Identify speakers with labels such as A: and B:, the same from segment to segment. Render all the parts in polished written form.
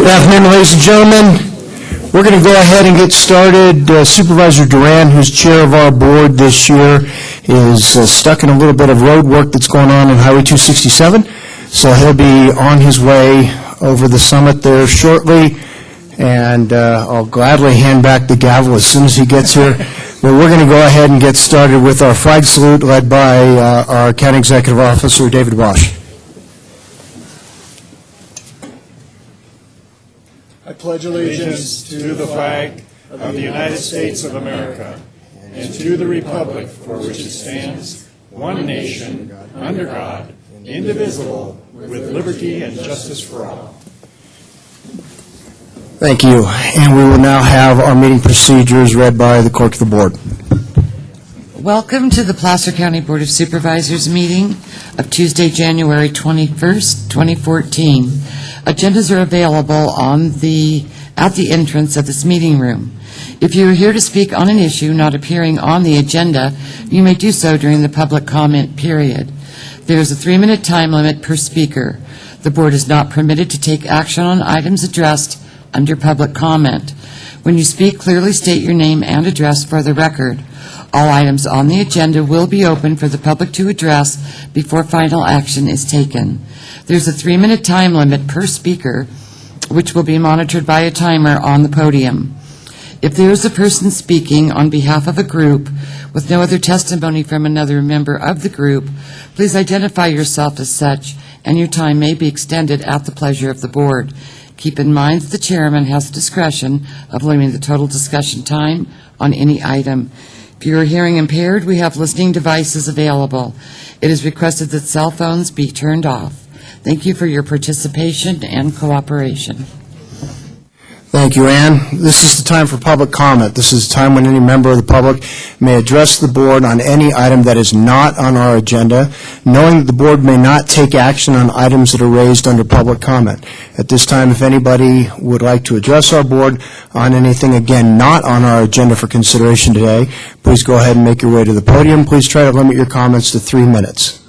A: Good afternoon, ladies and gentlemen. We're going to go ahead and get started. Supervisor Duran, who's chair of our board this year, is stuck in a little bit of road work that's going on in Highway 267, so he'll be on his way over the summit there shortly, and I'll gladly hand back the gavel as soon as he gets here. But we're going to go ahead and get started with our flag salute led by our County Executive Officer, David Bosch.
B: I pledge allegiance to the flag of the United States of America and to the republic for which it stands, one nation, under God, indivisible, with liberty and justice for all.
A: Thank you. And we will now have our meeting procedures read by the clerk of the board.
C: Welcome to the Placer County Board of Supervisors meeting of Tuesday, January 21st, 2014. Agendas are available at the entrance of this meeting room. If you are here to speak on an issue not appearing on the agenda, you may do so during the public comment period. There is a 3-minute time limit per speaker. The board is not permitted to take action on items addressed under public comment. When you speak, clearly state your name and address for the record. All items on the agenda will be open for the public to address before final action is taken. There's a 3-minute time limit per speaker, which will be monitored by a timer on the podium. If there is a person speaking on behalf of a group with no other testimony from another member of the group, please identify yourself as such, and your time may be extended at the pleasure of the board. Keep in mind that the chairman has discretion of limiting the total discussion time on any item. If you are hearing impaired, we have listening devices available. It is requested that cell phones be turned off. Thank you for your participation and cooperation.
A: Thank you, Ann. This is the time for public comment. This is the time when any member of the public may address the board on any item that is not on our agenda, knowing that the board may not take action on items that are raised under public comment. At this time, if anybody would like to address our board on anything, again, not on our agenda for consideration today, please go ahead and make your way to the podium. Please try to limit your comments to 3 minutes.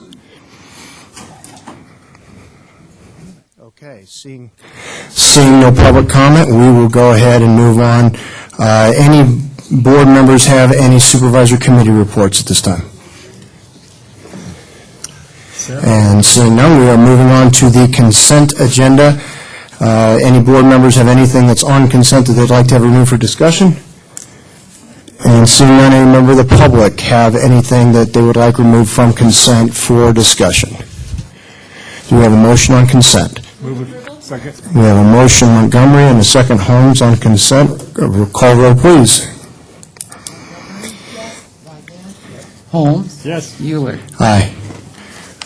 A: Okay, seeing no public comment, we will go ahead and move on. Any board members have any supervisor committee reports at this time? And seeing none, we are moving on to the consent agenda. Any board members have anything that's on consent that they'd like to have removed for discussion? And seeing none, any member of the public have anything that they would like removed from consent for discussion? Do we have a motion on consent?
B: Move it. Second.
A: We have a motion, Montgomery, and a second, Holmes, on consent. Call roll, please.
C: Holmes?
B: Yes.
C: Euler?
A: Aye.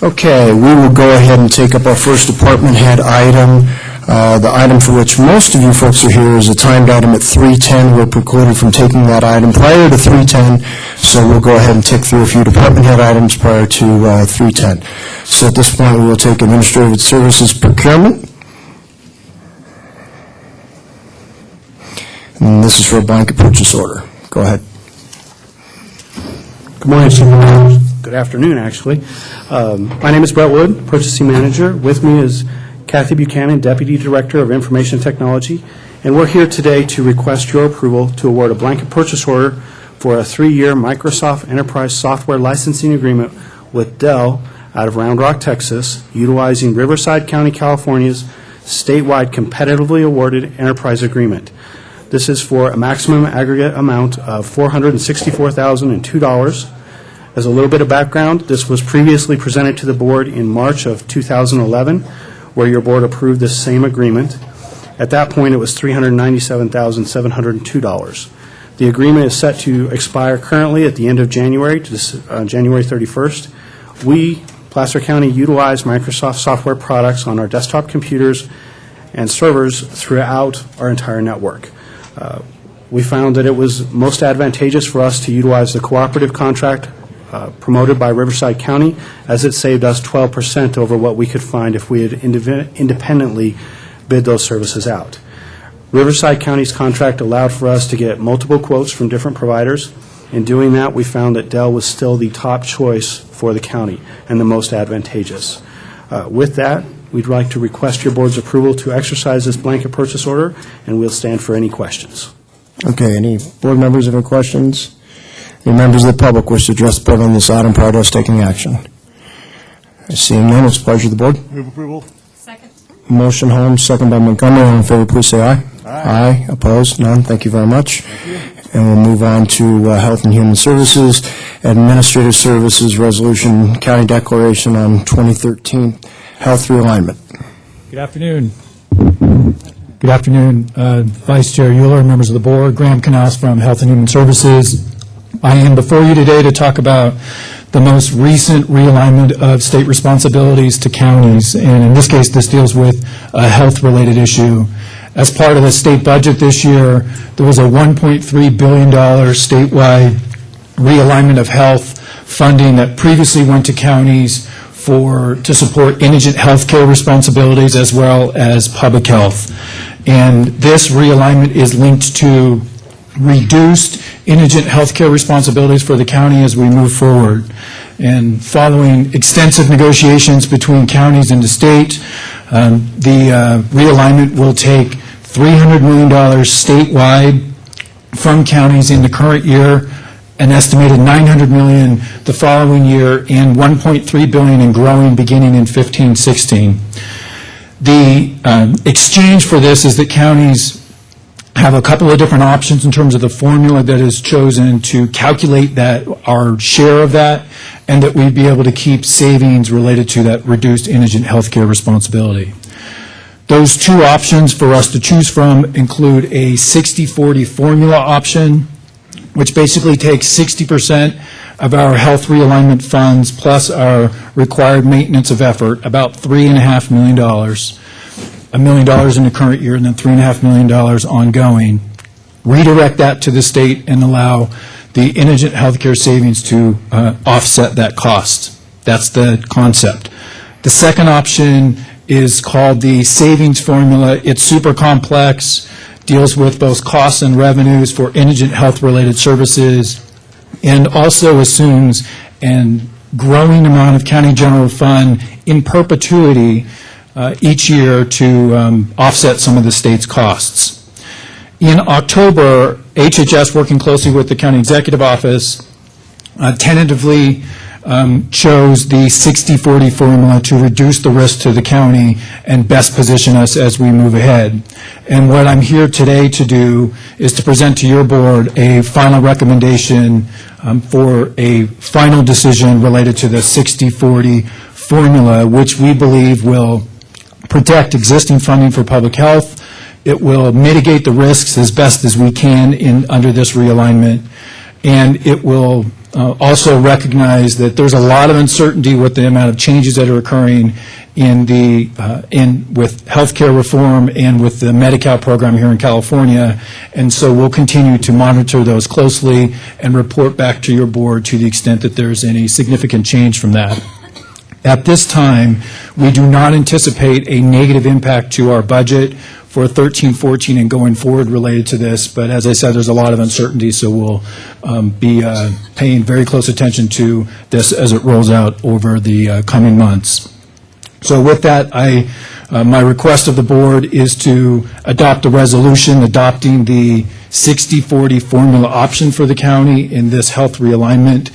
A: Okay, we will go ahead and take up our first department head item. The item for which most of you folks are here is a timed item at 3:10. We're precluded from taking that item prior to 3:10, so we'll go ahead and tick through a few department head items prior to 3:10. So at this point, we will take Administrative Services Procurement. And this is for a blanket purchase order. Go ahead.
D: Good morning, Supervisors. Good afternoon, actually. My name is Brett Wood, Purchasing Manager. With me is Kathy Buchanan, Deputy Director of Information Technology, and we're here today to request your approval to award a blanket purchase order for a 3-year Microsoft Enterprise Software Licensing Agreement with Dell out of Round Rock, Texas, utilizing Riverside County, California's statewide competitively awarded enterprise agreement. This is for a maximum aggregate amount of $464,002. As a little bit of background, this was previously presented to the board in March of 2011, where your board approved this same agreement. At that point, it was $397,702. The agreement is set to expire currently at the end of January, January 31st. We, Placer County, utilize Microsoft software products on our desktop computers and servers throughout our entire network. We found that it was most advantageous for us to utilize the cooperative contract promoted by Riverside County, as it saved us 12% over what we could find if we had independently bid those services out. Riverside County's contract allowed for us to get multiple quotes from different providers. In doing that, we found that Dell was still the top choice for the county and the most advantageous. With that, we'd like to request your board's approval to exercise this blanket purchase order, and we'll stand for any questions.
A: Okay, any board members have any questions? Any members of the public wish to address the board on this item prior to us taking action? Seeing none, it's the pleasure of the board.
B: Move approval.
E: Second.
A: Motion Holmes, second by Montgomery. All in favor, please say aye. Aye. Opposed? None. Thank you very much. And we'll move on to Health and Human Services, Administrative Services Resolution, County Declaration on 2013 Health Realignment.
F: Good afternoon. Good afternoon, Vice Chair Euler, members of the board, Graham Canals from Health and Human Services. I am before you today to talk about the most recent realignment of state responsibilities to counties, and in this case, this deals with a health-related issue. As part of the state budget this year, there was a $1.3 billion statewide realignment of health funding that previously went to counties to support indigent health care responsibilities as well as public health. And this realignment is linked to reduced indigent health care responsibilities for the county as we move forward. And following extensive negotiations between counties and the state, the realignment will take $300 million statewide from counties in the current year, an estimated $900 million the following year, and $1.3 billion and growing beginning in 15-16. The exchange for this is that counties have a couple of different options in terms of the formula that is chosen to calculate that, our share of that, and that we'd be able to keep savings related to that reduced indigent health care responsibility. Those two options for us to choose from include a 60-40 formula option, which basically takes 60% of our health realignment funds plus our required maintenance of effort, about $3.5 million, $1 million in the current year and then $3.5 million ongoing, redirect that to the state and allow the indigent health care savings to offset that cost. That's the concept. The second option is called the savings formula. It's super complex, deals with both costs and revenues for indigent health-related services, and also assumes a growing amount of county general fund in perpetuity each year to offset some of the state's costs. In October, HHS, working closely with the County Executive Office, tentatively chose the 60-40 formula to reduce the risk to the county and best position us as we move ahead. And what I'm here today to do is to present to your board a final recommendation for a final decision related to the 60-40 formula, which we believe will protect existing funding for public health. It will mitigate the risks as best as we can under this realignment, and it will also recognize that there's a lot of uncertainty with the amount of changes that are occurring with healthcare reform and with the Medi-Cal program here in California, and so we'll continue to monitor those closely and report back to your board to the extent that there's any significant change from that. At this time, we do not anticipate a negative impact to our budget for 13-14 and going forward related to this, but as I said, there's a lot of uncertainty, so we'll be paying very close attention to this as it rolls out over the coming months. So with that, my request of the board is to adopt a resolution adopting the 60-40 formula option for the county in this health realignment.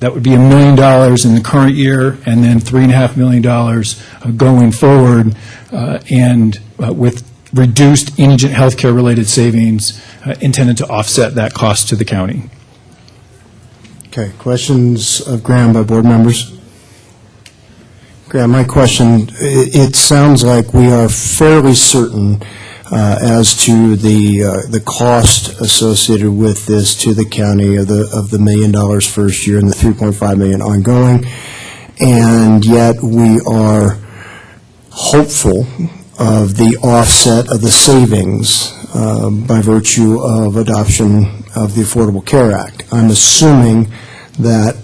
F: That would be $1 million in the current year and then $3.5 million going forward, and with reduced indigent health care related savings intended to offset that cost to the county.
A: Okay, questions of Graham by board members? Graham, my question, it sounds like we are fairly certain as to the cost associated with this to the county of the $1 million first year and the $3.5 million ongoing, and yet we are hopeful of the offset of the savings by virtue of adoption of the Affordable Care Act. I'm assuming that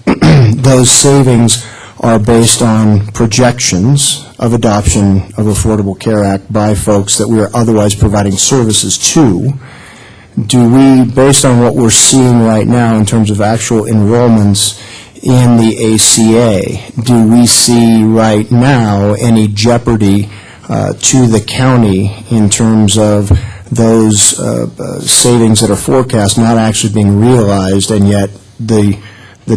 A: those savings are based on projections of adoption of Affordable Care Act by folks that we are otherwise providing services to. Do we, based on what we're seeing right now in terms of actual enrollments in the ACA. Do we see right now any jeopardy to the county in terms of those savings that are forecast not actually being realized, and yet the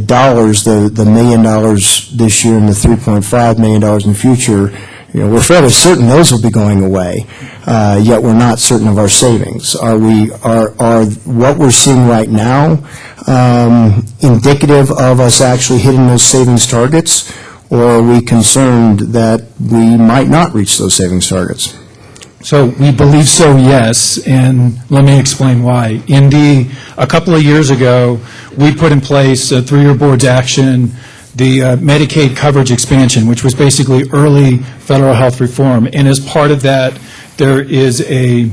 A: dollars, the $1 million this year and the $3.5 million in the future, we're fairly certain those will be going away, yet we're not certain of our savings. Are what we're seeing right now indicative of us actually hitting those savings targets, or are we concerned that we might not reach those savings targets?
F: So we believe so, yes, and let me explain why. A couple of years ago, we put in place through your board's action the Medicaid coverage expansion, which was basically early federal health reform. And as part of that, there is the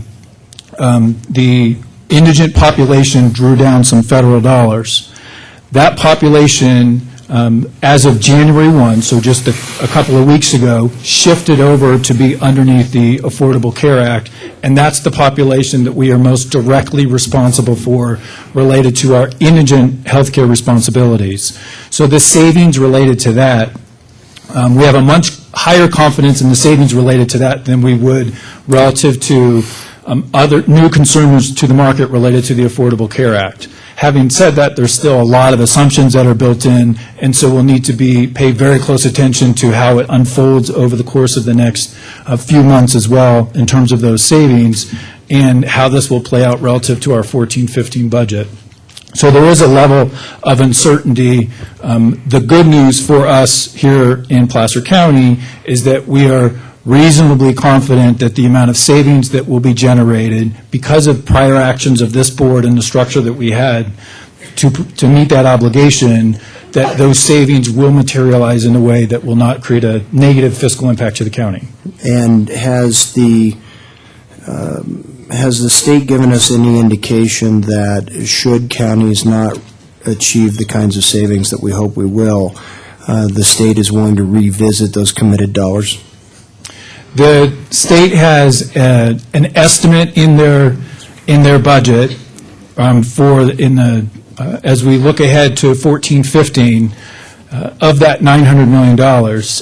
F: indigent population drew down some federal dollars. That population, as of January 1, so just a couple of weeks ago, shifted over to be underneath the Affordable Care Act, and that's the population that we are most directly responsible for related to our indigent health care responsibilities. So the savings related to that, we have a much higher confidence in the savings related to that than we would relative to other new consumers to the market related to the Affordable Care Act. Having said that, there's still a lot of assumptions that are built in, and so we'll need to pay very close attention to how it unfolds over the course of the next few months as well in terms of those savings and how this will play out relative to our 14-15 budget. So there is a level of uncertainty. The good news for us here in Placer County is that we are reasonably confident that the amount of savings that will be generated because of prior actions of this board and the structure that we had to meet that obligation, that those savings will materialize in a way that will not create a negative fiscal impact to the county.
A: And has the state given us any indication that should counties not achieve the kinds of savings that we hope we will, the state is willing to revisit those committed dollars?
F: The state has an estimate in their budget as we look ahead to 14-15 of that $900 million.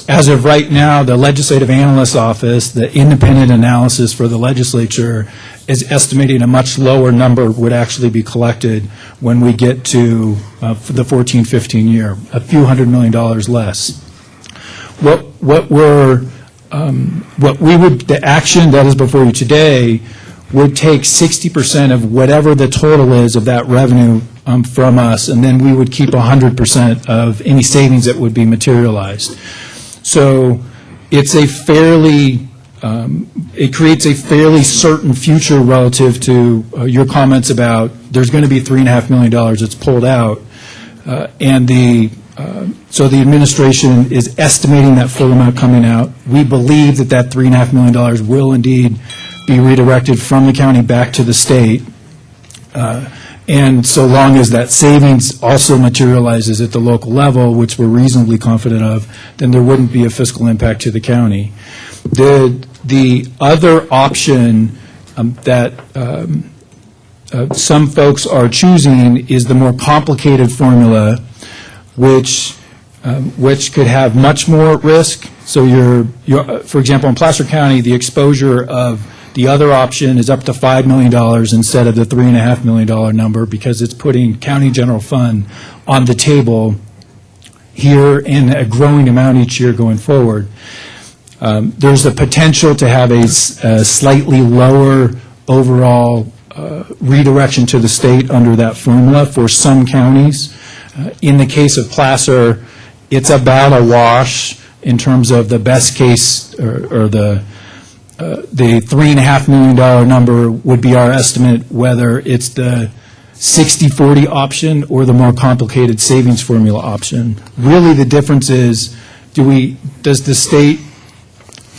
F: As of right now, the Legislative Analyst's Office, the independent analysis for the legislature, is estimating a much lower number would actually be collected when we get to for the 14-15 year, a few $100 million less. The action that is before you today would take 60% of whatever the total is of that revenue from us, and then we would keep 100% of any savings that would be materialized. So it's it creates a fairly certain future relative to your comments about there's going to be $3.5 million that's pulled out, so the administration is estimating that full amount coming out. We believe that $3.5 million will indeed be redirected from the county back to the state. And so long as that savings also materializes at the local level, which we're reasonably confident of, then there wouldn't be a fiscal impact to the county. The other option that some folks are choosing is the more complicated formula, which could have much more risk. So for example, in Placer County, the exposure of the other option is up to $5 million instead of the $3.5 million number, because it's putting county general fund on the table here in a growing amount each year going forward. There's the potential to have a slightly lower overall redirection to the state under that formula for some counties. In the case of Placer, it's about a wash in terms of the best case, or the $3.5 million number would be our estimate, whether it's the 60-40 option or the more complicated savings formula option. Really, the difference is, does the state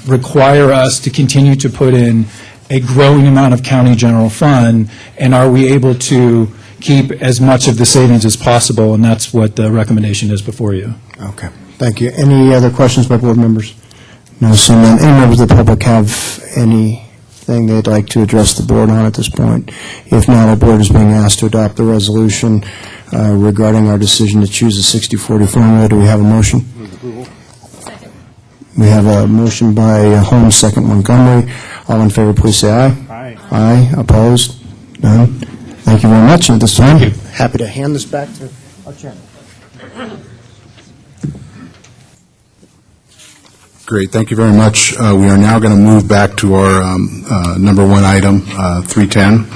F: require us to continue to put in a growing amount of county general fund, and are we able to keep as much of the savings as possible? And that's what the recommendation is before you.
A: Okay, thank you. Any other questions by board members? No, so none. Any members of the public have anything they'd like to address the board on at this point? If not, our board is being asked to adopt the resolution regarding our decision to choose a 60/40 formula. Do we have a motion? We have a motion by Holmes, second Montgomery. All in favor, please say aye.
B: Aye.
A: Aye. Opposed? None? Thank you very much. At this time, happy to hand this back to our chairman.
E: Great, thank you very much. We are now going to move back to our number one item, 310.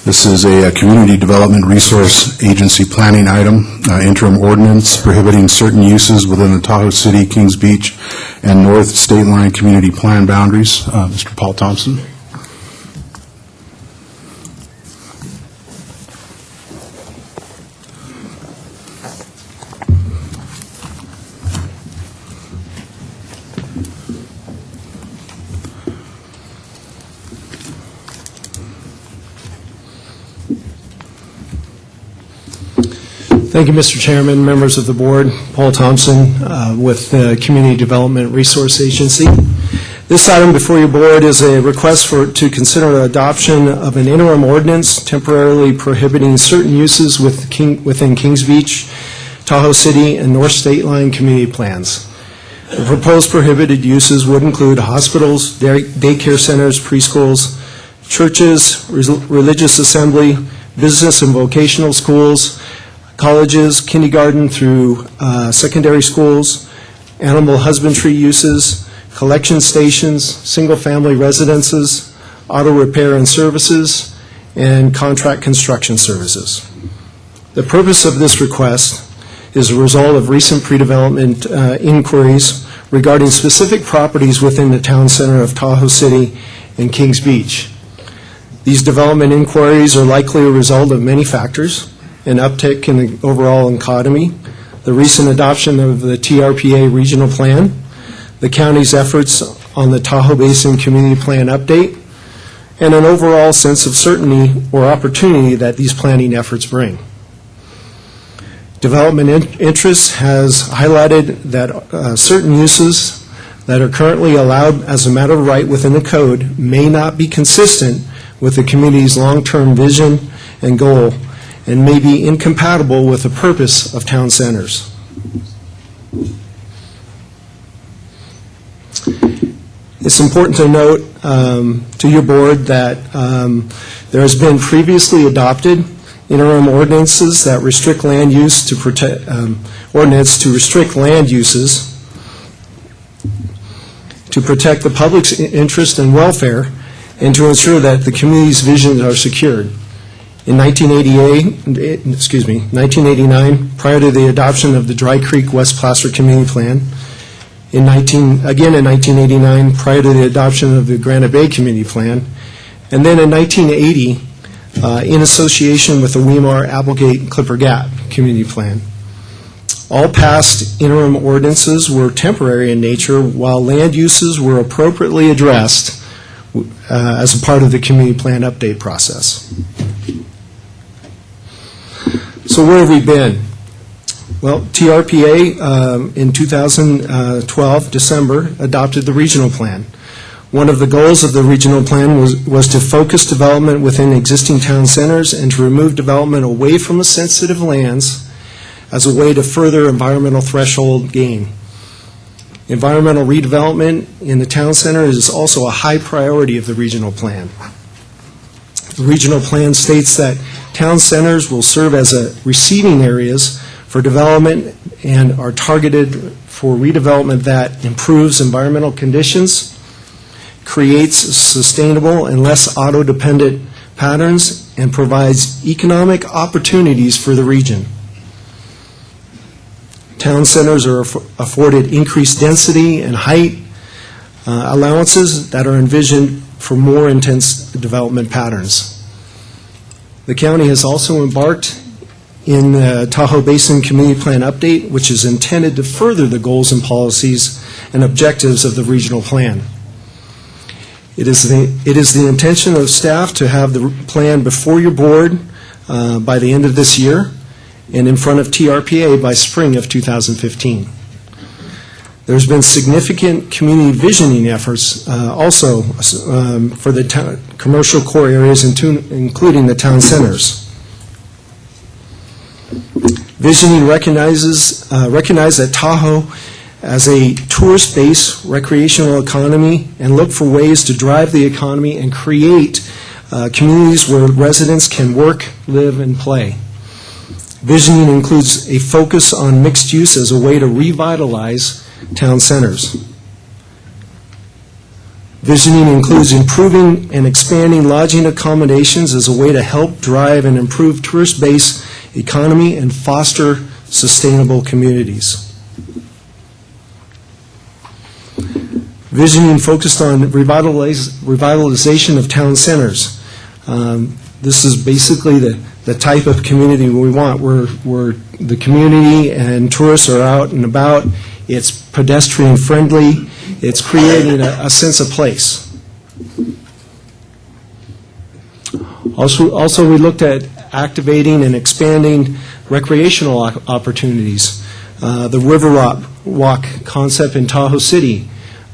E: This is a Community Development Resource Agency planning item, interim ordinance prohibiting certain uses within the Tahoe City, Kings Beach, and North State Line community plan boundaries. Mr. Paul Thompson.
G: Thank you, Mr. Chairman, members of the board. Paul Thompson with the Community Development Resource Agency. This item before your board is a request to consider adoption of an interim ordinance temporarily prohibiting certain uses within Kings Beach, Tahoe City, and North State Line community plans. The proposed prohibited uses would include hospitals, daycare centers, preschools, churches, religious assembly, business and vocational schools, colleges, kindergarten through secondary schools, animal husbandry uses, collection stations, single-family residences, auto repair and services, and contract construction services. The purpose of this request is a result of recent pre-development inquiries regarding specific properties within the town center of Tahoe City and Kings Beach. These development inquiries are likely a result of many factors: an uptick in the overall economy, the recent adoption of the TRPA regional plan, the county's efforts on the Tahoe Basin community plan update, and an overall sense of certainty or opportunity that these planning efforts bring. Development interest has highlighted that certain uses that are currently allowed as a matter of right within the code may not be consistent with the community's long-term vision and goal, and may be incompatible with the purpose of town centers. It's important to note to your board that there has been previously adopted interim ordinances that restrict land use to protect ordinance to restrict land uses to protect the public's interest and welfare and to ensure that the community's visions are secured. In 1989, prior to the adoption of the Dry Creek West Placer Community Plan, in 1989, prior to the adoption of the Granite Bay Community Plan, and then in 1980, in association with the Weimar, Applegate, Clipper Gap Community Plan. All past interim ordinances were temporary in nature, while land uses were appropriately addressed as a part of the community plan update process. So where have we been? Well, TRPA in 2012, December, adopted the regional plan. One of the goals of the regional plan was to focus development within existing town centers and to remove development away from the sensitive lands as a way to further environmental threshold gain. Environmental redevelopment in the town center is also a high priority of the regional plan. The regional plan states that town centers will serve as receiving areas for development and are targeted for redevelopment that improves environmental conditions, creates sustainable and less auto-dependent patterns, and provides economic opportunities for the region. Town centers are afforded increased density and height allowances that are envisioned for more intense development patterns. The county has also embarked in the Tahoe Basin Community Plan Update, which is intended to further the goals and policies and objectives of the regional plan. It is the intention of staff to have the plan before your board by the end of this year and in front of TRPA by spring of 2015. There's been significant community visioning efforts also for the commercial core areas, including the town centers. Visioning recognized that Tahoe as a tourist-based recreational economy and look for ways to drive the economy and create communities where residents can work, live, and play. Visioning includes a focus on mixed use as a way to revitalize town centers. Visioning includes improving and expanding lodging accommodations as a way to help drive and improve tourist-based economy and foster sustainable communities. Visioning focused on revitalization of town centers. This is basically the type of community we want, where the community and tourists are out and about. It's pedestrian friendly. It's creating a sense of place. Also, we looked at activating and expanding recreational opportunities. The River Walk concept in Tahoe City.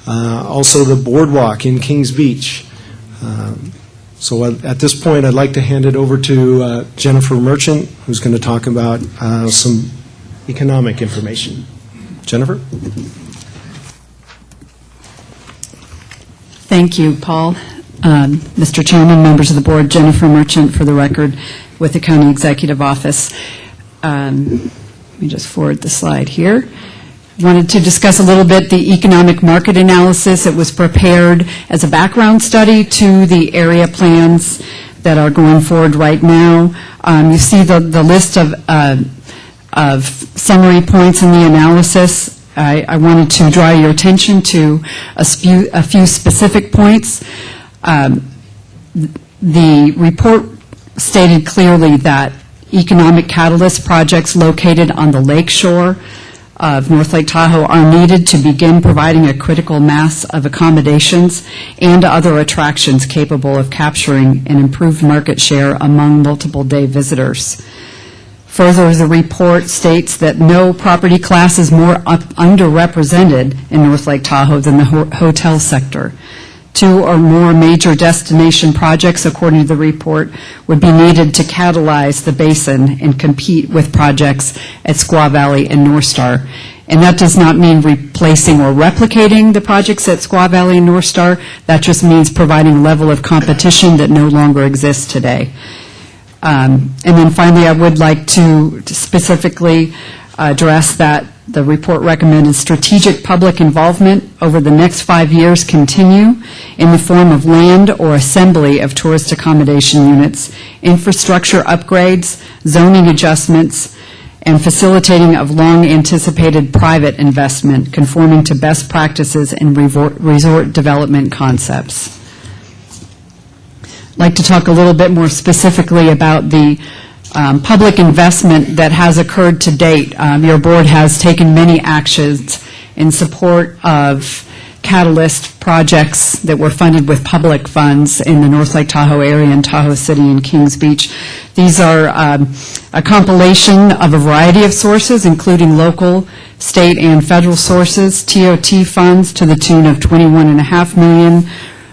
G: Also the Boardwalk in Kings Beach. So at this point, I'd like to hand it over to Jennifer Merchant, who's going to talk about some economic information. Jennifer?
H: Thank you, Paul. Mr. Chairman, members of the board, Jennifer Merchant, for the record, with the County Executive Office. Let me just forward the slide here. Wanted to discuss a little bit the economic market analysis. It was prepared as a background study to the area plans that are going forward right now. You see the list of summary points in the analysis. I wanted to draw your attention to a few specific points. The report stated clearly that economic catalyst projects located on the lake shore of North Lake Tahoe are needed to begin providing a critical mass of accommodations and other attractions capable of capturing an improved market share among multiple day visitors. Further, the report states that no property class is more underrepresented in North Lake Tahoe than the hotel sector. 2 or more major destination projects, according to the report, would be needed to catalyze the Basin and compete with projects at Squaw Valley and North Star. And that does not mean replacing or replicating the projects at Squaw Valley and North Star. That just means providing a level of competition that no longer exists today. And then finally, I would like to specifically address that the report recommended strategic public involvement over the next 5 years continue in the form of land or assembly of tourist accommodation units, infrastructure upgrades, zoning adjustments, and facilitating of long-anticipated private investment conforming to best practices in resort development concepts. I'd like to talk a little bit more specifically about the public investment that has occurred to date. Your board has taken many actions in support of catalyst projects that were funded with public funds in the North Lake Tahoe area and Tahoe City and Kings Beach. These are a compilation of a variety of sources, including local, state, and federal sources, TOT funds to the tune of $21.5 million,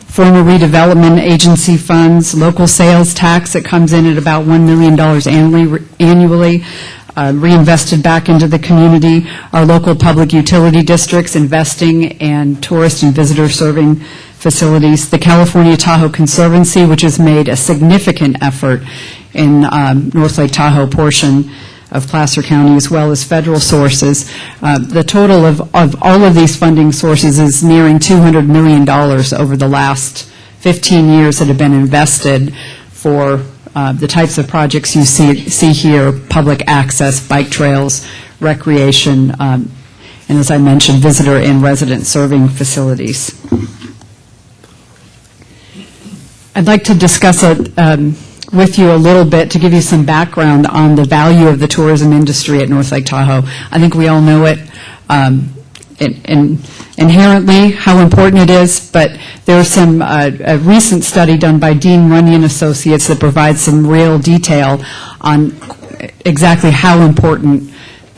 H: former redevelopment agency funds, local sales tax that comes in at about $1 million annually, reinvested back into the community, our local public utility districts investing in tourist and visitor serving facilities, the California Tahoe Conservancy, which has made a significant effort in North Lake Tahoe portion of Placer County, as well as federal sources. The total of all of these funding sources is nearing $200 million over the last 15 years that have been invested for the types of projects you see here: public access, bike trails, recreation, and as I mentioned, visitor and resident serving facilities. I'd like to discuss with you a little bit to give you some background on the value of the tourism industry at North Lake Tahoe. I think we all know it inherently, how important it is, but there's some a recent study done by Dean Runyon Associates that provides some real detail on exactly how important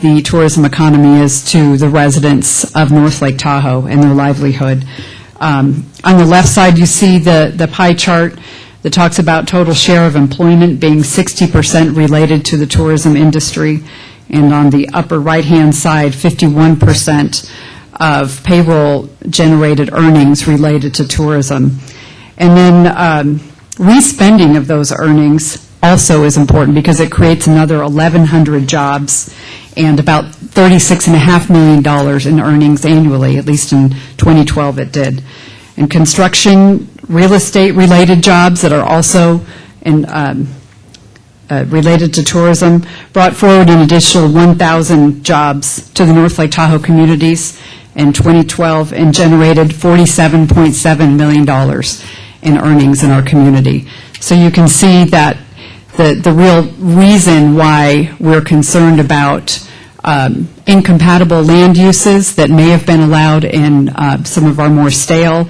H: the tourism economy is to the residents of North Lake Tahoe and their livelihood. On the left side, you see the pie chart that talks about total share of employment being 60% related to the tourism industry. And on the upper right-hand side, 51% of payroll-generated earnings related to tourism. And then respending of those earnings also is important because it creates another 1,100 jobs and about $36.5 million in earnings annually, at least in 2012 it did. And construction, real estate-related jobs that are also related to tourism brought forward an additional 1,000 jobs to the North Lake Tahoe communities in 2012 and generated $47.7 million in earnings in our community. So you can see that the real reason why we're concerned about incompatible land uses that may have been allowed in some of our more stale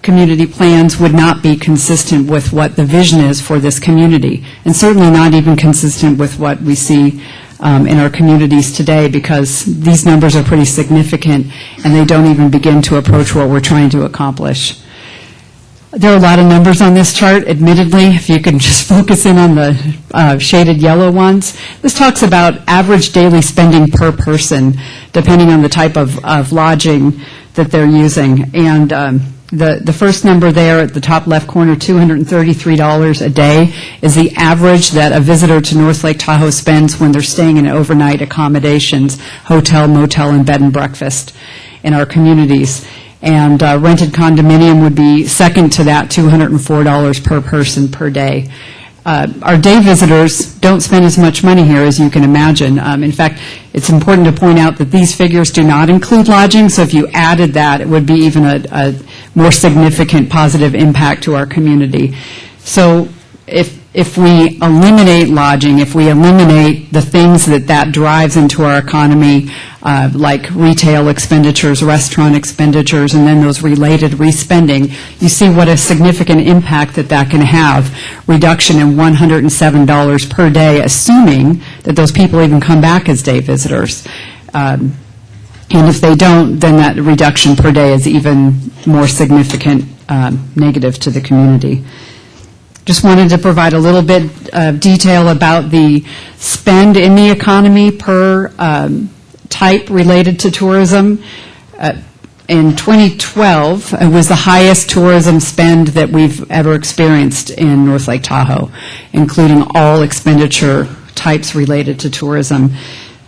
H: community plans would not be consistent with what the vision is for this community, and certainly not even consistent with what we see in our communities today, because these numbers are pretty significant and they don't even begin to approach what we're trying to accomplish. There are a lot of numbers on this chart, admittedly, if you can just focus in on the shaded yellow ones. This talks about average daily spending per person, depending on the type of lodging that they're using. And the first number there at the top left corner, $233 a day, is the average that a visitor to North Lake Tahoe spends when they're staying in overnight accommodations, hotel, motel, and bed and breakfast in our communities. And rented condominium would be second to that, $204 per person per day. Our day visitors don't spend as much money here as you can imagine. In fact, it's important to point out that these figures do not include lodging, so if you added that, it would be even a more significant positive impact to our community. So if we eliminate lodging, if we eliminate the things that drives into our economy, like retail expenditures, restaurant expenditures, and then those related respending, you see what a significant impact that can have. Reduction in $107 per day, assuming that those people even come back as day visitors. And if they don't, then that reduction per day is even more significant negative to the community. Just wanted to provide a little bit of detail about the spend in the economy per type related to tourism. In 2012, it was the highest tourism spend that we've ever experienced in North Lake Tahoe, including all expenditure types related to tourism.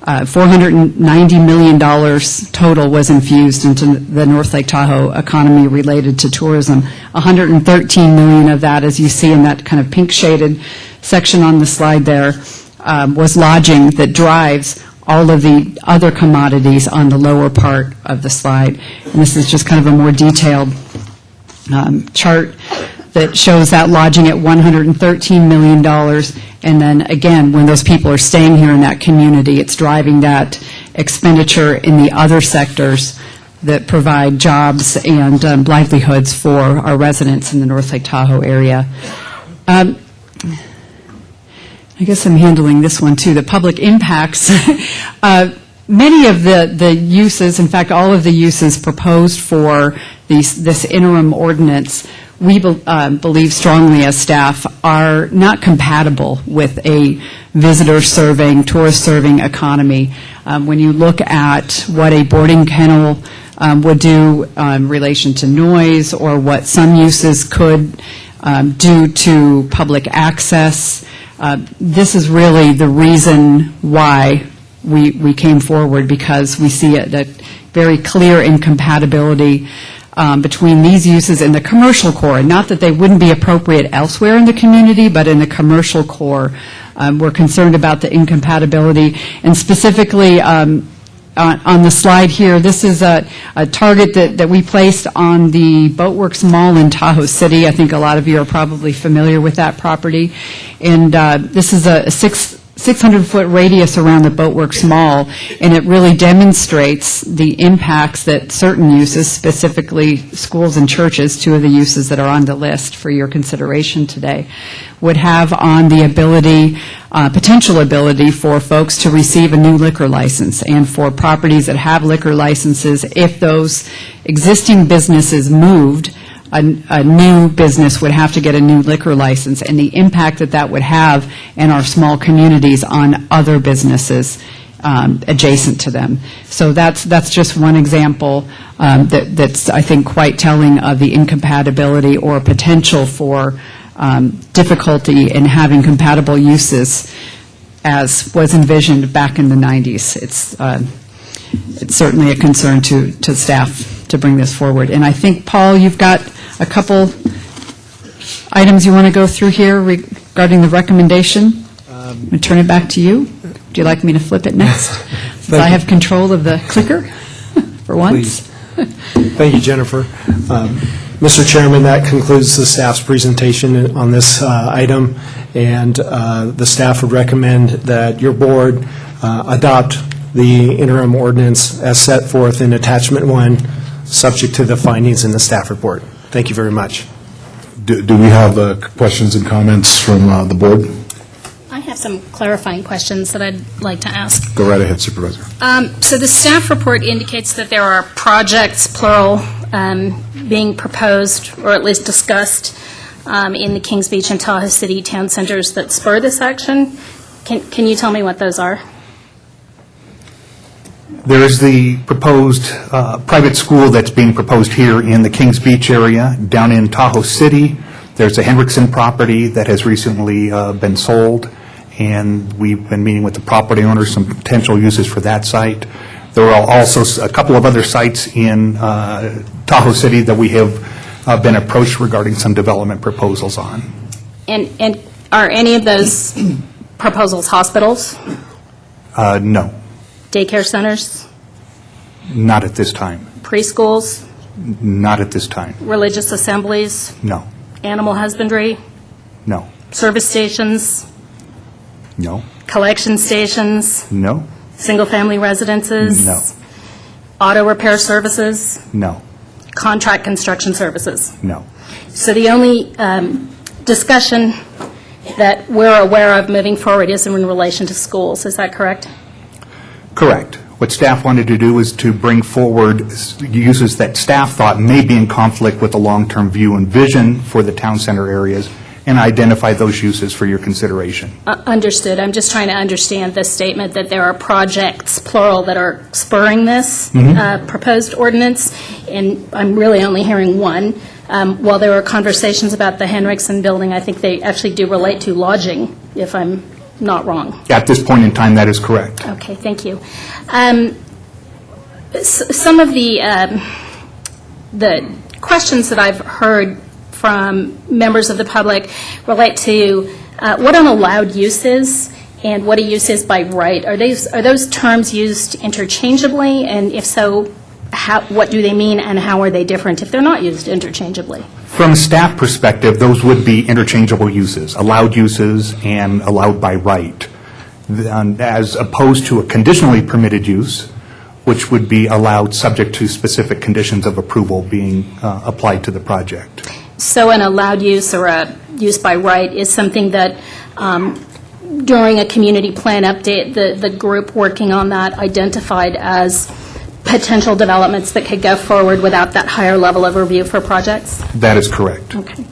H: $490 million total was infused into the North Lake Tahoe economy related to tourism. $113 million of that, as you see in that kind of pink shaded section on the slide there, was lodging that drives all of the other commodities on the lower part of the slide. And this is just kind of a more detailed chart that shows that lodging at $113 million. And then again, when those people are staying here in that community, it's driving that expenditure in the other sectors that provide jobs and livelihoods for our residents in the North Lake Tahoe area. I guess I'm handling this one too, the public impacts. Many of the uses, in fact, all of the uses proposed for this interim ordinance, we believe strongly as staff, are not compatible with a visitor-serving, tourist-serving economy. When you look at what a boarding kennel would do in relation to noise, or what some uses could do to public access, this is really the reason why we came forward, because we see a very clear incompatibility between these uses and the commercial core. Not that they wouldn't be appropriate elsewhere in the community, but in the commercial core, we're concerned about the incompatibility. And specifically on the slide here, this is a target that we placed on the Boatworks Mall in Tahoe City. I think a lot of you are probably familiar with that property. And this is a 600-foot radius around the Boatworks Mall, and it really demonstrates the impacts that certain uses, specifically schools and churches, two of the uses that are on the list for your consideration today, would have on the ability, potential ability for folks to receive a new liquor license, and for properties that have liquor licenses, if those existing businesses moved, a new business would have to get a new liquor license, and the impact that would have in our small communities on other businesses adjacent to them. So that's just one example that's, I think, quite telling of the incompatibility or potential for difficulty in having compatible uses as was envisioned back in the 90s. It's certainly a concern to staff to bring this forward. And I think, Paul, you've got a couple items you want to go through here regarding the recommendation. I'm going to turn it back to you. Would you like me to flip it next? Since I have control of the clicker for once.
G: Thank you, Jennifer. Mr. Chairman, that concludes the staff's presentation on this item, and the staff would recommend that your board adopt the interim ordinance as set forth in Attachment 1, subject to the findings in the staff report. Thank you very much.
E: Do we have questions and comments from the board?
I: I have some clarifying questions that I'd like to ask.
E: Go right ahead, Supervisor.
I: So the staff report indicates that there are projects, plural, being proposed, or at least discussed, in the Kings Beach and Tahoe City town centers that spur this action. Can you tell me what those are?
J: There is the proposed private school that's being proposed here in the Kings Beach area. Down in Tahoe City, there's a Hendrickson property that has recently been sold, and we've been meeting with the property owners, some potential uses for that site. There are also a couple of other sites in Tahoe City that we have been approached regarding some development proposals on.
I: And are any of those proposals hospitals,
J: No,
I: daycare centers,
J: not at this time.
I: preschools,
J: Not at this time.
I: religious assemblies,
J: No,
I: animal husbandry,
J: no,
I: service stations,
J: no,
I: collection stations,
J: no,
I: single-family residences?
J: No.
I: Auto repair services,
J: no,
I: contract construction services?
J: no.
I: So the only discussion that we're aware of moving forward is in relation to schools, is that correct?
J: Correct. What staff wanted to do is to bring forward uses that staff thought may be in conflict with the long-term view and vision for the town center areas, and identify those uses for your consideration.
I: Understood. I'm just trying to understand this statement that there are projects, plural, that are spurring this proposed ordinance, and I'm really only hearing one. While there were conversations about the Henriksen building, I think they actually do relate to lodging, if I'm not wrong.
J: At this point in time, that is correct.
I: Okay, thank you. Some of the questions that I've heard from members of the public relate to what an allowed use is and what a use is by right. Are those terms used interchangeably? And if so, what do they mean and how are they different if they're not used interchangeably?
J: From a staff perspective, those would be interchangeable uses, allowed uses and allowed by right, as opposed to a conditionally permitted use, which would be allowed subject to specific conditions of approval being applied to the project.
I: So an allowed use or a use by right is something that during a community plan update, the group working on that identified as potential developments that could go forward without that higher level of review for projects?
J: That is correct.
I: Okay.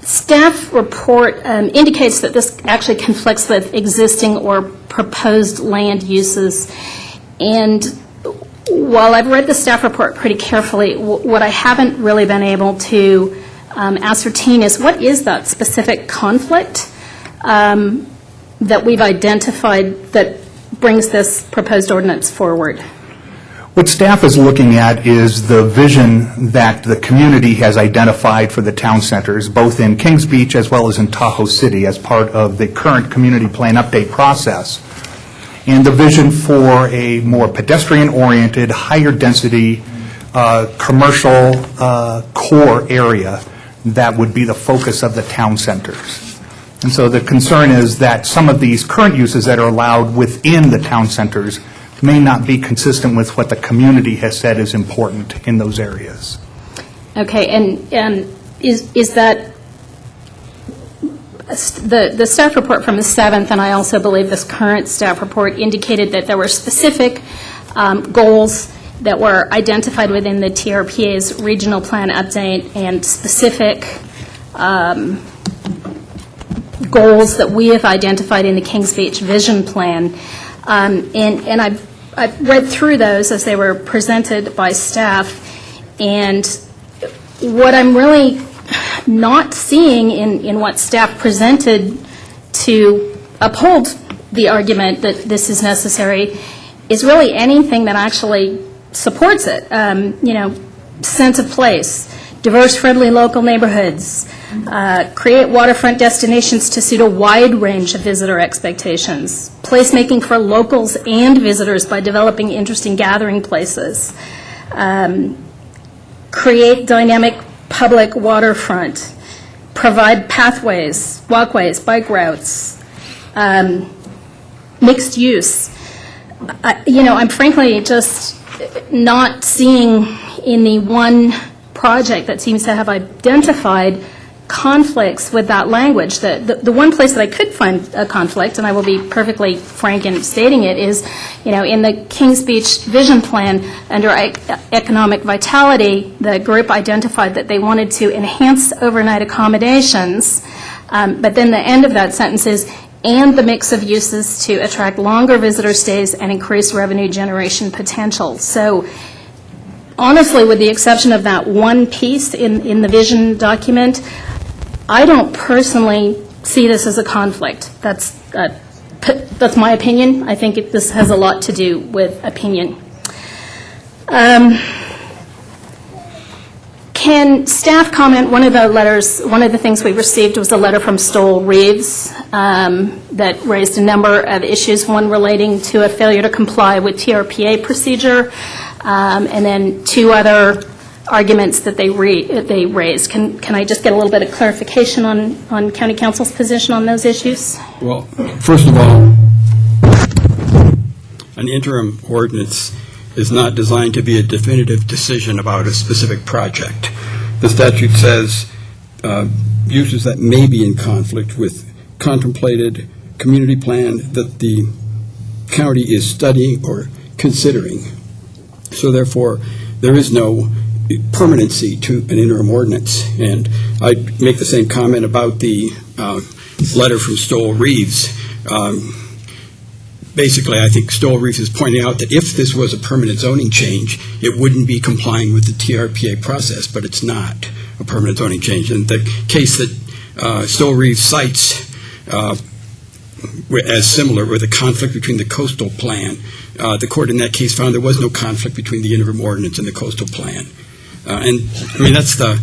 I: Staff report indicates that this actually conflicts with existing or proposed land uses. And while I've read the staff report pretty carefully, what I haven't really been able to ascertain is what is that specific conflict that we've identified that brings this proposed ordinance forward?
J: What staff is looking at is the vision that the community has identified for the town centers, both in Kings Beach as well as in Tahoe City, as part of the current community plan update process. And the vision for a more pedestrian-oriented, higher-density, commercial core area that would be the focus of the town centers. And so the concern is that some of these current uses that are allowed within the town centers may not be consistent with what the community has said is important in those areas.
I: Okay, and is that the staff report from the 7th, and I also believe this current staff report indicated that there were specific goals that were identified within the TRPA's regional plan update and specific goals that we have identified in the Kings Beach Vision Plan. And I've read through those as they were presented by staff, and what I'm really not seeing in what staff presented to uphold the argument that this is necessary is really anything that actually supports it. Sense of place, diverse, friendly local neighborhoods, create waterfront destinations to suit a wide range of visitor expectations, placemaking for locals and visitors by developing interesting gathering places, create dynamic public waterfront, provide pathways, walkways, bike routes, mixed use. I'm frankly just not seeing in the one project that seems to have identified conflicts with that language. The one place that I could find a conflict, and I will be perfectly frank in stating it, is, in the Kings Beach Vision Plan, under economic vitality, the group identified that they wanted to enhance overnight accommodations, but then the end of that sentence is, and the mix of uses to attract longer visitor stays and increase revenue generation potential. So honestly, with the exception of that one piece in the vision document, I don't personally see this as a conflict. That's my opinion. I think this has a lot to do with opinion. Can staff comment? One of the things we received was a letter from Stoll Reeves that raised a number of issues, one relating to a failure to comply with TRPA procedure, and then two other arguments that they raised. Can I just get a little bit of clarification on County Council's position on those issues?
K: Well, first of all, an interim ordinance is not designed to be a definitive decision about a specific project. The statute says uses that may be in conflict with contemplated community plan that the county is studying or considering. So therefore, there is no permanency to an interim ordinance. And I make the same comment about the letter from Stoll Reeves. Basically, I think Stoll Reeves is pointing out that if this was a permanent zoning change, it wouldn't be complying with the TRPA process, but it's not a permanent zoning change. And the case that Stoll Reeves cites as similar with a conflict between the coastal plan, the court in that case found there was no conflict between the interim ordinance and the coastal plan. And I mean, that's the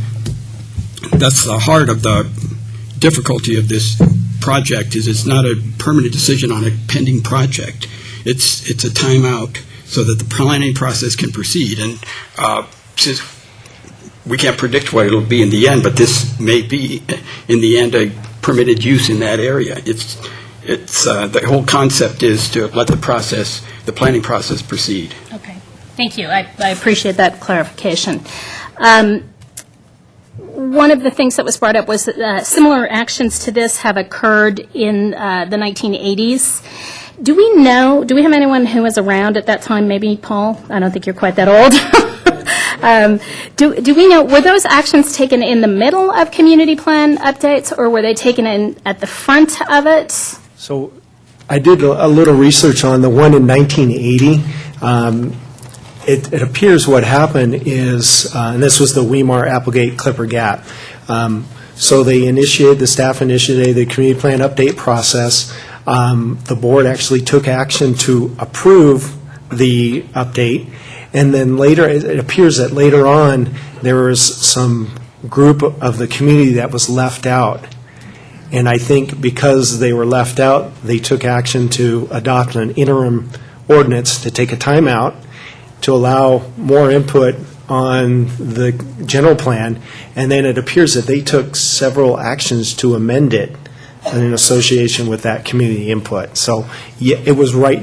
K: heart of the difficulty of this project, is it's not a permanent decision on a pending project. It's a timeout so that the planning process can proceed. And since we can't predict what it'll be in the end, but this may be in the end a permitted use in that area. It's the whole concept is to let the planning process proceed.
I: Okay, thank you. I appreciate that clarification. One of the things that was brought up was that similar actions to this have occurred in the 1980s. Do we have anyone who was around at that time? Maybe Paul? I don't think you're quite that old. Do we know, were those actions taken in the middle of community plan updates, or were they taken in at the front of it?
G: So I did a little research on the one in 1980. It appears what happened is, and this was the Weimar Applegate Clipper Gap. So the staff initiated the community plan update process. The board actually took action to approve the update. And then later, it appears that later on, there was some group of the community that was left out. And I think because they were left out, they took action to adopt an interim ordinance to take a timeout, to allow more input on the general plan, and then it appears that they took several actions to amend it in association with that community input. So yeah, it was right,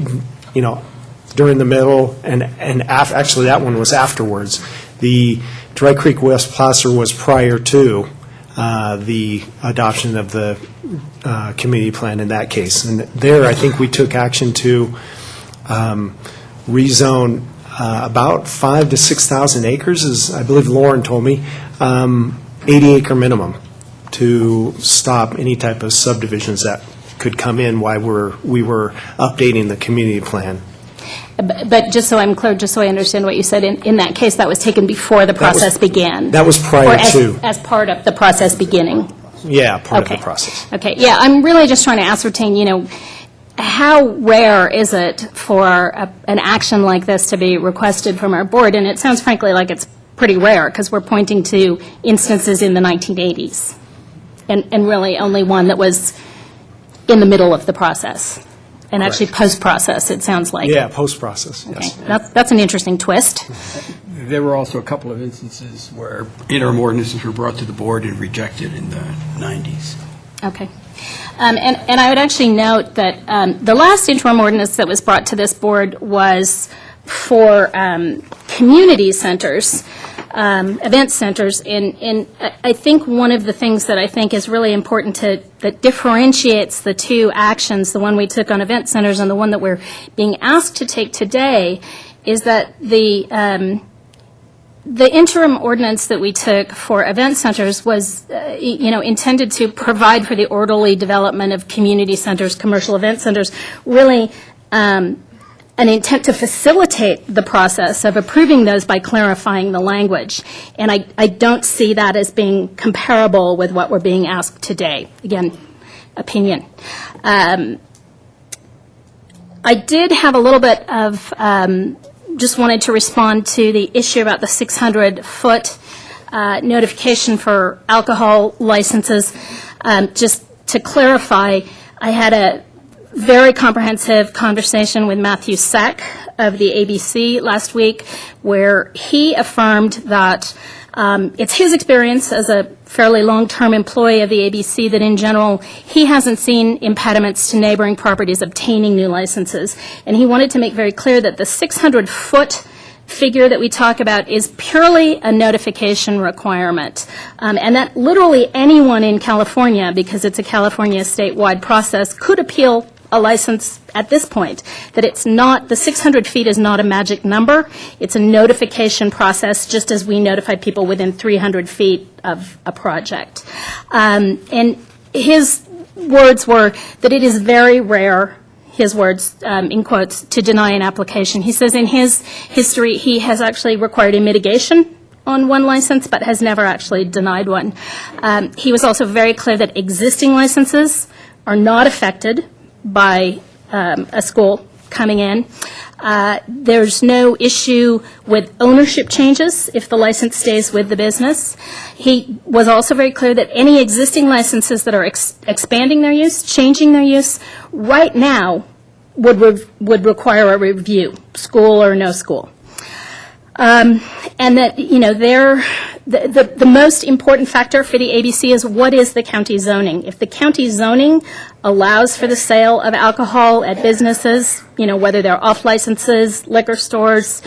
G: during the middle, and actually that one was afterwards. The Dry Creek West Placer was prior to the adoption of the community plan in that case. And there, I think we took action to rezone about 5,000 to 6,000 acres, as I believe Lauren told me, 80-acre minimum to stop any type of subdivisions that could come in while we were updating the community plan.
I: But just so I'm clear, just so I understand what you said, in that case, that was taken before the process began?
G: That was prior
I: Or
G: to.
I: as part of the process beginning?
G: Yeah, part of
I: Okay.
G: the process.
I: Okay, yeah, I'm really just trying to ascertain, how rare is it for an action like this to be requested from our board? And it sounds frankly like it's pretty rare, because we're pointing to instances in the 1980s, and really only one that was in the middle of the process, and actually post-process, it sounds like.
G: Yeah, post-process, yes.
I: Okay, that's an interesting twist.
K: There were also a couple of instances where interim ordinances were brought to the board and rejected in the 90s.
I: Okay. And I would actually note that the last interim ordinance that was brought to this board was for community centers, event centers, and I think one of the things that I think is really important that differentiates the two actions, the one we took on event centers and the one that we're being asked to take today, is that the interim ordinance that we took for event centers was, intended to provide for the orderly development of community centers, commercial event centers, really an intent to facilitate the process of approving those by clarifying the language. And I don't see that as being comparable with what we're being asked today. Again, opinion. I did have a little bit of just wanted to respond to the issue about the 600-foot notification for alcohol licenses. Just to clarify, I had a very comprehensive conversation with Matthew Sack of the ABC last week, where he affirmed that it's his experience as a fairly long-term employee of the ABC that in general he hasn't seen impediments to neighboring properties obtaining new licenses. And he wanted to make very clear that the 600-foot figure that we talk about is purely a notification requirement. And that literally anyone in California, because it's a California statewide process, could appeal a license at this point, that it's not, the 600 feet is not a magic number. It's a notification process, just as we notified people within 300 feet of a project. And his words were that it is very rare, his words, in quotes, to deny an application. He says in his history, he has actually required a mitigation on one license, but has never actually denied one. He was also very clear that existing licenses are not affected by a school coming in. There's no issue with ownership changes if the license stays with the business. He was also very clear that any existing licenses that are expanding their use, changing their use, right now would require a review, school or no school. And that, the most important factor for the ABC is what is the county zoning. If the county zoning allows for the sale of alcohol at businesses, whether they're off licenses, liquor stores,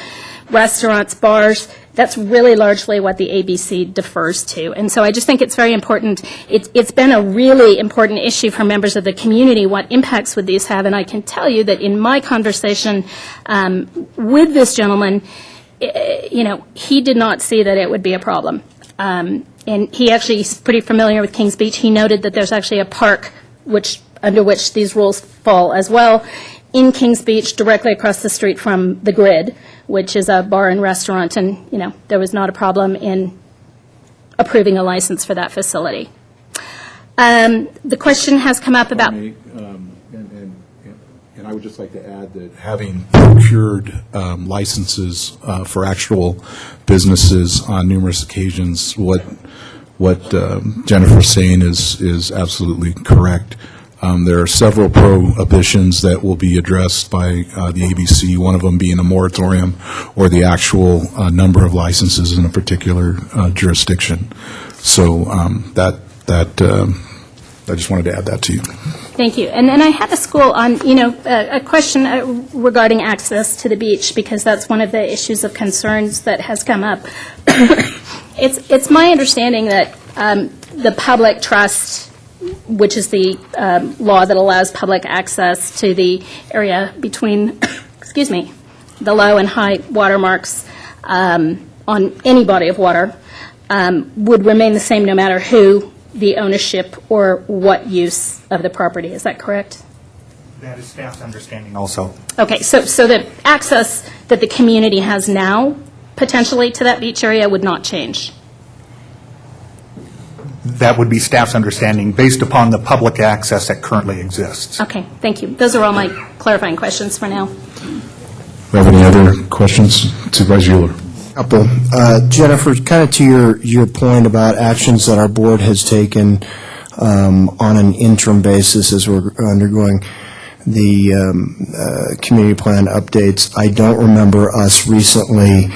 I: restaurants, bars, that's really largely what the ABC defers to. And so I just think it's very important. It's been a really important issue for members of the community, what impacts would these have. And I can tell you that in my conversation with this gentleman, he did not see that it would be a problem. And he actually is pretty familiar with Kings Beach. He noted that there's actually a park under which these rules fall as well in Kings Beach, directly across the street from the Grid, which is a bar and restaurant. And, there was not a problem in approving a license for that facility. The question has come up about...
E: And I would just like to add that having procured licenses for actual businesses on numerous occasions, what Jennifer's saying is absolutely correct. There are several prohibitions that will be addressed by the ABC, one of them being a moratorium or the actual number of licenses in a particular jurisdiction. So I just wanted to add that to you.
I: Thank you. And then I had a school on, a question regarding access to the beach, because that's one of the issues of concerns that has come up. It's my understanding that the public trust, which is the law that allows public access to the area between, the low and high water marks on any body of water, would remain the same no matter who the ownership or what use of the property. Is that correct?
J: That is staff's understanding also.
I: Okay, so the access that the community has now potentially to that beach area would not change?
J: That would be staff's understanding based upon the public access that currently exists.
I: Okay, thank you. Those are all my clarifying questions for now.
E: Do you have any other questions? Supervisor Euler.
A: Couple. Jennifer, kind of to your point about actions that our board has taken on an interim basis as we're undergoing the community plan updates, I don't remember us recently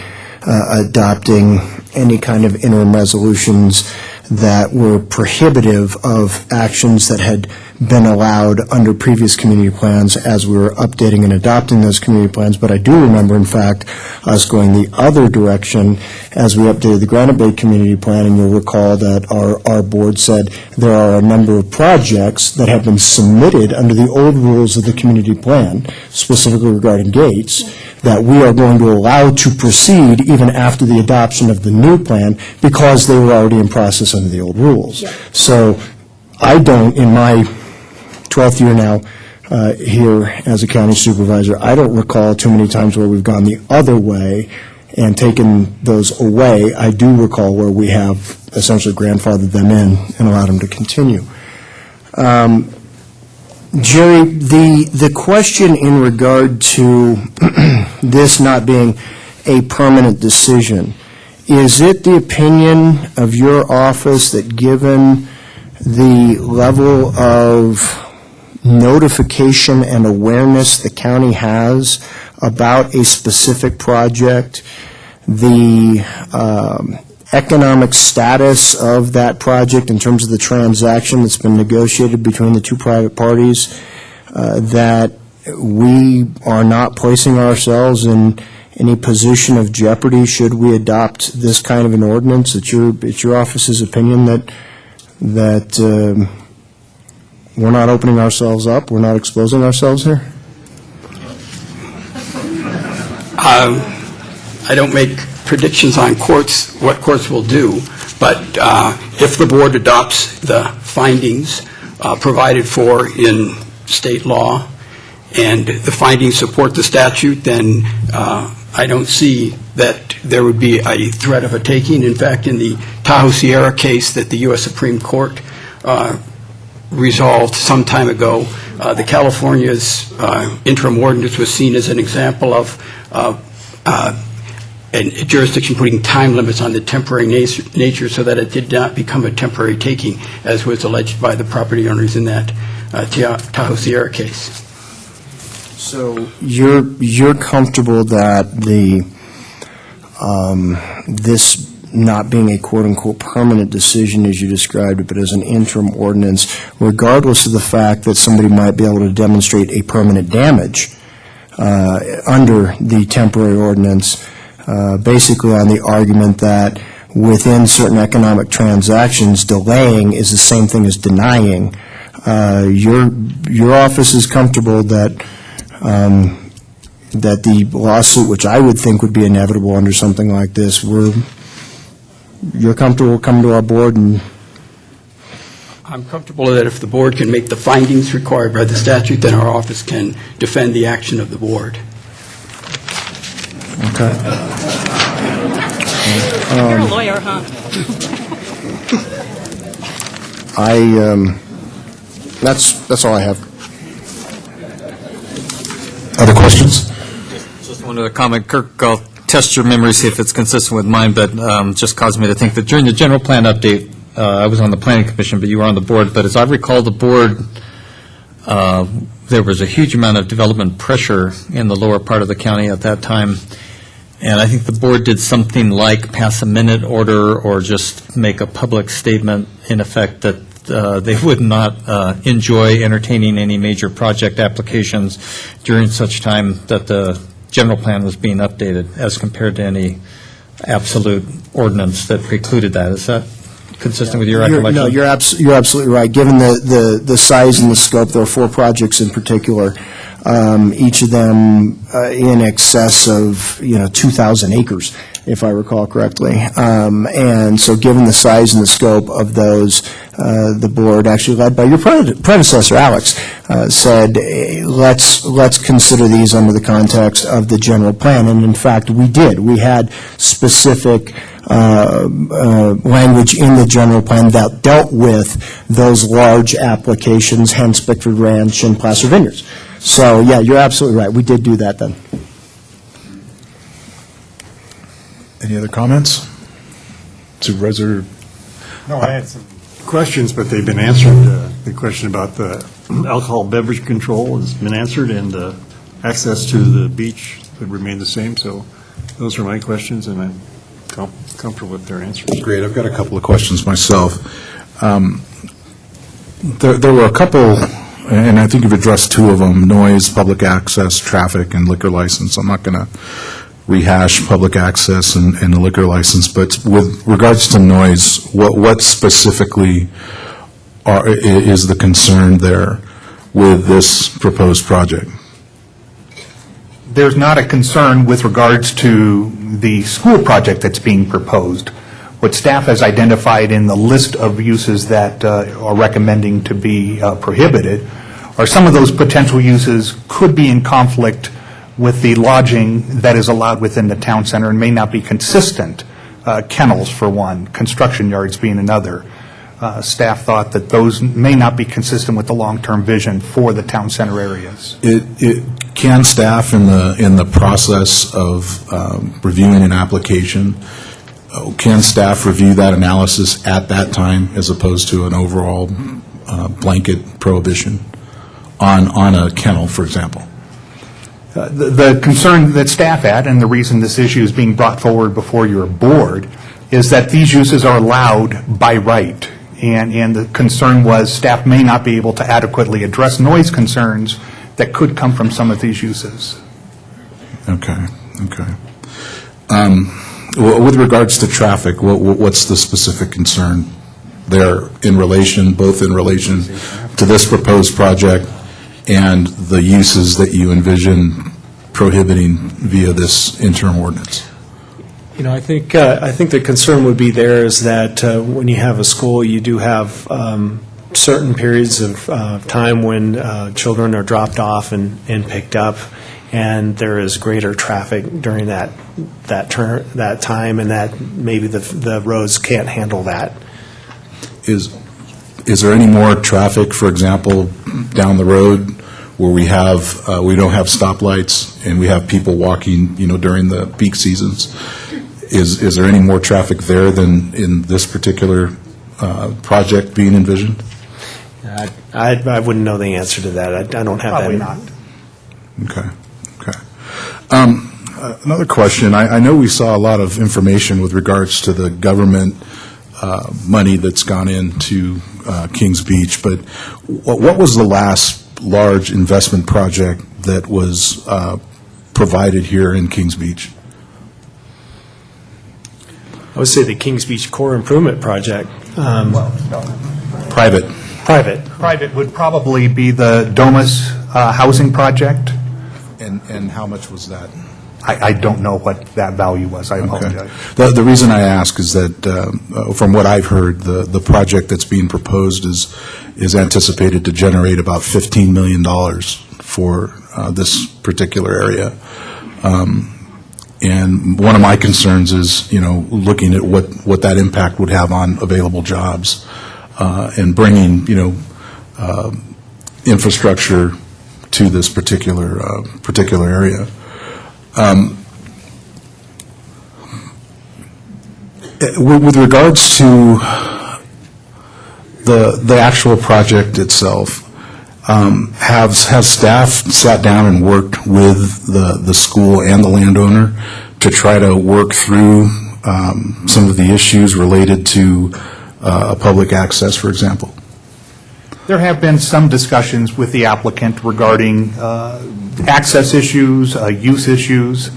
A: adopting any kind of interim resolutions that were prohibitive of actions that had been allowed under previous community plans as we were updating and adopting those community plans. But I do remember, in fact, us going the other direction as we updated the Granite Bay Community Plan, and you'll recall that our board said there are a number of projects that have been submitted under the old rules of the community plan, specifically regarding gates, that we are going to allow to proceed even after the adoption of the new plan because they were already in process under the old rules.
I: Yeah.
A: So I don't, in my 12th year now here as a county supervisor, I don't recall too many times where we've gone the other way and taken those away. I do recall where we have essentially grandfathered them in and allowed them to continue. Jerry, the question in regard to this not being a permanent decision, is it the opinion of your office that given the level of notification and awareness the county has about a specific project, the economic status of that project in terms of the transaction that's been negotiated between the two private parties, that we are not placing ourselves in any position of jeopardy should we adopt this kind of an ordinance? It's your office's opinion that we're not opening ourselves up, we're not exposing ourselves here?
K: I don't make predictions on courts, what courts will do, but if the board adopts the findings provided for in state law and the findings support the statute, then I don't see that there would be a threat of a taking. In fact, in the Tahoe Sierra case that the U.S. Supreme Court resolved some time ago, the California's interim ordinance was seen as an example of a jurisdiction putting time limits on the temporary nature so that it did not become a temporary taking, as was alleged by the property owners in that Tahoe Sierra case.
A: So you're comfortable that this not being a quote-unquote permanent decision as you described it, but as an interim ordinance, regardless of the fact that somebody might be able to demonstrate a permanent damage under the temporary ordinance, basically on the argument that within certain economic transactions, delaying is the same thing as denying. Your office is comfortable that that the lawsuit, which I would think would be inevitable under something like this, you're comfortable coming to our board and...
K: I'm comfortable that if the board can make the findings required by the statute, then our office can defend the action of the board.
A: Okay.
I: You're a lawyer, huh?
A: That's all I have.
E: Other questions?
L: Just wanted to comment, Kirk, I'll test your memory, see if it's consistent with mine, but just caused me to think that during the general plan update, I was on the planning commission, but you were on the board, but as I recall the board, there was a huge amount of development pressure in the lower part of the county at that time, and I think the board did something like pass a minute order or just make a public statement in effect that they would not enjoy entertaining any major project applications during such time that the general plan was being updated as compared to any absolute ordinance that precluded that. Is that consistent with your recollection?
A: No, you're absolutely right. Given the size and the scope, there are 4 projects in particular each of them in excess of, 2,000 acres, if I recall correctly. And so given the size and the scope of those, the board, actually led by your predecessor, Alex, said, let's consider these under the context of the general plan. And in fact, we did. We had specific language in the general plan that dealt with those large applications, hence Bickford Ranch and Placer Vineyards. So, yeah, you're absolutely right. We did do that then.
E: Any other comments? Supervisor?
B: No, I had some questions, but they've been answered. The question about the alcohol beverage control has been answered, and access to the beach would remain the same. So those are my questions, and I'm comfortable with their answers.
E: Great. I've got a couple of questions myself. There were a couple, and I think you've addressed two of them: noise, public access, traffic, and liquor license. I'm not going to rehash public access and the liquor license, but with regards to noise, what specifically is the concern there with this proposed project?
J: There's not a concern with regards to the school project that's being proposed. What staff has identified in the list of uses that are recommending to be prohibited are some of those potential uses could be in conflict with the lodging that is allowed within the town center and may not be consistent. Kennels, for one, construction yards being another. Staff thought that those may not be consistent with the long-term vision for the town center areas.
E: Can staff in the process of reviewing an application, can staff review that analysis at that time as opposed to an overall blanket prohibition on a kennel, for example?
J: The concern that staff had, and the reason this issue is being brought forward before your board, is that these uses are allowed by right. And the concern was staff may not be able to adequately address noise concerns that could come from some of these uses.
E: Okay. With regards to traffic, what's the specific concern there both in relation to this proposed project and the uses that you envision prohibiting via this interim ordinance?
G: I think the concern would be there is that when you have a school, you do have certain periods of time when children are dropped off and picked up, and there is greater traffic during that time, and that maybe the roads can't handle that.
E: Is there any more traffic, for example, down the road where we don't have stoplights and we have people walking, during the peak seasons? Is there any more traffic there than in this particular project being envisioned?
G: I wouldn't know the answer to that. I don't have
J: Probably
G: that.
J: not.
E: Okay. Another question. I know we saw a lot of information with regards to the government money that's gone into Kings Beach, but what was the last large investment project that was provided here in Kings Beach?
G: I would say the Kings Beach Core Improvement Project.
E: Private.
J: Private would probably be the Domus housing project.
E: And how much was that?
J: I don't know what that value was. I apologize.
E: Okay. The reason I ask is that, from what I've heard, the project that's being proposed is anticipated to generate about $15 million for this particular area. And one of my concerns is, looking at what that impact would have on available jobs and bringing, infrastructure to this particular area. With regards to the actual project itself, have staff sat down and worked with the school and the landowner to try to work through some of the issues related to public access, for example?
J: There have been some discussions with the applicant regarding access issues, use issues.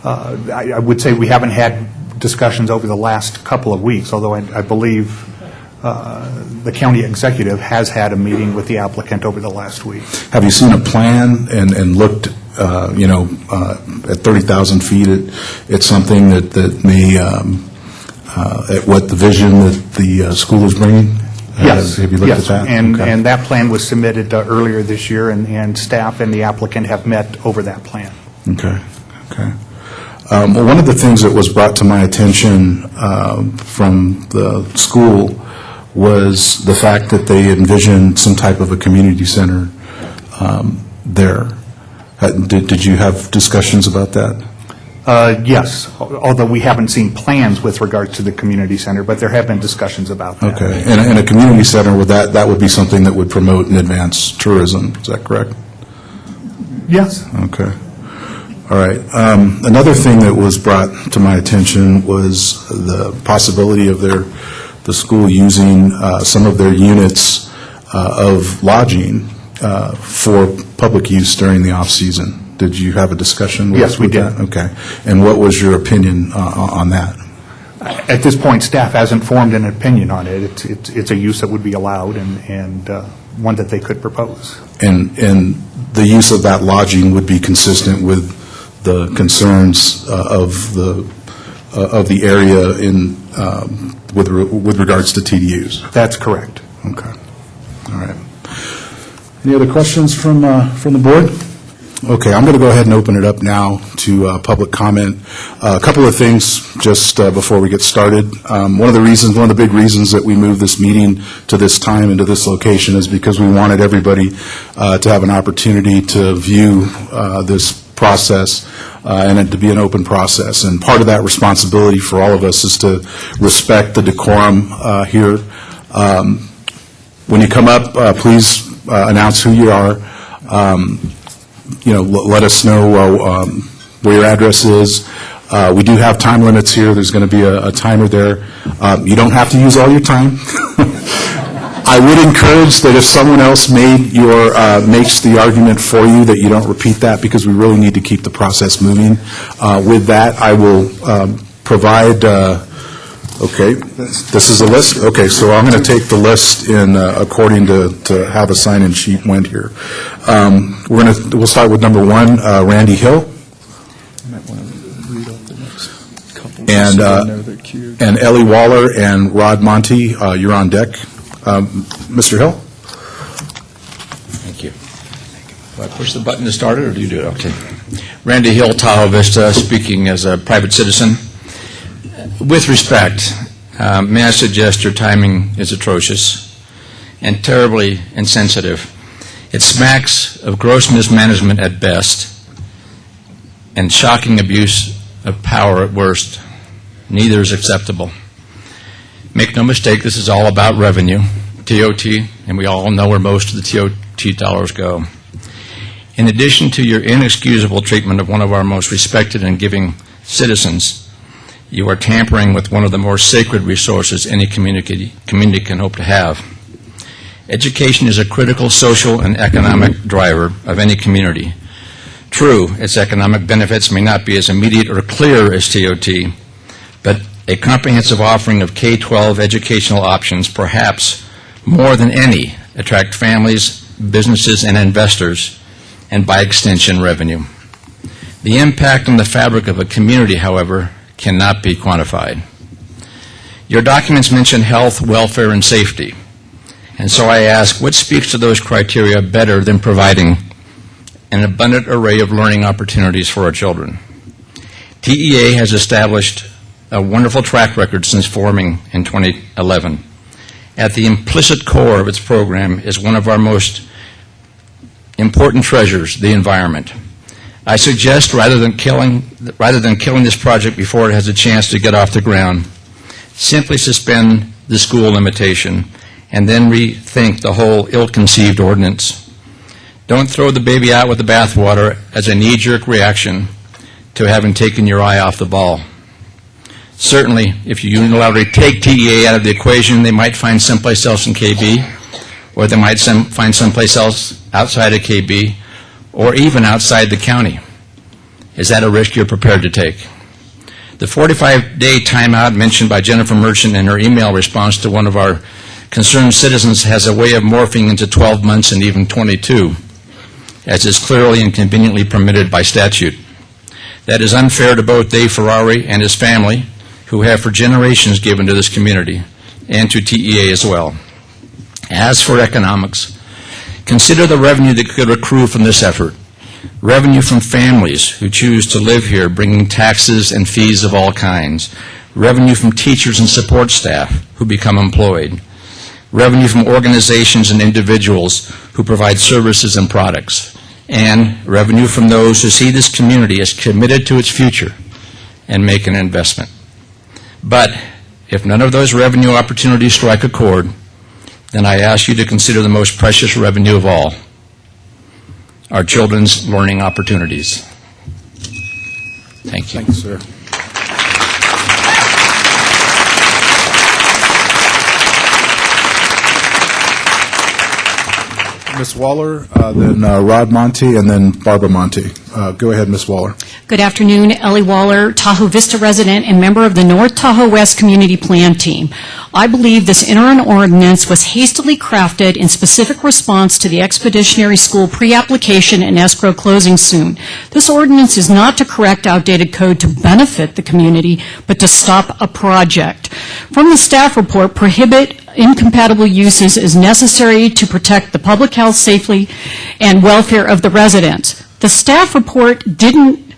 J: I would say we haven't had discussions over the last couple of weeks, although I believe the county executive has had a meeting with the applicant over the last week.
E: Have you seen a plan and looked, at 30,000 feet at something that may, at what the vision that the school is bringing?
J: Yes.
E: Have you looked at that? Okay.
J: And that plan was submitted earlier this year, and staff and the applicant have met over that plan.
E: Okay. Well, one of the things that was brought to my attention from the school was the fact that they envisioned some type of a community center there. Did you have discussions about that?
J: Yes, although we haven't seen plans with regard to the community center, but there have been discussions about that.
E: Okay. And a community center, that would be something that would promote and advance tourism. Is that correct?
J: Yes.
E: Okay. All right. Another thing that was brought to my attention was the possibility of the school using some of their units of lodging for public use during the off-season. Did you have a discussion with
J: Yes, we did.
E: that? Okay. And what was your opinion on that?
J: At this point, staff hasn't formed an opinion on it. It's a use that would be allowed and one that they could propose.
E: And the use of that lodging would be consistent with the concerns of the area in with regards to TDUs?
J: That's correct.
E: Okay. All right. Any other questions from the board? Okay, I'm going to go ahead and open it up now to public comment. A couple of things just before we get started. One of the big reasons that we moved this meeting to this time and to this location is because we wanted everybody to have an opportunity to view this process and it to be an open process. And part of that responsibility for all of us is to respect the decorum here. When you come up, please announce who you are. Let us know where your address is. We do have time limits here. There's going to be a timer there. You don't have to use all your time. I would encourage that if someone else makes the argument for you, that you don't repeat that, because we really need to keep the process moving. With that, I will provide. Okay, this is a list. Okay, so I'm going to take the list in according to how the sign-in sheet went here. We'll start with number 1, Randy Hill. And Ellie Waller and Rod Monty, you're on deck. Mr. Hill?
M: Thank you. Do I push the button to start it, or do you do it? Okay. Randy Hill, Tahoe Vista, speaking as a private citizen. With respect, may I suggest your timing is atrocious and terribly insensitive. It smacks of gross mismanagement at best and shocking abuse of power at worst. Neither is acceptable. Make no mistake, this is all about revenue, TOT, and we all know where most of the TOT dollars go. In addition to your inexcusable treatment of one of our most respected and giving citizens, you are tampering with one of the more sacred resources any community can hope to have. Education is a critical social and economic driver of any community. True, its economic benefits may not be as immediate or clear as TOT, but a comprehensive offering of K-12 educational options, perhaps more than any, attract families, businesses, and investors, and by extension, revenue. The impact on the fabric of a community, however, cannot be quantified. Your documents mention health, welfare, and safety. And so I ask, what speaks to those criteria better than providing an abundant array of learning opportunities for our children? TEA has established a wonderful track record since forming in 2011. At the implicit core of its program is one of our most important treasures, the environment. I suggest rather than killing this project before it has a chance to get off the ground, simply suspend the school limitation and then rethink the whole ill-conceived ordinance. Don't throw the baby out with the bathwater as a knee-jerk reaction to having taken your eye off the ball. Certainly, if you unilaterally take TEA out of the equation, they might find someplace else in KB, or they might find someplace else outside of KB, or even outside the county. Is that a risk you're prepared to take? The 45-day timeout mentioned by Jennifer Merchant in her email response to one of our concerned citizens has a way of morphing into 12 months and even 22, as is clearly and conveniently permitted by statute. That is unfair to both Dave Ferrari and his family, who have for generations given to this community, and to TEA as well. As for economics, consider the revenue that could accrue from this effort. Revenue from families who choose to live here, bringing taxes and fees of all kinds. Revenue from teachers and support staff who become employed. Revenue from organizations and individuals who provide services and products. And revenue from those who see this community as committed to its future and make an investment. But if none of those revenue opportunities strike a chord, then I ask you to consider the most precious revenue of all, our children's learning opportunities. Thank you.
E: Thank you, sir. Ms. Waller, then Rod Monty, and then Barbara Monty. Go ahead, Ms. Waller.
H: Good afternoon, Ellie Waller, Tahoe Vista resident and member of the North Tahoe West Community Plan Team. I believe this interim ordinance was hastily crafted in specific response to the Expeditionary School pre-application and escrow closing soon. This ordinance is not to correct outdated code to benefit the community, but to stop a project. From the staff report, prohibit incompatible uses is necessary to protect the public health, safety, and welfare of the residents. The staff report didn't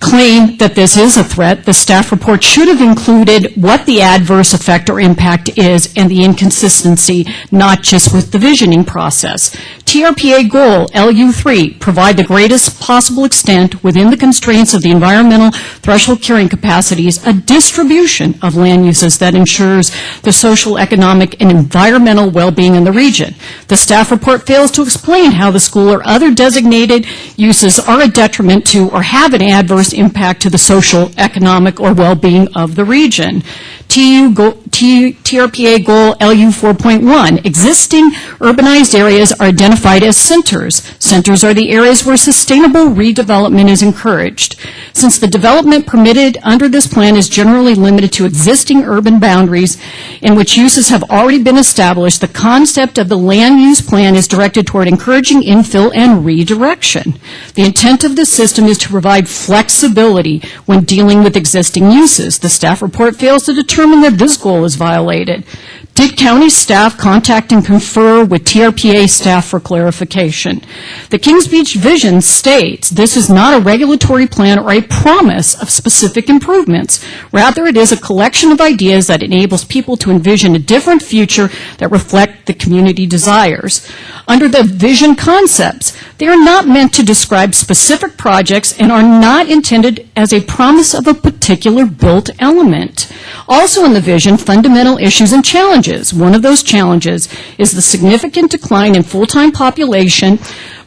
H: claim that this is a threat. The staff report should have included what the adverse effect or impact is and the inconsistency, not just with the visioning process. TRPA goal, LU3, provide the greatest possible extent within the constraints of the environmental threshold carrying capacities, a distribution of land uses that ensures the social, economic, and environmental well-being in the region. The staff report fails to explain how the school or other designated uses are a detriment to or have an adverse impact to the social, economic, or well-being of the region. TRPA goal LU 4.1, existing urbanized areas are identified as centers. Centers are the areas where sustainable redevelopment is encouraged. Since the development permitted under this plan is generally limited to existing urban boundaries in which uses have already been established, the concept of the land use plan is directed toward encouraging infill and redirection. The intent of this system is to provide flexibility when dealing with existing uses. The staff report fails to determine that this goal is violated. Did county staff contact and confer with TRPA staff for clarification? The Kings Beach vision states this is not a regulatory plan or a promise of specific improvements. Rather, it is a collection of ideas that enables people to envision a different future that reflect the community desires. Under the vision concepts, they are not meant to describe specific projects and are not intended as a promise of a particular built element. Also in the vision, fundamental issues and challenges. One of those challenges is the significant decline in full-time population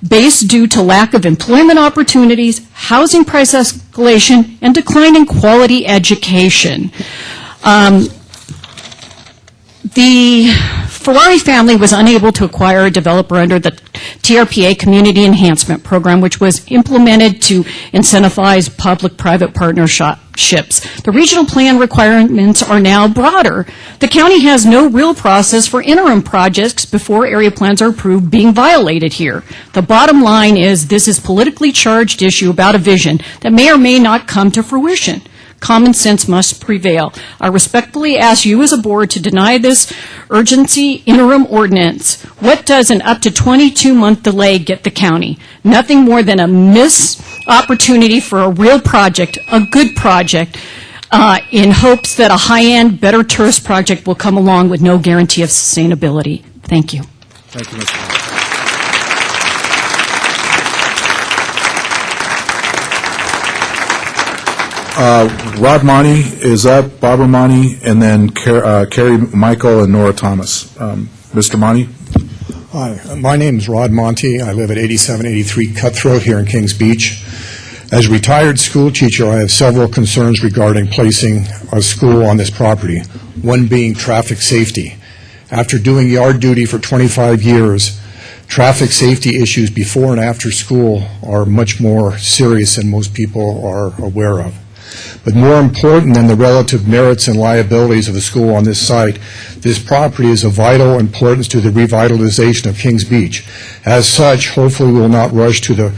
H: based due to lack of employment opportunities, housing price escalation, and decline in quality education. The Ferrari family was unable to acquire a developer under the TRPA Community Enhancement Program, which was implemented to incentivize public-private partnerships. The regional plan requirements are now broader. The county has no real process for interim projects before area plans are approved being violated here. The bottom line is this is a politically charged issue about a vision that may or may not come to fruition. Common sense must prevail. I respectfully ask you as a board to deny this urgency interim ordinance. What does an up to 22-month delay get the county? Nothing more than a missed opportunity for a real project, a good project, in hopes that a high-end, better tourist project will come along with no guarantee of sustainability. Thank you.
E: Thank you, Mr. Rod Monty is up, Barbara Monty, and then Carrie Michael and Nora Thomas. Mr. Monty?
N: Hi, my name is Rod Monty. I live at 8783 Cutthroat here in Kings Beach. As a retired school teacher, I have several concerns regarding placing a school on this property, one being traffic safety. After doing yard duty for 25 years, traffic safety issues before and after school are much more serious than most people are aware of. But more important than the relative merits and liabilities of the school on this site, this property is of vital importance to the revitalization of Kings Beach. As such, hopefully we will not rush to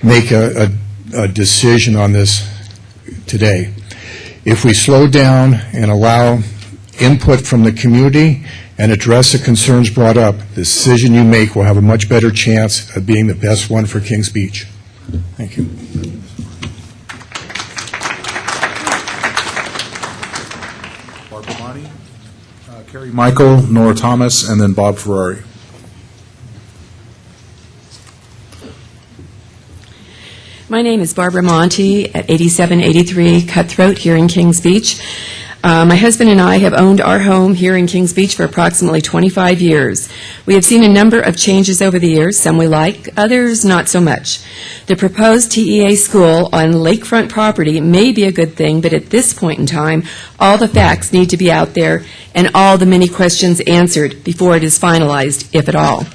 N: make a decision on this today. If we slow down and allow input from the community and address the concerns brought up, the decision you make will have a much better chance of being the best one for Kings Beach. Thank you.
E: Barbara Monty, Carrie Michael, Nora Thomas, and then Bob Ferrari.
O: My name is Barbara Monty at 8783 Cutthroat here in Kings Beach. My husband and I have owned our home here in Kings Beach for approximately 25 years. We have seen a number of changes over the years, some we like, others not so much. The proposed TEA school on lakefront property may be a good thing, but at this point in time, all the facts need to be out there and all the many questions answered before it is finalized, if at all.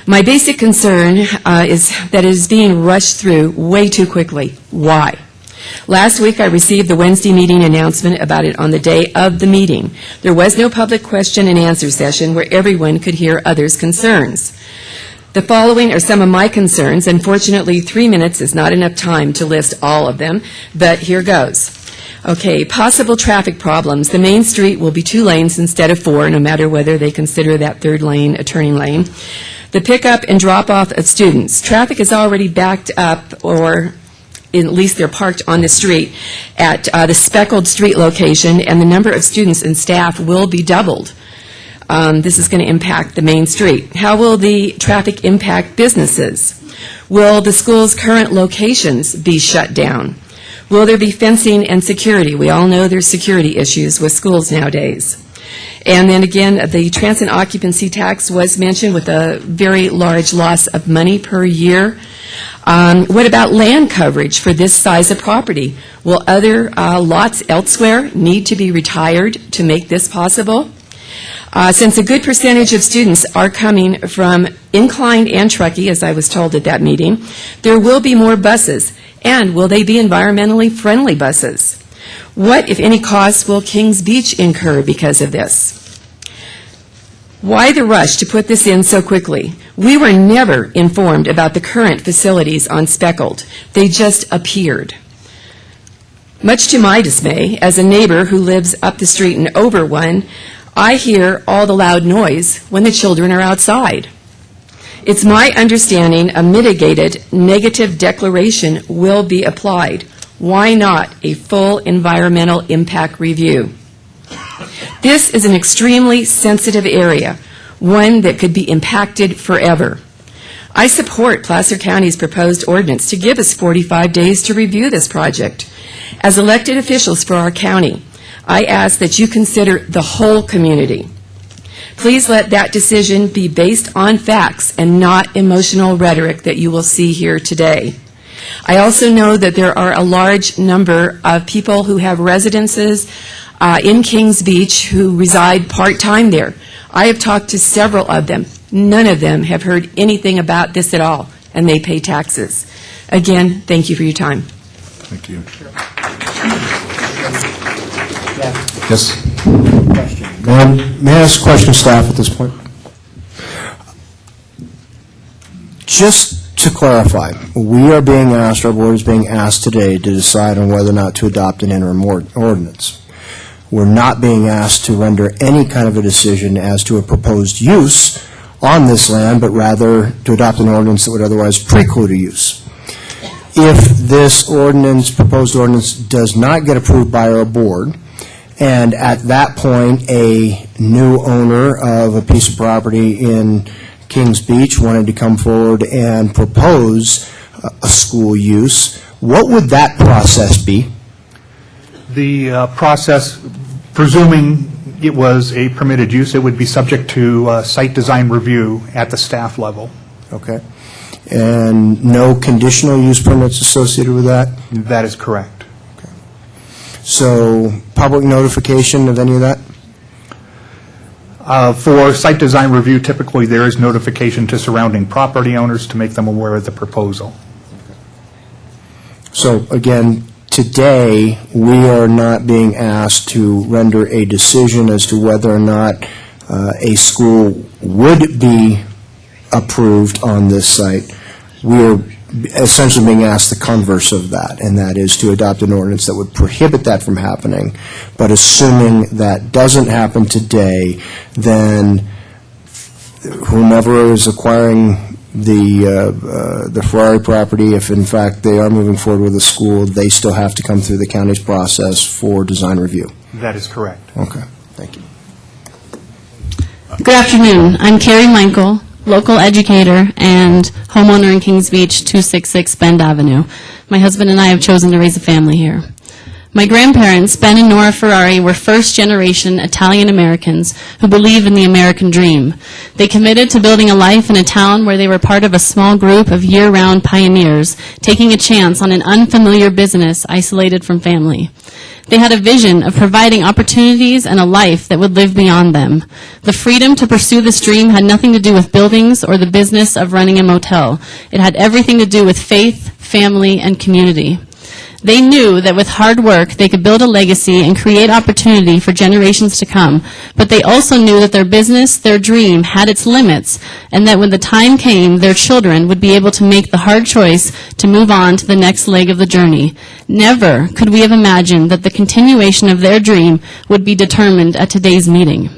O: My basic concern is that it is being rushed through way too quickly. Why? Last week, I received the Wednesday meeting announcement about it on the day of the meeting. There was no public question and answer session where everyone could hear others' concerns. The following are some of my concerns. Unfortunately, 3 minutes is not enough time to list all of them, but here goes. Okay, possible traffic problems. The main street will be 2 lanes instead of 4, no matter whether they consider that 3rd lane a turning lane. The pickup and drop-off of students. Traffic is already backed up, or at least they're parked on the street at the speckled street location, and the number of students and staff will be doubled. This is going to impact the main street. How will the traffic impact businesses? Will the school's current locations be shut down? Will there be fencing and security? We all know there's security issues with schools nowadays. And then again, the transit occupancy tax was mentioned with a very large loss of money per year. What about land coverage for this size of property? Will other lots elsewhere need to be retired to make this possible? Since a good percentage of students are coming from Incline and Truckee, as I was told at that meeting, there will be more buses. And will they be environmentally friendly buses? What, if any, costs will Kings Beach incur because of this? Why the rush to put this in so quickly? We were never informed about the current facilities on Speckled. They just appeared. Much to my dismay, as a neighbor who lives up the street and over one, I hear all the loud noise when the children are outside. It's my understanding a mitigated negative declaration will be applied. Why not a full environmental impact review? This is an extremely sensitive area, one that could be impacted forever. I support Placer County's proposed ordinance to give us 45 days to review this project. As elected officials for our county, I ask that you consider the whole community. Please let that decision be based on facts and not emotional rhetoric that you will see here today. I also know that there are a large number of people who have residences in Kings Beach who reside part-time there. I have talked to several of them. None of them have heard anything about this at all, and they pay taxes. Again, thank you for your time.
E: Thank you. Yes.
A: May I ask a question of staff at this point? Just to clarify, we are being asked, our board is being asked today to decide on whether or not to adopt an interim ordinance. We're not being asked to render any kind of a decision as to a proposed use on this land, but rather to adopt an ordinance that would otherwise preclude a use. If this proposed ordinance, does not get approved by our board, and at that point a new owner of a piece of property in Kings Beach wanted to come forward and propose a school use, what would that process be?
J: The process, presuming it was a permitted use, it would be subject to site design review at the staff level.
A: Okay. And no conditional use permits associated with that?
J: That is correct.
A: Okay. So public notification of any of that?
J: For site design review, typically there is notification to surrounding property owners to make them aware of the proposal.
A: So again, today, we are not being asked to render a decision as to whether or not a school would be approved on this site. We are essentially being asked the converse of that, and that is to adopt an ordinance that would prohibit that from happening. But assuming that doesn't happen today, then whomever is acquiring the Ferrari property, if in fact they are moving forward with a school, they still have to come through the county's process for design review.
J: That is correct.
A: Okay, thank you.
P: Good afternoon. I'm Carrie Michael, local educator and homeowner in Kings Beach, 266 Bend Avenue. My husband and I have chosen to raise a family here. My grandparents, Ben and Nora Ferrari, were first-generation Italian-Americans who believe in the American dream. They committed to building a life in a town where they were part of a small group of year-round pioneers, taking a chance on an unfamiliar business isolated from family. They had a vision of providing opportunities and a life that would live beyond them. The freedom to pursue this dream had nothing to do with buildings or the business of running a motel. It had everything to do with faith, family, and community. They knew that with hard work, they could build a legacy and create opportunity for generations to come, but they also knew that their business, their dream, had its limits, and that when the time came, their children would be able to make the hard choice to move on to the next leg of the journey. Never could we have imagined that the continuation of their dream would be determined at today's meeting.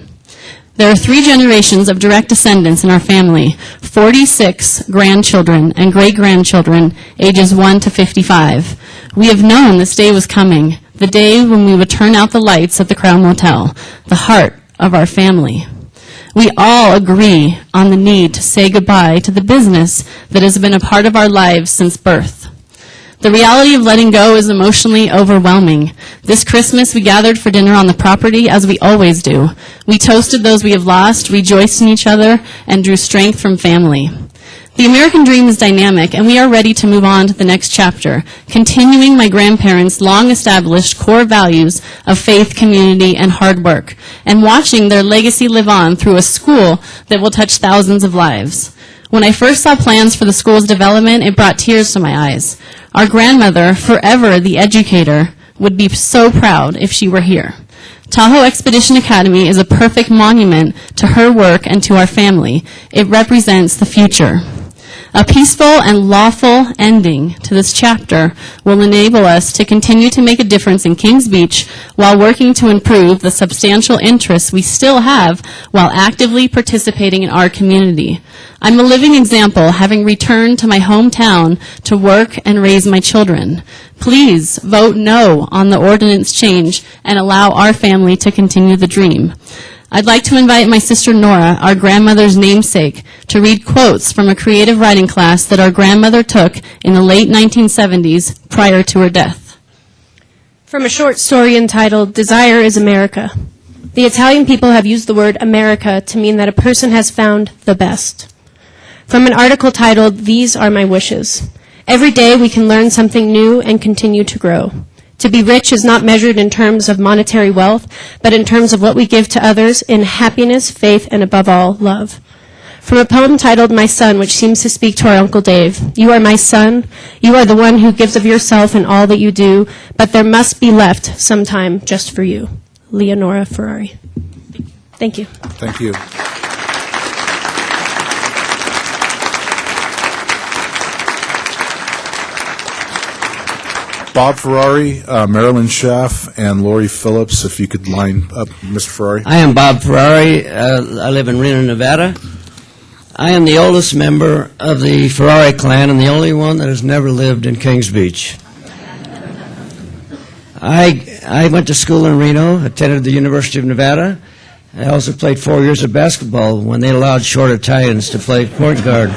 P: There are 3 generations of direct descendants in our family, 46 grandchildren and great-grandchildren, ages 1 to 55. We have known this day was coming, the day when we would turn out the lights at the Crown Motel, the heart of our family. We all agree on the need to say goodbye to the business that has been a part of our lives since birth. The reality of letting go is emotionally overwhelming. This Christmas, we gathered for dinner on the property, as we always do. We toasted those we have lost, rejoiced in each other, and drew strength from family. The American dream is dynamic, and we are ready to move on to the next chapter, continuing my grandparents' long-established core values of faith, community, and hard work, and watching their legacy live on through a school that will touch thousands of lives. When I first saw plans for the school's development, it brought tears to my eyes. Our grandmother, forever the educator, would be so proud if she were here. Tahoe Expedition Academy is a perfect monument to her work and to our family. It represents the future. A peaceful and lawful ending to this chapter will enable us to continue to make a difference in Kings Beach while working to improve the substantial interests we still have while actively participating in our community. I'm a living example, having returned to my hometown to work and raise my children. Please vote no on the ordinance change and allow our family to continue the dream. I'd like to invite my sister Nora, our grandmother's namesake, to read quotes from a creative writing class that our grandmother took in the late 1970s prior to her death.
Q: From a short story entitled, "Desire is America." The Italian people have used the word America to mean that a person has found the best. From an article titled, "These Are My Wishes." Every day we can learn something new and continue to grow. To be rich is not measured in terms of monetary wealth, but in terms of what we give to others in happiness, faith, and above all, love. From a poem titled My Son, which seems to speak to our Uncle Dave. "You are my son. You are the one who gives of yourself in all that you do, but there must be left some time just for you." Leonora Ferrari. Thank you.
E: Thank you. Bob Ferrari, Marilyn Schaff, and Lori Phillips, if you could line up, Mr. Ferrari.
R: I am Bob Ferrari. I live in Reno, Nevada. I am the oldest member of the Ferrari clan and the only one that has never lived in Kings Beach. I went to school in Reno, attended the University of Nevada. I also played 4 years of basketball when they allowed short Italians to play point guard.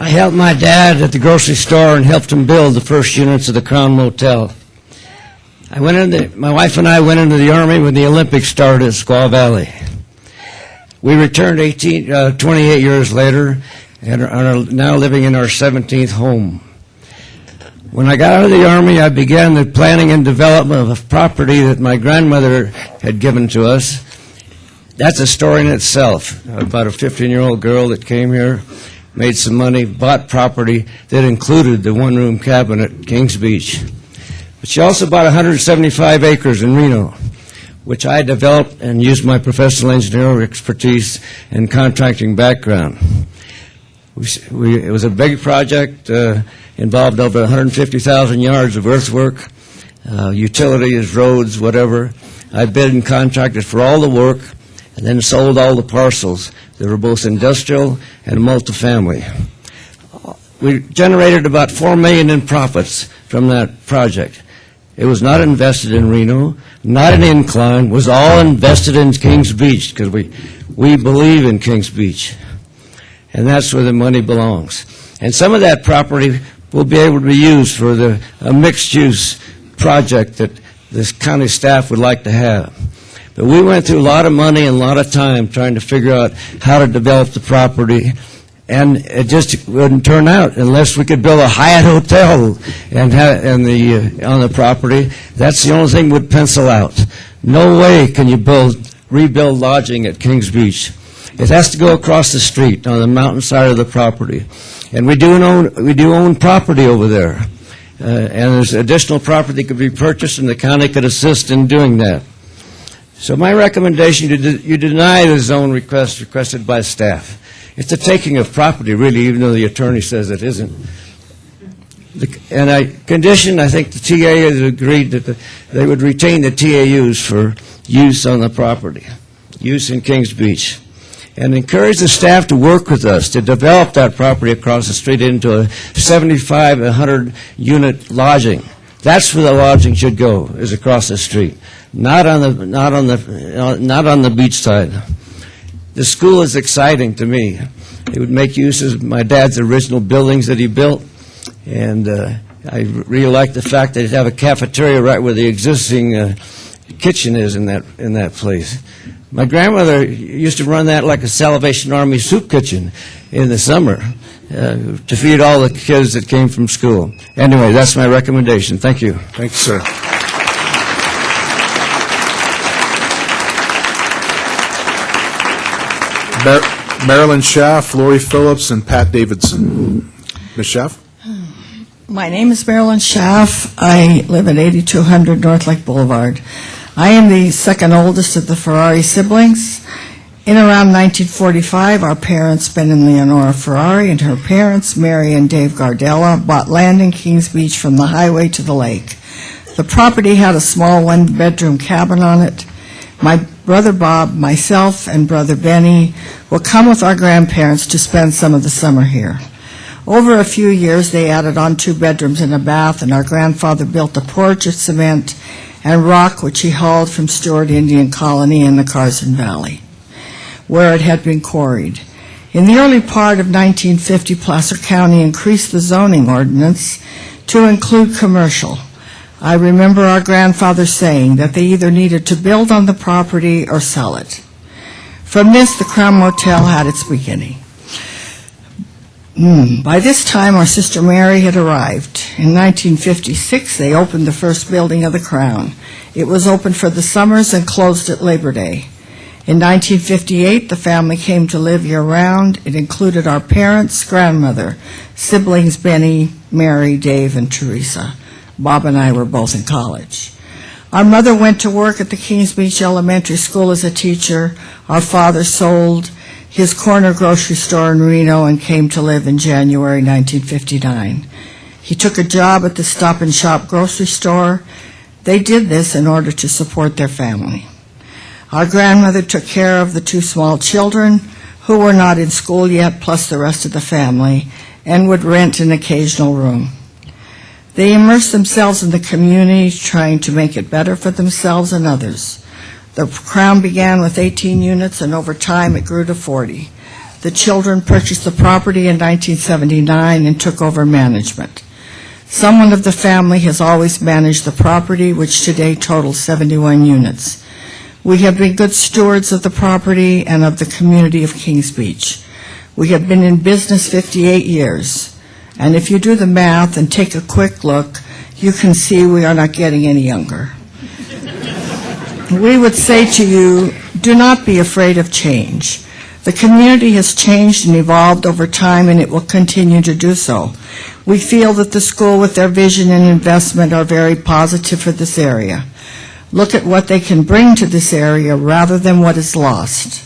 R: I helped my dad at the grocery store and helped him build the first units of the Crown Motel. My wife and I went into the Army when the Olympics started at Squaw Valley. We returned 28 years later and are now living in our 17th home. When I got out of the Army, I began the planning and development of a property that my grandmother had given to us. That's a story in itself, about a 15-year-old girl that came here made some money, bought property that included the one-room cabin at Kings Beach. But she also bought 175 acres in Reno, which I developed and used my professional engineering expertise and contracting background. It was a big project, involved over 150,000 yards of earthwork, utilities, roads, whatever. I bid and contracted for all the work and then sold all the parcels. They were both industrial and multifamily. We generated about $4 million in profits from that project. It was not invested in Reno, not an incline, was all invested in Kings Beach because we believe in Kings Beach. And that's where the money belongs. And some of that property will be able to be used for a mixed-use project that this county staff would like to have. But we went through a lot of money and a lot of time trying to figure out how to develop the property, and it just wouldn't turn out unless we could build a Hyatt hotel on the property. That's the only thing would pencil out. No way can you rebuild lodging at Kings Beach. It has to go across the street on the mountainside of the property. And we do own property over there. And there's additional property that could be purchased, and the county could assist in doing that. So my recommendation, you deny the zone request requested by staff. It's a taking of property, really, even though the attorney says it isn't. And I think the TA has agreed that they would retain the TAUs for use on the property, use in Kings Beach, and encourage the staff to work with us to develop that property across the street into a 75, 100-unit lodging. That's where the lodging should go, is across the street, not on the beach side. The school is exciting to me. It would make use of my dad's original buildings that he built, and I really like the fact that it have a cafeteria right where the existing kitchen is in that place. My grandmother used to run that like a Salvation Army soup kitchen in the summer to feed all the kids that came from school. Anyway, that's my recommendation. Thank you.
E: Thank you, sir. Marilyn Schaff, Lori Phillips, and Pat Davidson. Ms. Schaff?
S: My name is Marilyn Schaff. I live at 8200 North Lake Boulevard. I am the second oldest of the Ferrari siblings. In around 1945, our parents, Ben and Leonora Ferrari, and her parents, Mary and Dave Gardella, bought land in Kings Beach from the highway to the lake. The property had a small one-bedroom cabin on it. My brother Bob, myself, and brother Benny will come with our grandparents to spend some of the summer here. Over a few years, they added on 2 bedrooms and a bath, and our grandfather built a porch of cement and rock, which he hauled from Stewart Indian Colony in the Carson Valley, where it had been quarried. In the early part of 1950, Placer County increased the zoning ordinance to include commercial. I remember our grandfather saying that they either needed to build on the property or sell it. From this, the Crown Motel had its beginning. By this time, our sister Mary had arrived. In 1956, they opened the first building of the Crown. It was open for the summers and closed at Labor Day. In 1958, the family came to live year-round. It included our parents, grandmother, siblings Benny, Mary, Dave, and Teresa. Bob and I were both in college. Our mother went to work at the Kings Beach Elementary School as a teacher. Our father sold his corner grocery store in Reno and came to live in January 1959. He took a job at the Stop and Shop grocery store. They did this in order to support their family. Our grandmother took care of the 2 small children who were not in school yet, plus the rest of the family, and would rent an occasional room. They immersed themselves in the community, trying to make it better for themselves and others. The Crown began with 18 units, and over time it grew to 40. The children purchased the property in 1979 and took over management. Someone of the family has always managed the property, which today totals 71 units. We have been good stewards of the property and of the community of Kings Beach. We have been in business 58 years, and if you do the math and take a quick look, you can see we are not getting any younger. We would say to you, do not be afraid of change. The community has changed and evolved over time, and it will continue to do so. We feel that the school, with their vision and investment, are very positive for this area. Look at what they can bring to this area rather than what is lost.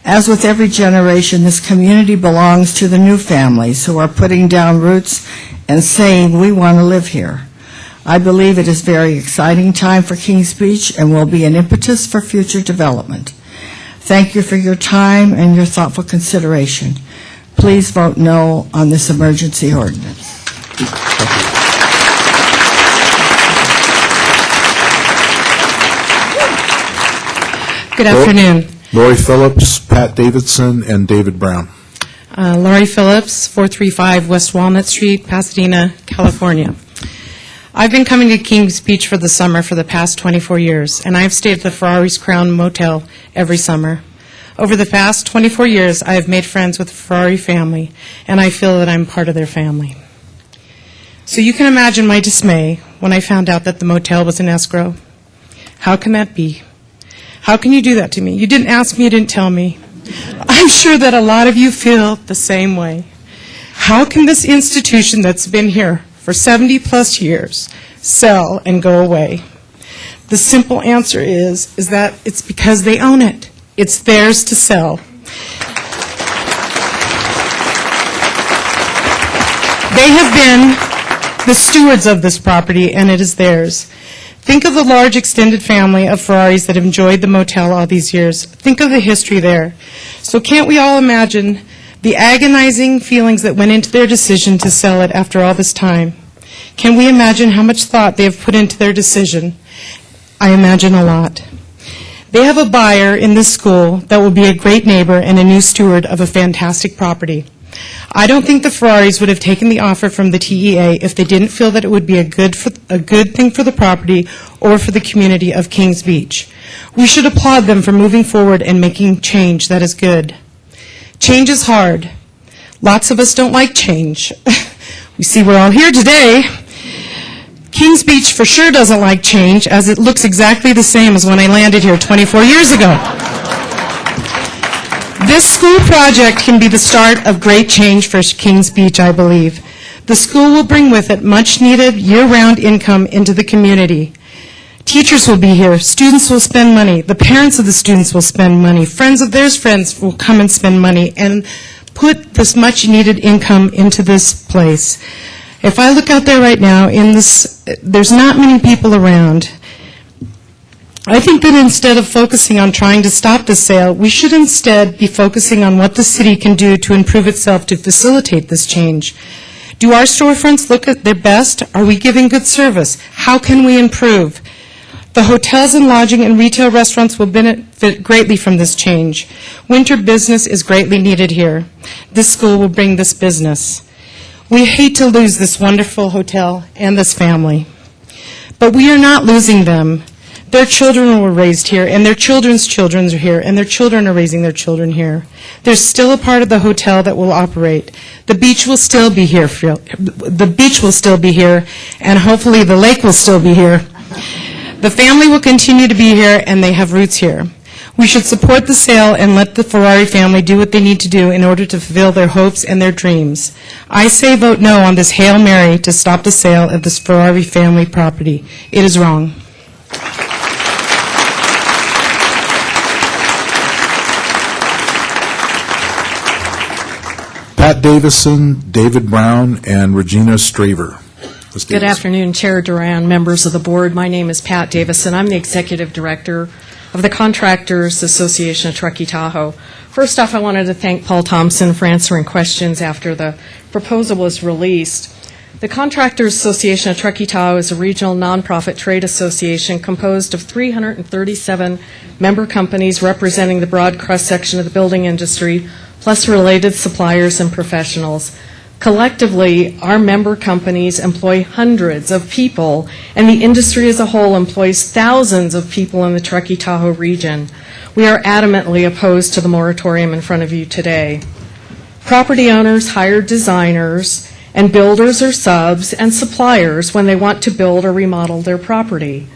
S: As with every generation, this community belongs to the new families who are putting down roots and saying, we want to live here. I believe it is a very exciting time for Kings Beach and will be an impetus for future development. Thank you for your time and your thoughtful consideration. Please vote no on this emergency ordinance.
T: Good afternoon.
E: Lori Phillips, Pat Davidson, and David Brown.
T: Lori Phillips, 435 West Walnut Street, Pasadena, California. I've been coming to Kings Beach for the summer for the past 24 years, and I've stayed at the Ferrari's Crown Motel every summer. Over the past 24 years, I have made friends with the Ferrari family, and I feel that I'm part of their family. So you can imagine my dismay when I found out that the motel was in escrow. How can that be? How can you do that to me? You didn't ask me, you didn't tell me. I'm sure that a lot of you feel the same way. How can this institution that's been here for 70-plus years sell and go away? The simple answer is that it's because they own it. It's theirs to sell. They have been the stewards of this property, and it is theirs. Think of the large extended family of Ferraris that have enjoyed the motel all these years. Think of the history there. So can't we all imagine the agonizing feelings that went into their decision to sell it after all this time? Can we imagine how much thought they have put into their decision? I imagine a lot. They have a buyer in this school that will be a great neighbor and a new steward of a fantastic property. I don't think the Ferraris would have taken the offer from the TEA if they didn't feel that it would be a good thing for the property or for the community of Kings Beach. We should applaud them for moving forward and making change that is good. Change is hard. Lots of us don't like change. We see we're all here today. Kings Beach for sure doesn't like change, as it looks exactly the same as when I landed here 24 years ago. This school project can be the start of great change for Kings Beach, I believe. The school will bring with it much-needed year-round income into the community. Teachers will be here, students will spend money, the parents of the students will spend money, friends of theirs friends will come and spend money and put this much-needed income into this place. If I look out there right now, there's not many people around. I think that instead of focusing on trying to stop the sale, we should instead be focusing on what the city can do to improve itself to facilitate this change. Do our storefronts look at their best? Are we giving good service? How can we improve? The hotels and lodging and retail restaurants will benefit greatly from this change. Winter business is greatly needed here. This school will bring this business. We hate to lose this wonderful hotel and this family, but we are not losing them. Their children were raised here, and their children's children are here, and their children are raising their children here. There's still a part of the hotel that will operate. The beach will still be here. The beach will still be here, and hopefully the lake will still be here. The family will continue to be here, and they have roots here. We should support the sale and let the Ferrari family do what they need to do in order to fulfill their hopes and their dreams. I say vote no on this Hail Mary to stop the sale of this Ferrari family property. It is wrong.
E: Pat Davison, David Brown, and Regina Straver.
U: Good afternoon, Chair Duran, members of the board. My name is Pat Davison. I'm the Executive Director of the Contractors Association of Truckee Tahoe. First off, I wanted to thank Paul Thompson for answering questions after the proposal was released. The Contractors Association of Truckee Tahoe is a regional nonprofit trade association composed of 337 member companies representing the broad cross-section of the building industry, plus related suppliers and professionals. Collectively, our member companies employ hundreds of people, and the industry as a whole employs thousands of people in the Truckee Tahoe region. We are adamantly opposed to the moratorium in front of you today. Property owners hire designers and builders or subs and suppliers when they want to build or remodel their property.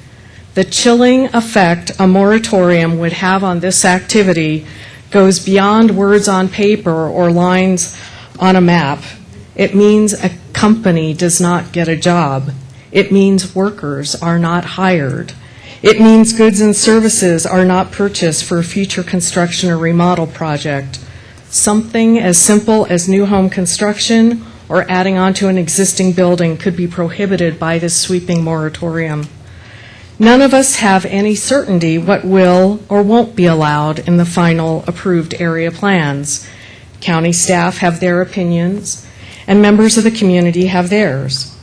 U: The chilling effect a moratorium would have on this activity goes beyond words on paper or lines on a map. It means a company does not get a job. It means workers are not hired. It means goods and services are not purchased for a future construction or remodel project. Something as simple as new home construction or adding onto an existing building could be prohibited by this sweeping moratorium. None of us have any certainty what will or won't be allowed in the final approved area plans. County staff have their opinions, and members of the community have theirs.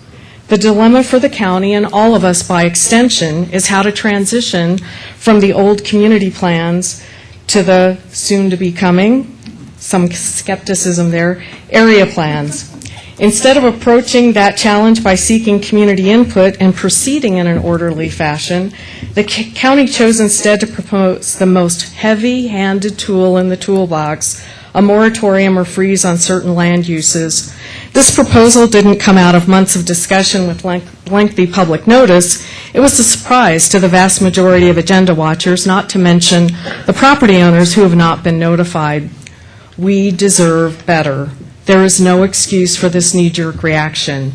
U: The dilemma for the county and all of us by extension is how to transition from the old community plans to the soon-to-be-coming, some skepticism there, area plans. Instead of approaching that challenge by seeking community input and proceeding in an orderly fashion, the county chose instead to propose the most heavy-handed tool in the toolbox, a moratorium or freeze on certain land uses. This proposal didn't come out of months of discussion with lengthy public notice. It was a surprise to the vast majority of agenda watchers, not to mention the property owners who have not been notified. We deserve better. There is no excuse for this knee-jerk reaction.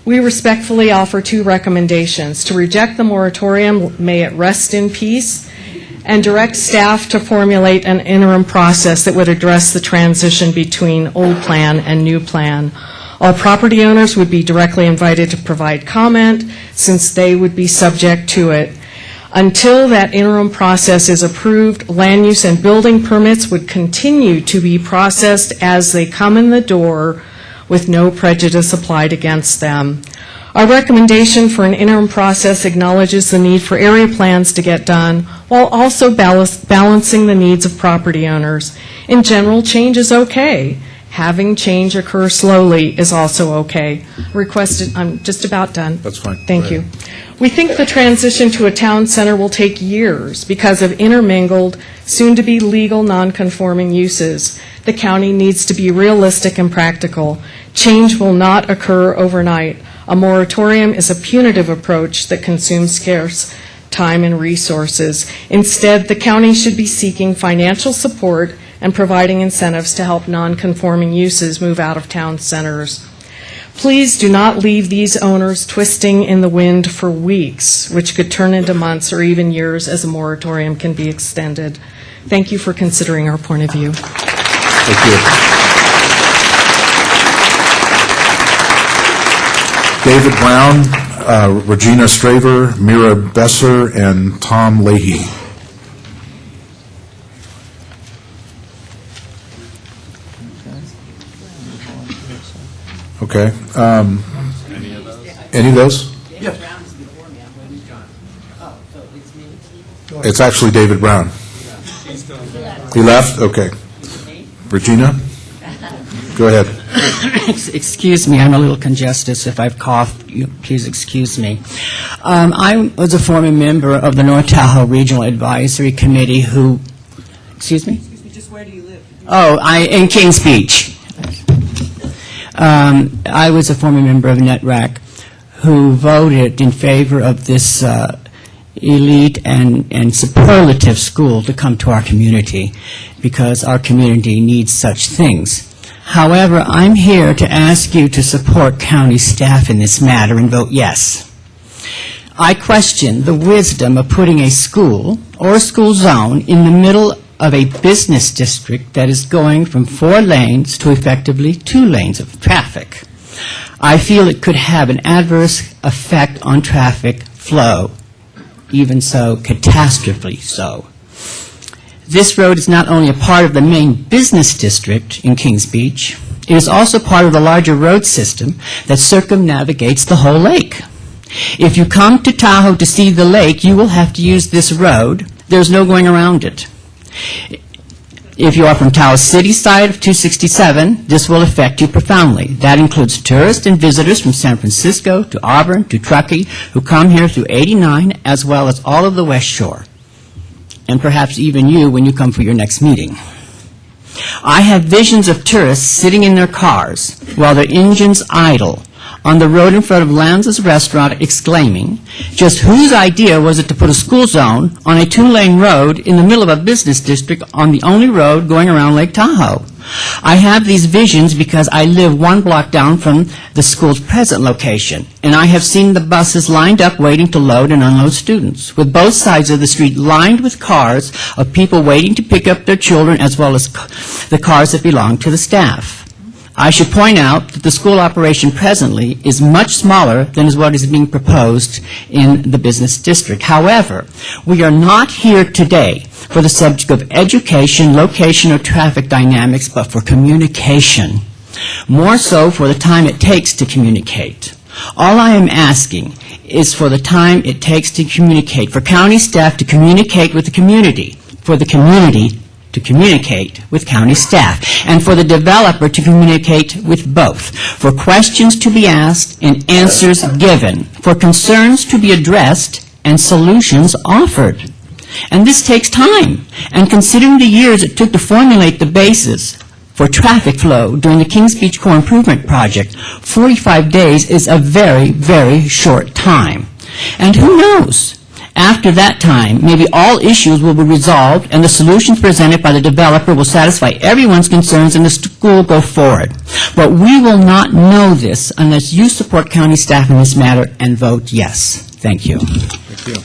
U: We respectfully offer two recommendations: to reject the moratorium, may it rest in peace, and direct staff to formulate an interim process that would address the transition between old plan and new plan. All property owners would be directly invited to provide comment, since they would be subject to it. Until that interim process is approved, land use and building permits would continue to be processed as they come in the door with no prejudice applied against them. Our recommendation for an interim process acknowledges the need for area plans to get done while also balancing the needs of property owners. In general, change is okay. Having change occur slowly is also okay. I'm just about done.
E: That's fine.
U: Thank you. We think the transition to a town center will take years because of intermingled, soon-to-be legal non-conforming uses. The county needs to be realistic and practical. Change will not occur overnight. A moratorium is a punitive approach that consumes scarce time and resources. Instead, the county should be seeking financial support and providing incentives to help non-conforming uses move out of town centers. Please do not leave these owners twisting in the wind for weeks, which could turn into months or even years as a moratorium can be extended. Thank you for considering our point of view.
E: Thank you. David Brown, Regina Straver, Mira Besser, and Tom Leahy. Okay. Any of those?
C: Yes.
E: It's actually David Brown. He left? Okay. Regina? Go ahead.
C: Excuse me, I'm a little congested, so if I've coughed, please excuse me. I was a former member of the North Tahoe Regional Advisory Committee who, excuse me? Excuse me, just where do you live? Oh, in Kings Beach. I was a former member of NETRAC who voted in favor of this elite and superlative school to come to our community because our community needs such things. However, I'm here to ask you to support county staff in this matter and vote yes. I question the wisdom of putting a school or a school zone in the middle of a business district that is going from 4 lanes to effectively 2 lanes of traffic. I feel it could have an adverse effect on traffic flow, even so, catastrophically so. This road is not only a part of the main business district in Kings Beach, it is also part of the larger road system that circumnavigates the whole lake. If you come to Tahoe to see the lake, you will have to use this road. There's no going around it. If you are from Tahoe City side of 267, this will affect you profoundly. That includes tourists and visitors from San Francisco to Auburn to Truckee who come here through 89, as well as all of the West Shore, and perhaps even you when you come for your next meeting. I have visions of tourists sitting in their cars while their engines idle on the road in front of Lanza's restaurant exclaiming, just whose idea was it to put a school zone on a 2-lane road in the middle of a business district on the only road going around Lake Tahoe? I have these visions because I live 1 block down from the school's present location, and I have seen the buses lined up waiting to load and unload students, with both sides of the street lined with cars of people waiting to pick up their children, as well as the cars that belong to the staff. I should point out that the school operation presently is much smaller than is what is being proposed in the business district. However, we are not here today for the subject of education, location, or traffic dynamics, but for communication. More so for the time it takes to communicate. All I am asking is for the time it takes to communicate, for county staff to communicate with the community, for the community to communicate with county staff, and for the developer to communicate with both, for questions to be asked and answers given, for concerns to be addressed and solutions offered. And this takes time, and considering the years it took to formulate the basis for traffic flow during the Kings Beach Core Improvement Project, 45 days is a very, very short time. And who knows? After that time, maybe all issues will be resolved and the solutions presented by the developer will satisfy everyone's concerns and the school will go forward. But we will not know this unless you support county staff in this matter and vote yes. Thank you.
E: Thank you.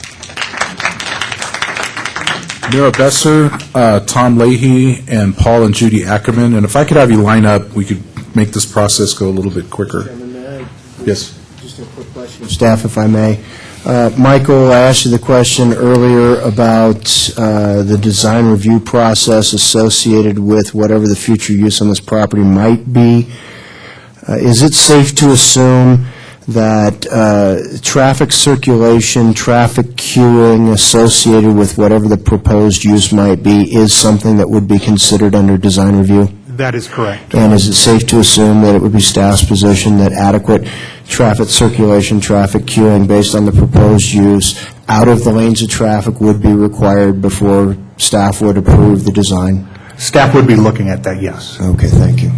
E: Mira Besser, Tom Leahy, and Paul and Judy Ackerman. And if I could have you line up, we could make this process go a little bit quicker. Yes.
A: Just a quick question, staff, if I may. Michael, I asked you the question earlier about the design review process associated with whatever the future use on this property might be. Is it safe to assume that traffic circulation, traffic queuing associated with whatever the proposed use might be is something that would be considered under design review?
J: That is correct.
A: And is it safe to assume that it would be staff's position that adequate traffic circulation, traffic queuing based on the proposed use out of the lanes of traffic would be required before staff would approve the design?
J: Staff would be looking at that, yes.
A: Okay, thank you.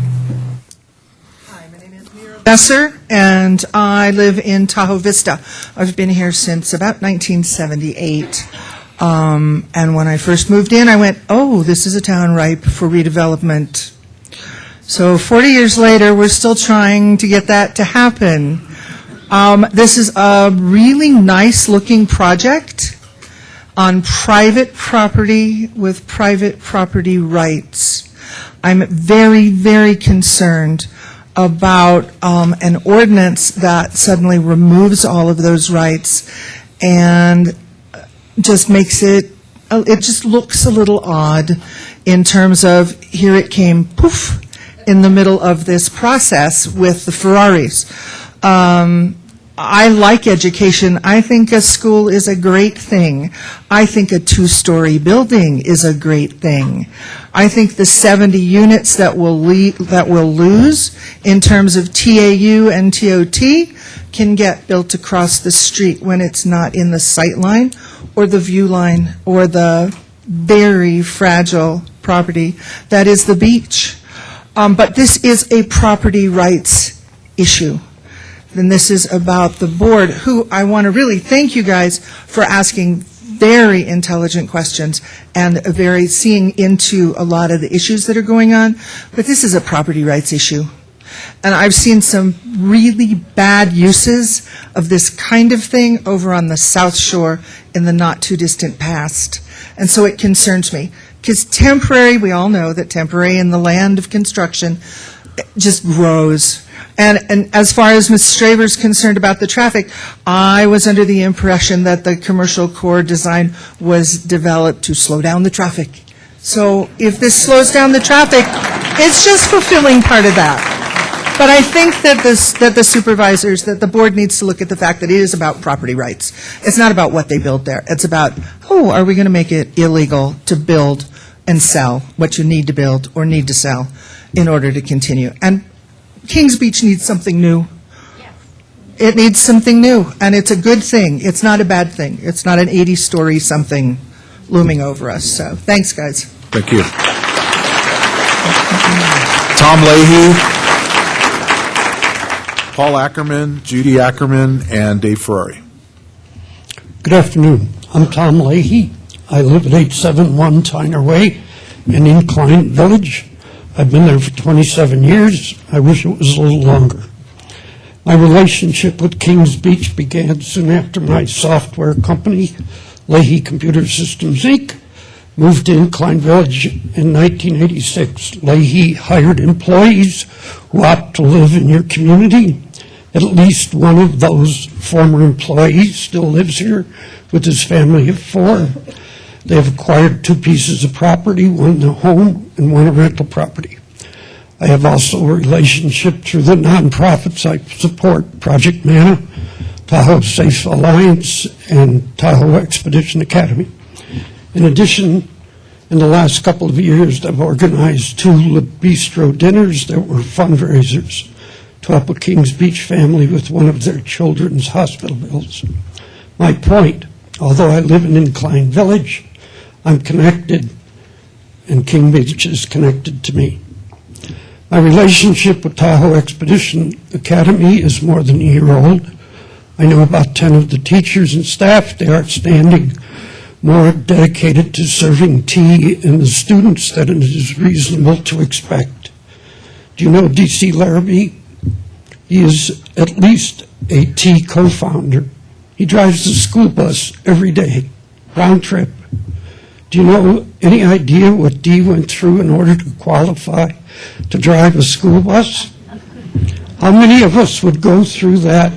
D: Besser, and I live in Tahoe Vista. I've been here since about 1978. And when I first moved in, I went, oh, this is a town ripe for redevelopment. So 40 years later, we're still trying to get that to happen. This is a really nice-looking project on private property with private property rights. I'm very, very concerned about an ordinance that suddenly removes all of those rights and just makes it just looks a little odd in terms of here it came, poof, in the middle of this process with the Ferraris. I like education. I think a school is a great thing. I think a 2-story building is a great thing. I think the 70 units that we'll lose in terms of TAU and TOT can get built across the street when it's not in the sight line or the view line or the very fragile property that is the beach. But this is a property rights issue. And this is about the board, who I want to really thank you guys for asking very intelligent questions and very seeing into a lot of the issues that are going on. But this is a property rights issue. And I've seen some really bad uses of this kind of thing over on the South Shore in the not-too-distant past. And so it concerns me. Because temporary, we all know that temporary in the land of construction just grows. And as far as Ms. Straver's concerned about the traffic, I was under the impression that the commercial core design was developed to slow down the traffic. So if this slows down the traffic, it's just fulfilling part of that. But I think that the supervisors, that the board needs to look at the fact that it is about property rights. It's not about what they build there. It's about, oh, are we going to make it illegal to build and sell what you need to build or need to sell in order to continue? And Kings Beach needs something new. It needs something new, and it's a good thing. It's not a bad thing. It's not an 80-story something looming over us. So thanks, guys.
E: Thank you. Tom Leahy,
B: Paul Ackerman, Judy Ackerman, and Dave Ferrari.
F: Good afternoon. I'm Tom Leahy. I live at 871 Tyner Way in Incline Village. I've been there for 27 years. I wish it was a little longer. My relationship with Kings Beach began soon after my software company, Leahy Computer Systems, Inc., moved to Incline Village in 1986. Leahy hired employees who opt to live in your community. At least one of those former employees still lives here with his family of 4. They have acquired 2 pieces of property, one a home and one a rental property. I have also a relationship through the nonprofits I support, Project Manna, Tahoe Safe Alliance, and Tahoe Expedition Academy. In addition, in the last couple of years, I've organized 2 Le Bistro dinners that were fundraisers to help a Kings Beach family with one of their children's hospital bills. My point, although I live in Incline Village, I'm connected, and King Beach is connected to me. My relationship with Tahoe Expedition Academy is more than a year old. I know about 10 of the teachers and staff. They are outstanding, more dedicated to serving tea and the students than it is reasonable to expect. Do you know D.C. Larrabee? He is at least a tea co-founder. He drives the school bus every day, round trip. Do you know any idea what Dee went through in order to qualify to drive a school bus? How many of us would go through that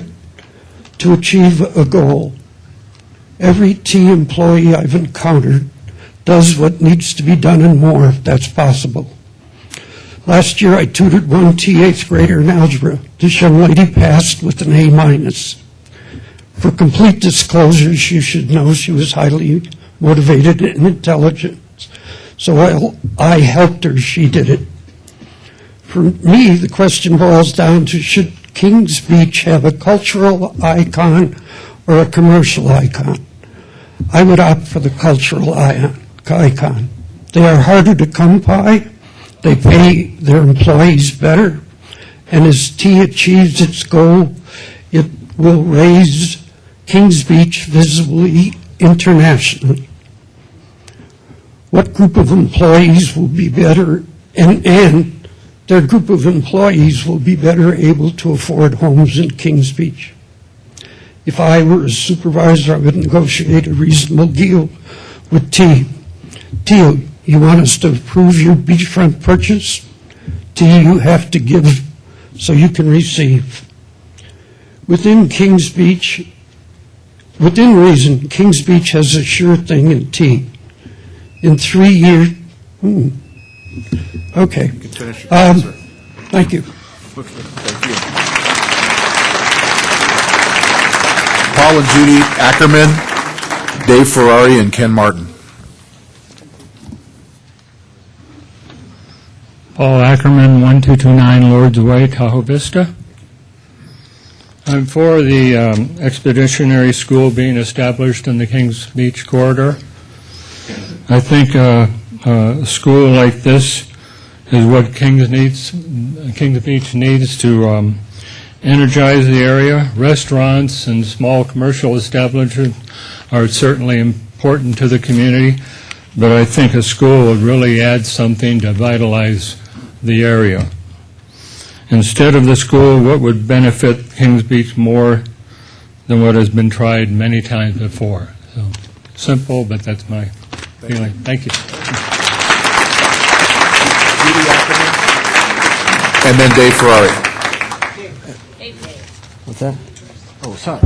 F: to achieve a goal? Every T employee I've encountered does what needs to be done and more if that's possible. Last year I tutored one T 8th grader in algebra. This young lady passed with an A-. For complete disclosures, you should know she was highly motivated and intelligent. So I helped her, she did it. For me, the question boils down to, should Kings Beach have a cultural icon or a commercial icon? I would opt for the cultural icon. They are harder to come by, they pay their employees better, and as T achieves its goal, it will raise Kings Beach visibly internationally. What group of employees will be better, and their group of employees will be better able to afford homes in Kings Beach? If I were a supervisor, I would negotiate a reasonable deal with T. T, you want us to approve your beachfront purchase? T, you have to give so you can receive. Within reason, Kings Beach has a sure thing in T. In 3 years, okay.
B: You can finish your answer.
F: Thank you.
B: Okay, thank you. Paul and Judy Ackerman, Dave Ferrari, and Ken Martin.
V: Paul Ackerman, 1229 Lords Way, Tahoe Vista. I'm for the Expeditionary School being established in the Kings Beach corridor. I think a school like this is what Kings Beach needs to energize the area. Restaurants and small commercial establishments are certainly important to the community, but I think a school would really add something to vitalize the area. Instead of the school, what would benefit Kings Beach more than what has been tried many times before? So, simple, but that's my feeling. Thank you.
B: Judy Ackerman, and then Dave Ferrari.
R: What's that? Oh, sorry.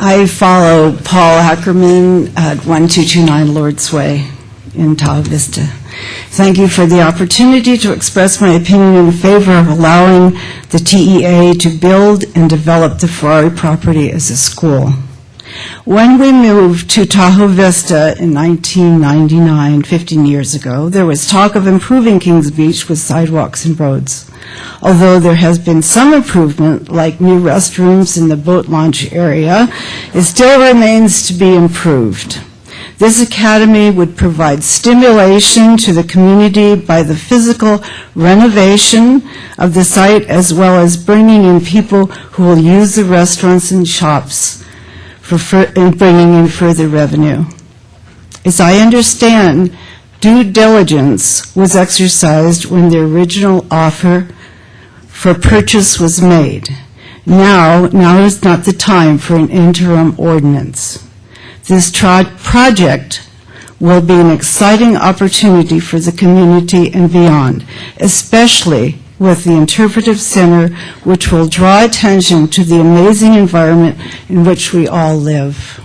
W: I follow Paul Ackerman at 1229 Lords Way in Tahoe Vista. Thank you for the opportunity to express my opinion in favor of allowing the TEA to build and develop the Ferrari property as a school. When we moved to Tahoe Vista in 1999, 15 years ago, there was talk of improving Kings Beach with sidewalks and roads. Although there has been some improvement, like new restrooms in the boat launch area, it still remains to be improved. This academy would provide stimulation to the community by the physical renovation of the site, as well as bringing in people who will use the restaurants and shops and bringing in further revenue. As I understand, due diligence was exercised when the original offer for purchase was made. Now is not the time for an interim ordinance. This project will be an exciting opportunity for the community and beyond, especially with the Interpretive Center, which will draw attention to the amazing environment in which we all live.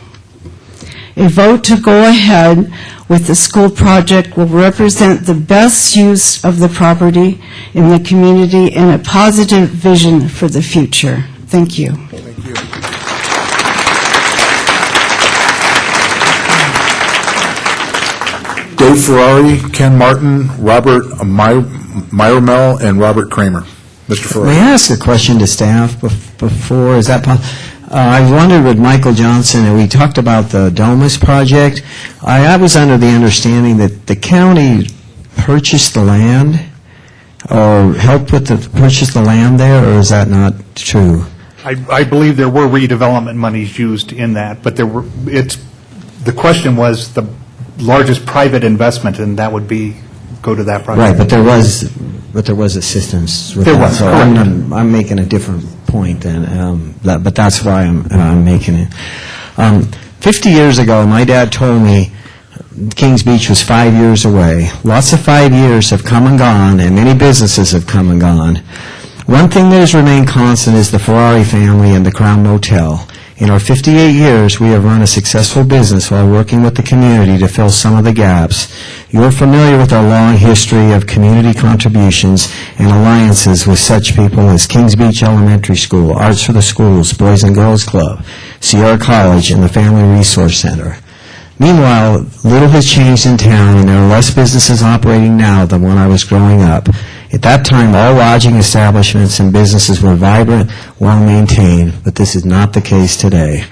W: A vote to go ahead with the school project will represent the best use of the property in the community and a positive vision for the future. Thank you.
N: Dave Ferrari, Ken Martin, Robert Myromel, and Robert Kramer. Mr. Ferrari.
I: May I ask a question to staff before? Is that possible? I wondered with Michael Johnson, and we talked about the Domus project. I was under the understanding that the county purchased the land or helped purchase the land there, or is that not true?
J: I believe there were redevelopment monies used in that, but the question was the largest private investment, and that would go to that project.
I: Right, but there was assistance with
J: there
I: that.
J: Was,
I: so I'm making a different point then, but that's why I'm making it. 50 years ago, my dad told me Kings Beach was 5 years away. Lots of 5 years have come and gone, and many businesses have come and gone. One thing that has remained constant is the Ferrari family and the Crown Motel. In our 58 years, we have run a successful business while working with the community to fill some of the gaps. You are familiar with our long history of community contributions and alliances with such people as Kings Beach Elementary School, Arts for the Schools, Boys and Girls Club, Sierra College, and the Family Resource Center. Meanwhile, little has changed in town, and there are less businesses operating now than when I was growing up. At that time, all lodging establishments and businesses were vibrant, well-maintained, but this is not the case today.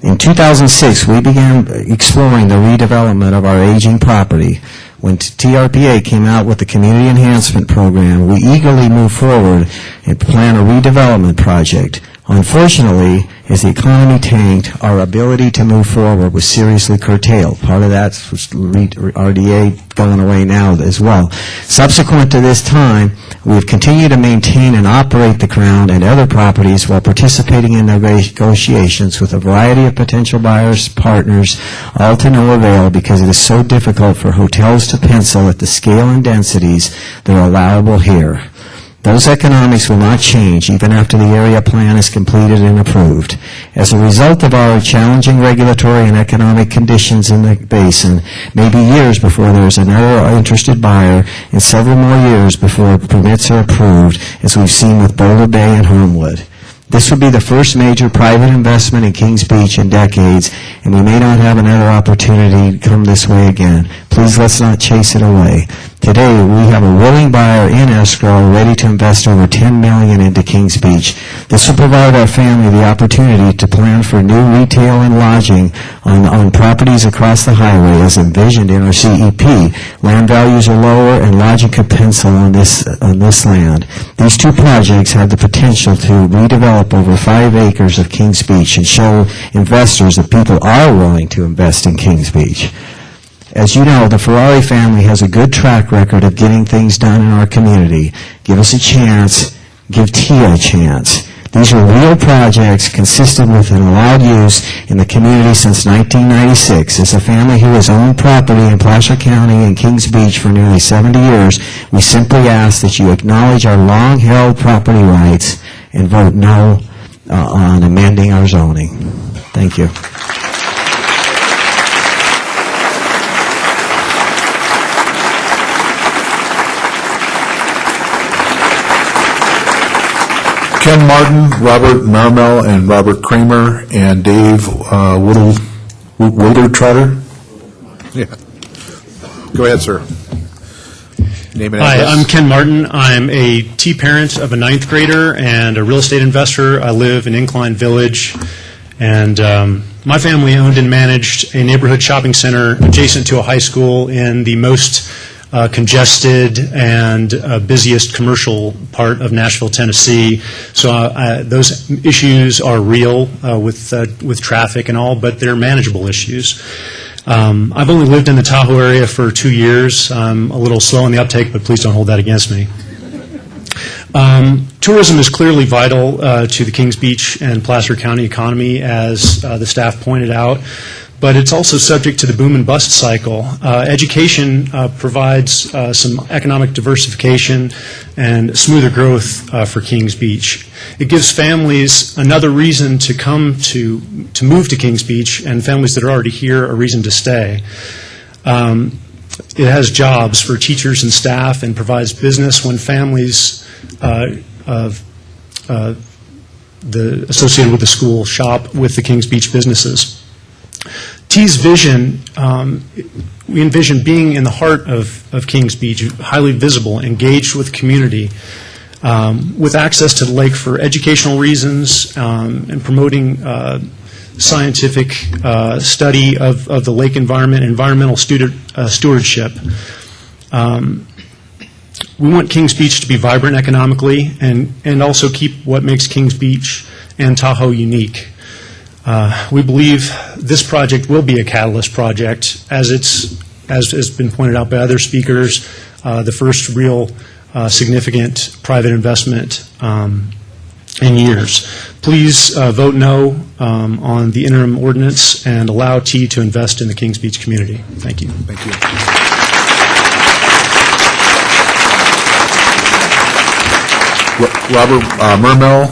I: In 2006, we began exploring the redevelopment of our aging property. When TRPA came out with the Community Enhancement Program, we eagerly moved forward and planned a redevelopment project. Unfortunately, as the economy tanked, our ability to move forward was seriously curtailed. Part of that's RDA going away now as well. Subsequent to this time, we have continued to maintain and operate the Crown and other properties while participating in negotiations with a variety of potential buyers, partners, all to no avail because it is so difficult for hotels to pencil at the scale and densities that are allowable here. Those economics will not change even after the area plan is completed and approved. As a result of our challenging regulatory and economic conditions in the basin, may be years before there is another interested buyer and several more years before permits are approved, as we've seen with Boulder Bay and Homewood. This would be the first major private investment in Kings Beach in decades, and we may not have another opportunity to come this way again. Please let's not chase it away. Today, we have a willing buyer in escrow ready to invest over $10 million into Kings Beach. This will provide our family the opportunity to plan for new retail and lodging on properties across the highway as envisioned in our CEP. Land values are lower and lodging could pencil on this land. These two projects have the potential to redevelop over 5 acres of Kings Beach and show investors that people are willing to invest in Kings Beach. As you know, the Ferrari family has a good track record of getting things done in our community. Give us a chance. Give Tia a chance. These are real projects consistent with an allowed use in the community since 1996. As a family who has owned property in Placer County and Kings Beach for nearly 70 years, we simply ask that you acknowledge our long-held property rights and vote no on amending our zoning. Thank you.
N: Ken Martin, Robert Myromel, and Robert Kramer, and Dave Wilder-Trotter. Yeah. Go ahead, sir. Name and
K: Hi,
N: address.
K: I'm Ken Martin. I'm a T-parent of a 9th grader and a real estate investor. I live in Incline Village, and My family owned and managed a neighborhood shopping center adjacent to a high school in the most congested and busiest commercial part of Nashville, Tennessee. So those issues are real with traffic and all, but they're manageable issues. I've only lived in the Tahoe area for 2 years. I'm a little slow on the uptake, but please don't hold that against me. Tourism is clearly vital to the Kings Beach and Placer County economy, as the staff pointed out, but it's also subject to the boom and bust cycle. Education provides some economic diversification and smoother growth for Kings Beach. It gives families another reason to come to move to Kings Beach, and families that are already here a reason to stay. It has jobs for teachers and staff and provides business when families associated with the school shop with the Kings Beach businesses. T's vision, we envision being in the heart of Kings Beach, highly visible, engaged with community, with access to the lake for educational reasons, and promoting scientific study of the lake environment, environmental stewardship. We want Kings Beach to be vibrant economically and also keep what makes Kings Beach and Tahoe unique. We believe this project will be a catalyst project, as has been pointed out by other speakers, the first real significant private investment in years. Please vote no on the interim ordinance and allow T to invest in the Kings Beach community. Thank you.
E: Thank you. Robert Mermel,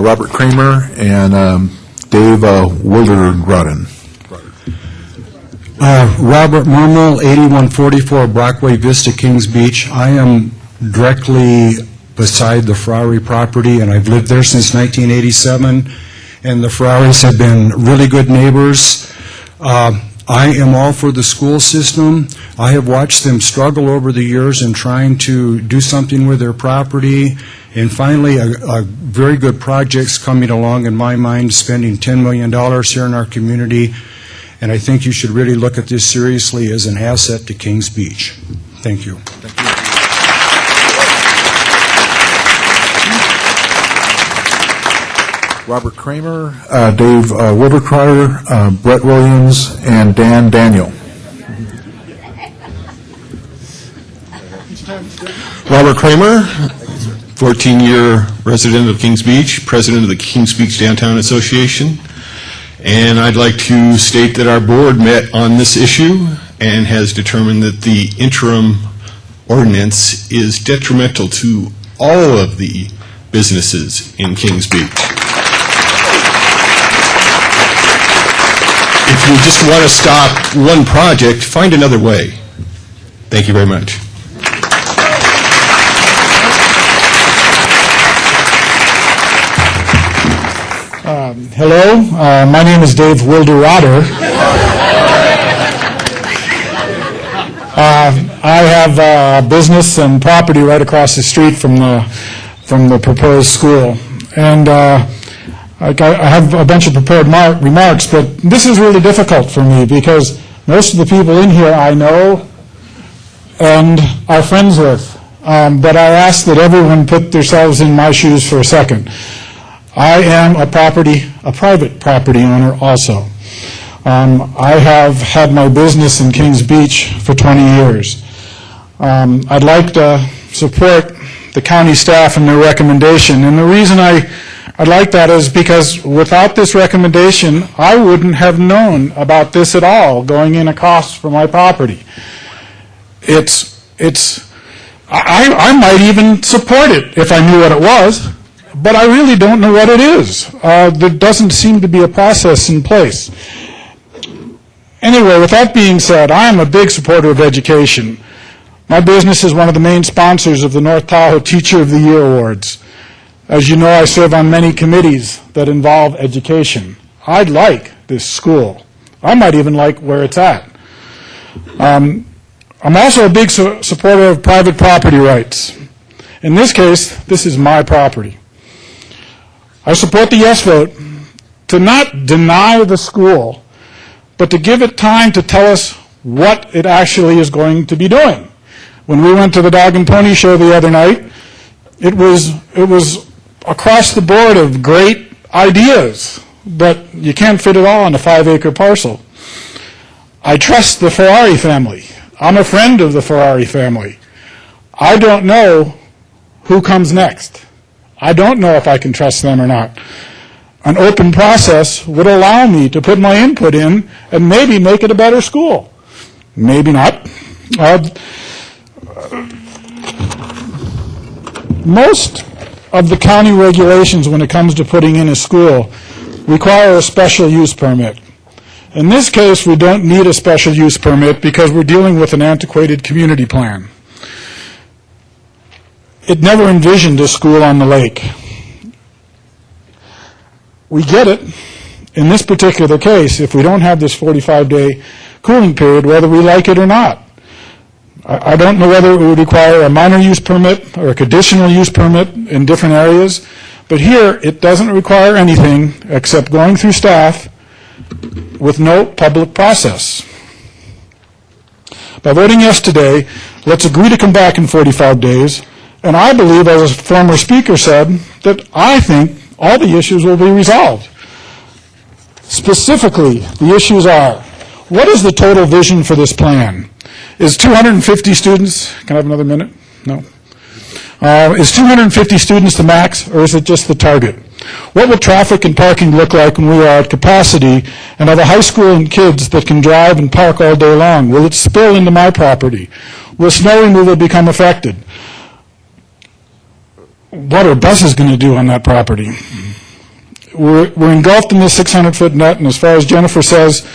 E: Robert Kramer, and Dave Wilderrodden.
G: Robert Mermel, 8144 Brockway Vista, Kings Beach. I am directly beside the Ferrari property, and I've lived there since 1987, and the Ferraris have been really good neighbors. I am all for the school system. I have watched them struggle over the years in trying to do something with their property, and finally a very good project's coming along in my mind, spending $10 million here in our community, and I think you should really look at this seriously as an asset to Kings Beach. Thank you.
E: Thank you. Robert Kramer, Dave Wilderkreider, Brett Williams, and Dan Daniel.
L: Robert Kramer, 14-year resident of Kings Beach, president of the Kings Beach Downtown Association, and I'd like to state that our board met on this issue and has determined that the interim ordinance is detrimental to all of the businesses in Kings Beach. If you just want to stop one project, find another way. Thank you very much.
M: Hello, my name is Dave Wilderrodder. I have a business and property right across the street from the proposed school, and I have a bunch of prepared remarks, but this is really difficult for me because most of the people in here I know and are friends with, but I ask that everyone put themselves in my shoes for a second. I am a private property owner also. I have had my business in Kings Beach for 20 years. I'd like to support the county staff and their recommendation, and the reason I'd like that is because without this recommendation, I wouldn't have known about this at all going in a cost for my property. I might even support it if I knew what it was, but I really don't know what it is. There doesn't seem to be a process in place. Anyway, with that being said, I am a big supporter of education. My business is one of the main sponsors of the North Tahoe Teacher of the Year Awards. As you know, I serve on many committees that involve education. I'd like this school. I might even like where it's at. I'm also a big supporter of private property rights. In this case, this is my property. I support the yes vote to not deny the school, but to give it time to tell us what it actually is going to be doing. When we went to the Dog and Pony Show the other night, it was across the board of great ideas, but you can't fit it all on a 5-acre parcel. I trust the Ferrari family. I'm a friend of the Ferrari family. I don't know who comes next. I don't know if I can trust them or not. An open process would allow me to put my input in and maybe make it a better school. Maybe not. Most of the county regulations when it comes to putting in a school require a special use permit. In this case, we don't need a special use permit because we're dealing with an antiquated community plan. It never envisioned a school on the lake. We get it. In this particular case, if we don't have this 45-day cooling period, whether we like it or not. I don't know whether it would require a minor use permit or a conditional use permit in different areas, but here it doesn't require anything except going through staff with no public process. By voting yes today, let's agree to come back in 45 days, and I believe, as a former speaker said, that I think all the issues will be resolved. Specifically, the issues are, what is the total vision for this plan? Is 250 students, can I have another minute? No. Is 250 students the max, or is it just the target? What will traffic and parking look like when we are at capacity and have a high school and kids that can drive and park all day long? Will it spill into my property? Will snow removal become affected? What are buses going to do on that property? We're engulfed in this 600-foot net, and as far as Jennifer says,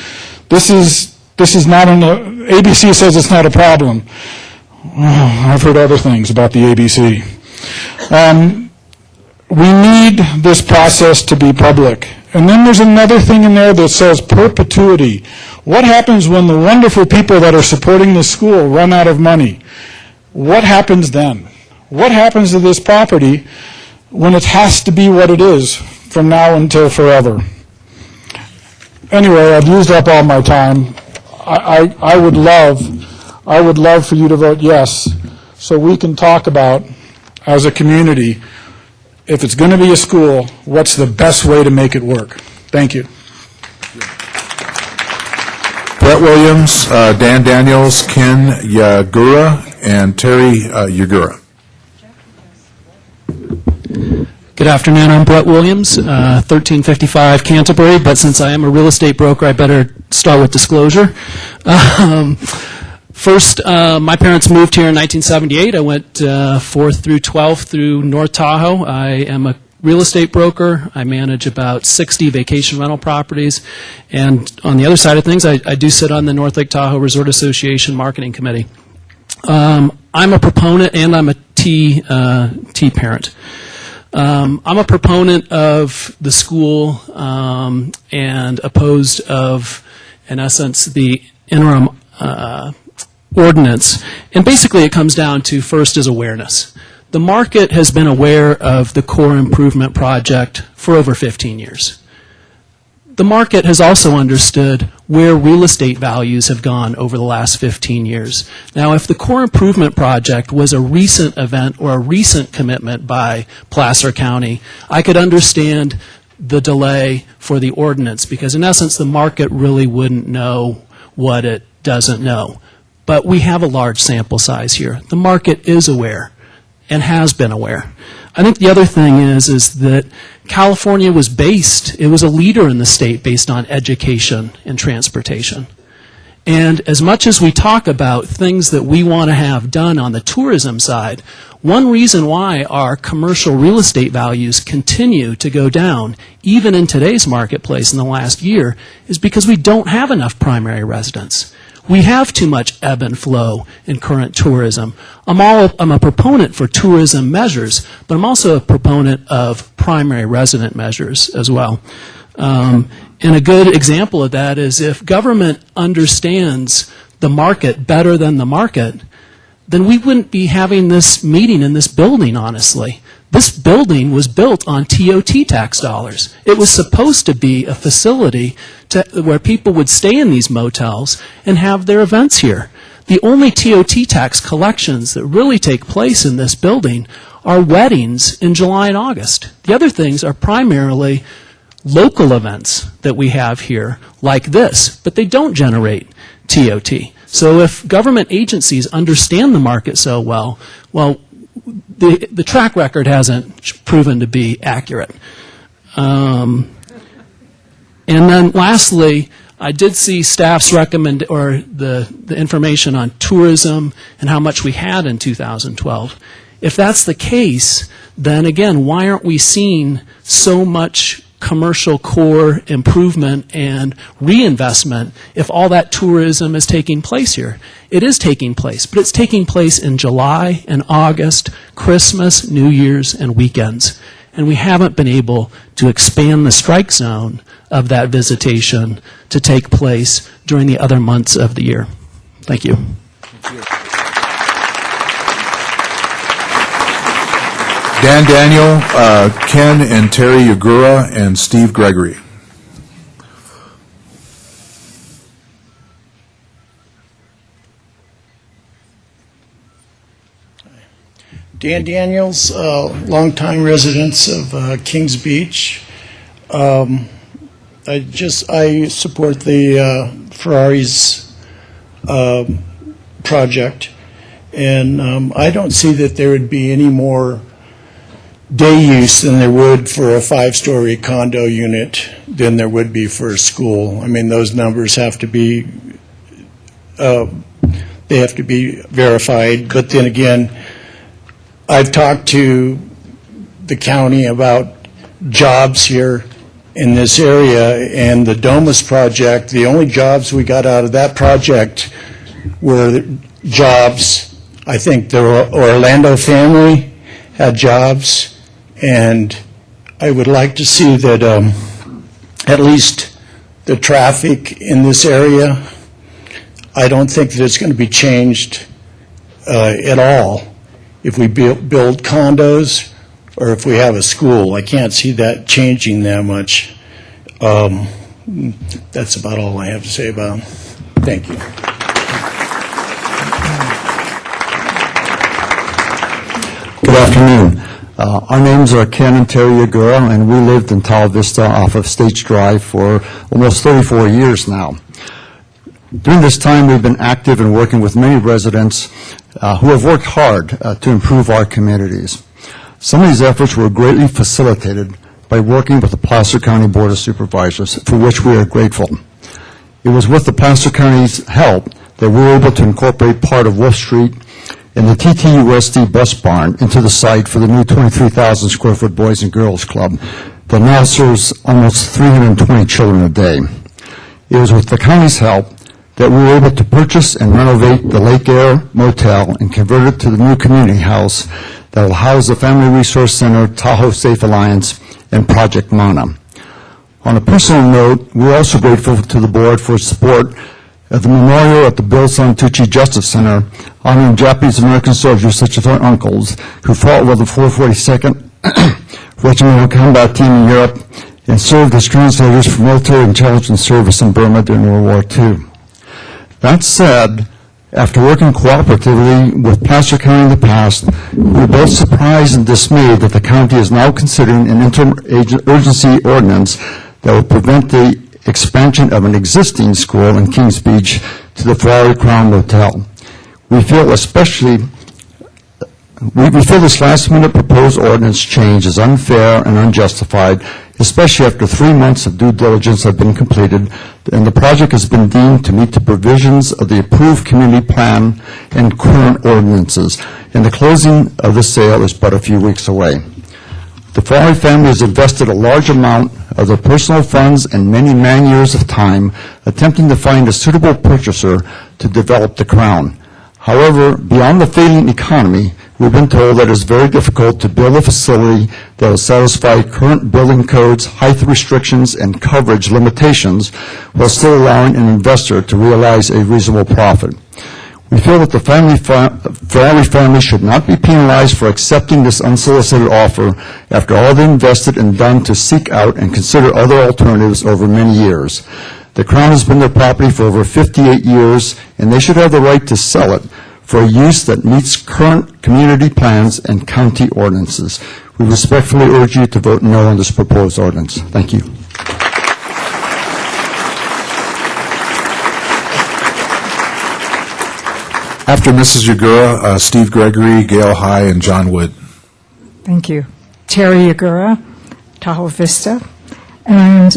M: this is not ABC says it's not a problem. Oh, I've heard other things about the ABC. We need this process to be public. And then there's another thing in there that says perpetuity. What happens when the wonderful people that are supporting this school run out of money? What happens then? What happens to this property when it has to be what it is from now until forever? Anyway, I've used up all my time. I would love for you to vote yes, so we can talk about, as a community, if it's going to be a school, what's the best way to make it work? Thank you.
B: Brett Williams, Dan Daniels, Ken Yagura, and Terry Yagura.
H: Good afternoon, I'm Brett Williams, 1355 Canterbury, but since I am a real estate broker, I better start with disclosure. First, my parents moved here in 1978. I went 4th through 12th through North Tahoe. I am a real estate broker. I manage about 60 vacation rental properties. And on the other side of things, I do sit on the North Lake Tahoe Resort Association Marketing Committee. I'm a proponent and I'm a T parent. I'm a proponent of the school and opposed of, in essence, the interim ordinance. And basically it comes down to, first, is awareness. The market has been aware of the core improvement project for over 15 years. The market has also understood where real estate values have gone over the last 15 years. Now, if the core improvement project was a recent event or a recent commitment by Placer County, I could understand the delay for the ordinance because, in essence, the market really wouldn't know what it doesn't know. But we have a large sample size here. The market is aware and has been aware. I think the other thing is that California was it was a leader in the state based on education and transportation. And as much as we talk about things that we want to have done on the tourism side, one reason why our commercial real estate values continue to go down, even in today's marketplace in the last year, is because we don't have enough primary residents. We have too much ebb and flow in current tourism. I'm a proponent for tourism measures, but I'm also a proponent of primary resident measures as well. And a good example of that is if government understands the market better than the market, then we wouldn't be having this meeting in this building, honestly. This building was built on TOT tax dollars. It was supposed to be a facility where people would stay in these motels and have their events here. The only TOT tax collections that really take place in this building are weddings in July and August. The other things are primarily local events that we have here, like this, but they don't generate TOT. So if government agencies understand the market so well, the track record hasn't proven to be accurate. And then lastly, I did see staff's the information on tourism and how much we had in 2012. If that's the case, then again, why aren't we seeing so much commercial core improvement and reinvestment if all that tourism is taking place here? It is taking place, but it's taking place in July and August, Christmas, New Year's, and weekends. And we haven't been able to expand the strike zone of that visitation to take place during the other months of the year. Thank you.
O: Dan Daniel, Ken and Terry Yagura, and Steve Gregory.
P: Dan Daniels, longtime residents of Kings Beach. I support the Ferrari's project, and I don't see that there would be any more day use than there would for a 5-story condo unit than there would be for a school. I mean, those numbers have to be verified. But then again, I've talked to the county about jobs here in this area, and the Domus project, the only jobs we got out of that project were jobs. I think the Orlando family had jobs, and I would like to see that at least the traffic in this area, I don't think that it's going to be changed at all if we build condos or if we have a school. I can't see that changing that much. That's about all I have to say about it. Thank you.
Q: Good afternoon. Our names are Ken and Terry Yagura, and we lived in Tahoe Vista off of States Drive for almost 34 years now. During this time, we've been active in working with many residents who have worked hard to improve our communities. Some of these efforts were greatly facilitated by working with the Placer County Board of Supervisors, for which we are grateful. It was with the Placer County's help that we were able to incorporate part of Wolf Street and the TTUSD bus barn into the site for the new 23,000 square foot Boys and Girls Club that now serves almost 320 children a day. It was with the county's help that we were able to purchase and renovate the Lake Air Motel and convert it to the new community house that will house the Family Resource Center, Tahoe Safe Alliance, and Project Mana. On a personal note, we're also grateful to the board for its support of the memorial at the Bill Santucci Justice Center, honoring Japanese-American soldiers such as our uncles who fought with the 442nd Regimental Combat Team in Europe and served as translators for military intelligence service in Burma during World War II. That said, after working cooperatively with Placer County in the past, we're both surprised and dismayed that the county is now considering an interim urgency ordinance that will prevent the expansion of an existing school in Kings Beach to the Ferrari Crown Motel. We feel this last-minute proposed ordinance change is unfair and unjustified, especially after 3 months of due diligence have been completed and the project has been deemed to meet the provisions of the approved community plan and current ordinances, and the closing of the sale is but a few weeks away. The Ferrari family has invested a large amount of their personal funds and many man-years of time attempting to find a suitable purchaser to develop the Crown. However, beyond the failing economy, we've been told that it is very difficult to build a facility that will satisfy current building codes, height restrictions, and coverage limitations while still allowing an investor to realize a reasonable profit. We feel that the Ferrari family should not be penalized for accepting this unsolicited offer after all they invested and done to seek out and consider other alternatives over many years. The Crown has been their property for over 58 years, and they should have the right to sell it for a use that meets current community plans and county ordinances. We respectfully urge you to vote no on this proposed ordinance. Thank you.
O: After Mrs. Yagura, Steve Gregory, Gail High, and John Wood.
S: Thank you. Terry Yagura, Tahoe Vista. And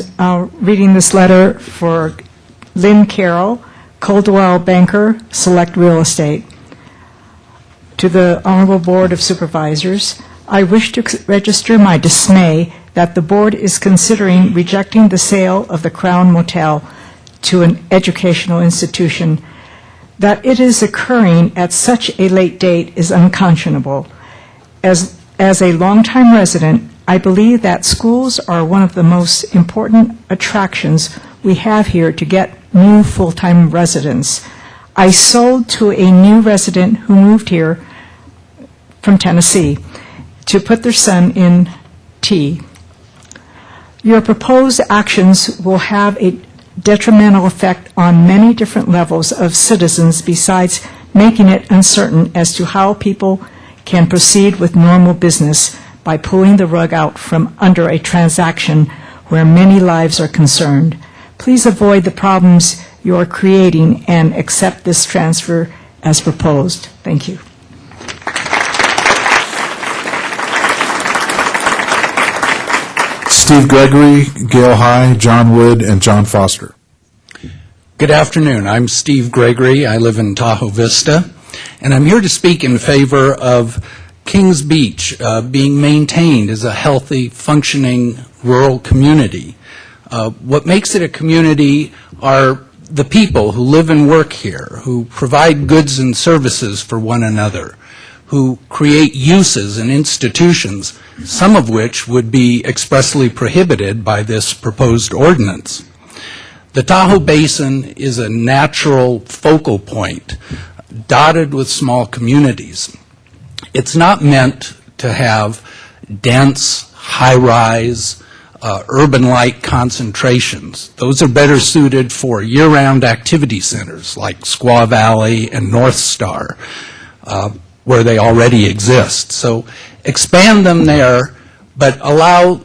S: reading this letter for Lynn Carroll, Coldwell Banker, Select Real Estate. To the Honorable Board of Supervisors, I wish to register my dismay that the board is considering rejecting the sale of the Crown Motel to an educational institution. That it is occurring at such a late date is unconscionable. As a longtime resident, I believe that schools are one of the most important attractions we have here to get new full-time residents. I sold to a new resident who moved here from Tennessee to put their son in T. Your proposed actions will have a detrimental effect on many different levels of citizens besides making it uncertain as to how people can proceed with normal business by pulling the rug out from under a transaction where many lives are concerned. Please avoid the problems you are creating and accept this transfer as proposed. Thank you.
O: Steve Gregory, Gail High, John Wood, and John Foster.
T: Good afternoon. I'm Steve Gregory. I live in Tahoe Vista, and I'm here to speak in favor of Kings Beach being maintained as a healthy, functioning rural community. What makes it a community are the people who live and work here, who provide goods and services for one another, who create uses and institutions, some of which would be expressly prohibited by this proposed ordinance. The Tahoe Basin is a natural focal point, dotted with small communities. It's not meant to have dense, high-rise, urban-like concentrations. Those are better suited for year-round activity centers like Squaw Valley and North Star, where they already exist. So expand them there, but allow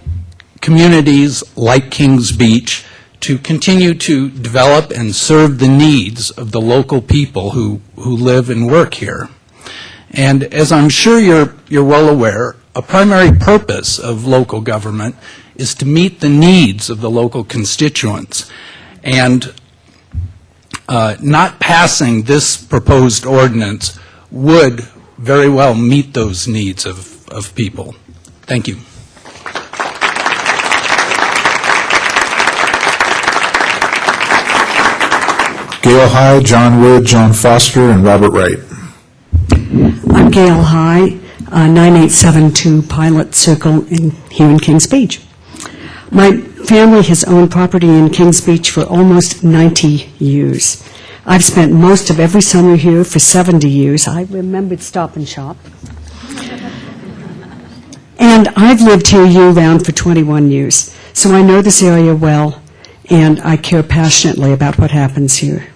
T: communities like Kings Beach to continue to develop and serve the needs of the local people who live and work here. And as I'm sure you're well aware, a primary purpose of local government is to meet the needs of the local constituents. And not passing this proposed ordinance would very well meet those needs of people. Thank you.
O: Gail High, John Wood, John Foster, and Robert Wright.
U: I'm Gail High, 9872 Pilot Circle here in Kings Beach. My family has owned property in Kings Beach for almost 90 years. I've spent most of every summer here for 70 years. I remembered Stop and Shop. And I've lived here year-round for 21 years, so I know this area well, and I care passionately about what happens here.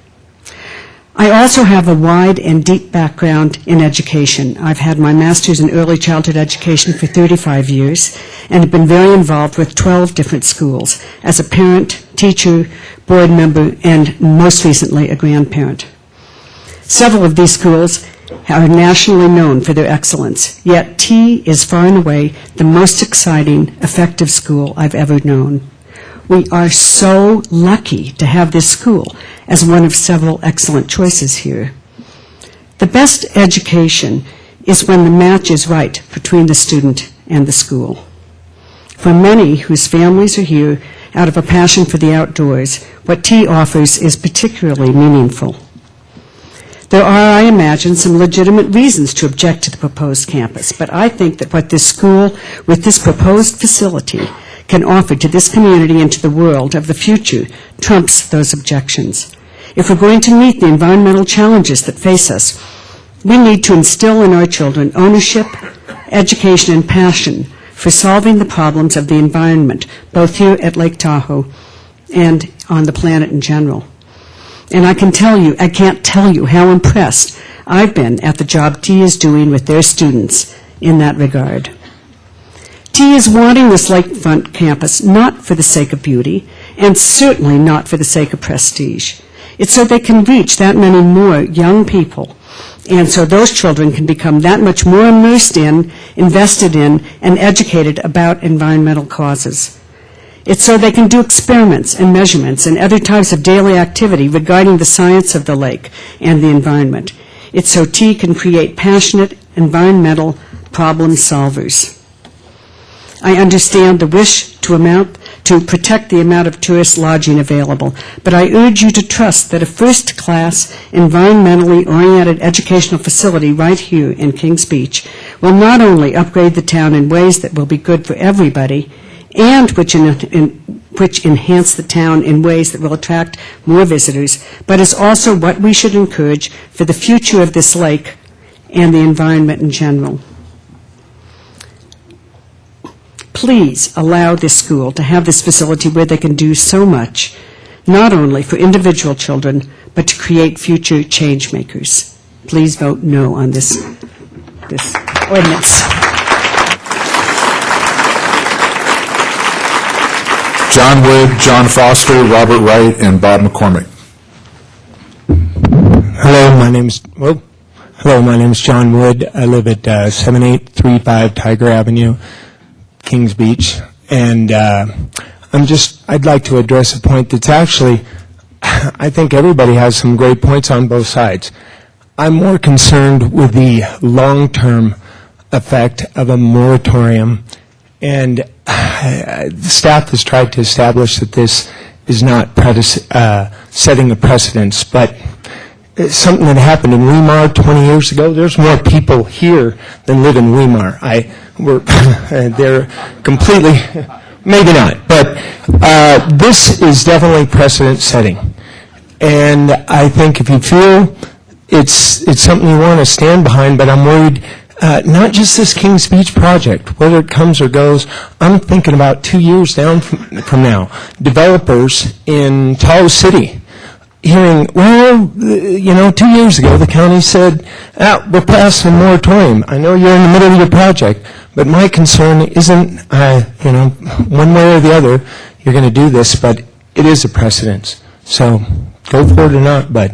U: I also have a wide and deep background in education. I've had my master's in early childhood education for 35 years and have been very involved with 12 different schools as a parent, teacher, board member, and most recently a grandparent. Several of these schools are nationally known for their excellence, yet T is far and away the most exciting, effective school I've ever known. We are so lucky to have this school as one of several excellent choices here. The best education is when the match is right between the student and the school. For many whose families are here out of a passion for the outdoors, what T offers is particularly meaningful. There are, I imagine, some legitimate reasons to object to the proposed campus, but I think that what this school, with this proposed facility, can offer to this community and to the world of the future trumps those objections. If we're going to meet the environmental challenges that face us, we need to instill in our children ownership, education, and passion for solving the problems of the environment, both here at Lake Tahoe and on the planet in general. And I can't tell you how impressed I've been at the job T is doing with their students in that regard. T is wanting this lakefront campus not for the sake of beauty, and certainly not for the sake of prestige. It's so they can reach that many more young people, and so those children can become that much more immersed in, invested in, and educated about environmental causes. It's so they can do experiments and measurements and other types of daily activity regarding the science of the lake and the environment. It's so T can create passionate environmental problem solvers. I understand the wish to protect the amount of tourist lodging available, but I urge you to trust that a first-class, environmentally oriented educational facility right here in Kings Beach will not only upgrade the town in ways that will be good for everybody, and which enhance the town in ways that will attract more visitors, but is also what we should encourage for the future of this lake and the environment in general. Please allow this school to have this facility where they can do so much, not only for individual children, but to create future change makers. Please vote no on this ordinance.
O: John Wood, John Foster, Robert Wright, and Bob McCormick.
A: Hello, my name's John Wood. I live at 7835 Tiger Avenue, Kings Beach, and I'd like to address a point that's actually, I think everybody has some great points on both sides. I'm more concerned with the long-term effect of a moratorium, and staff has tried to establish that this is not setting a precedence, but it's something that happened in Weimar 20 years ago. There's more people here than live in Weimar. They're completely, maybe not, but this is definitely precedent-setting. And I think if you feel it's something you want to stand behind, but I'm worried, not just this Kings Beach project, whether it comes or goes, I'm thinking about 2 years down from now, developers in Tahoe City hearing, 2 years ago the county said, we're passing a moratorium. I know you're in the middle of your project, but my concern isn't, one way or the other, you're going to do this, but it is a precedence. So go for it or not, but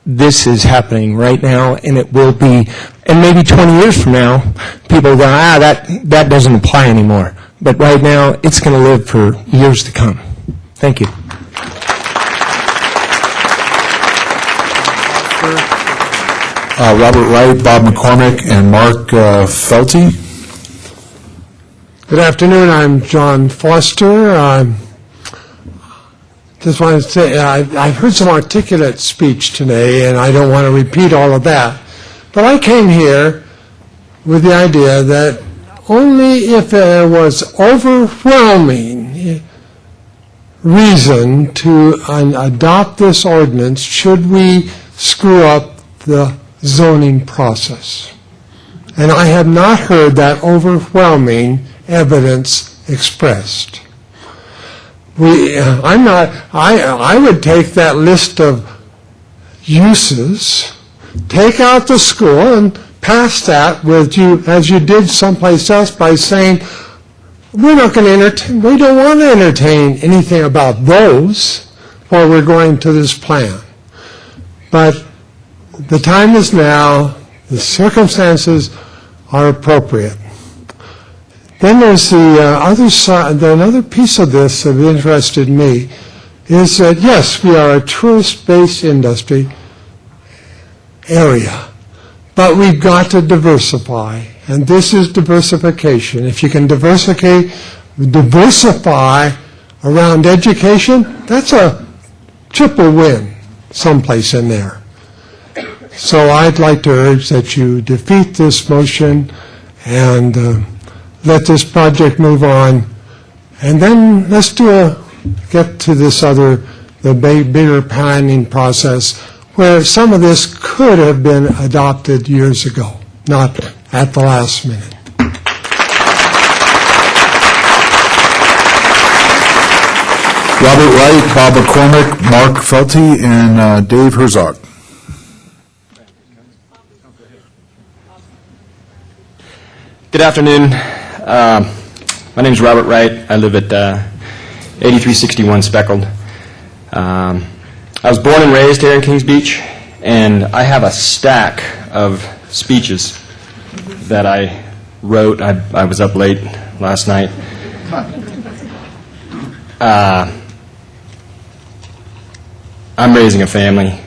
A: this is happening right now, and it will be, and maybe 20 years from now, people will go, that doesn't apply anymore. But right now, it's going to live for years to come. Thank you.
O: Robert Wright, Bob McCormick, and Mark Felty.
C: Good afternoon. I'm John Foster. Just wanted to say, I've heard some articulate speech today, and I don't want to repeat all of that. But I came here with the idea that only if there was overwhelming reason to adopt this ordinance should we screw up the zoning process. And I have not heard that overwhelming evidence expressed. I would take that list of uses, take out the school, and pass that with you as you did someplace else by saying, we don't want to entertain anything about those while we're going to this plan. But the time is now, the circumstances are appropriate. Then there's the other side, another piece of this that interested me is that, yes, we are a tourist-based industry area, but we've got to diversify, and this is diversification. If you can diversify around education, that's a triple win someplace in there. So I'd like to urge that you defeat this motion and let this project move on, and then let's get to this other the bigger planning process where some of this could have been adopted years ago, not at the last minute.
O: Robert Wright, Bob McCormick, Mark Felty, and Dave Herzog.
D: Good afternoon. My name is Robert Wright. I live at 8361 Speckled. I was born and raised here in Kings Beach, and I have a stack of speeches that I wrote. I was up late last night. I'm raising a family.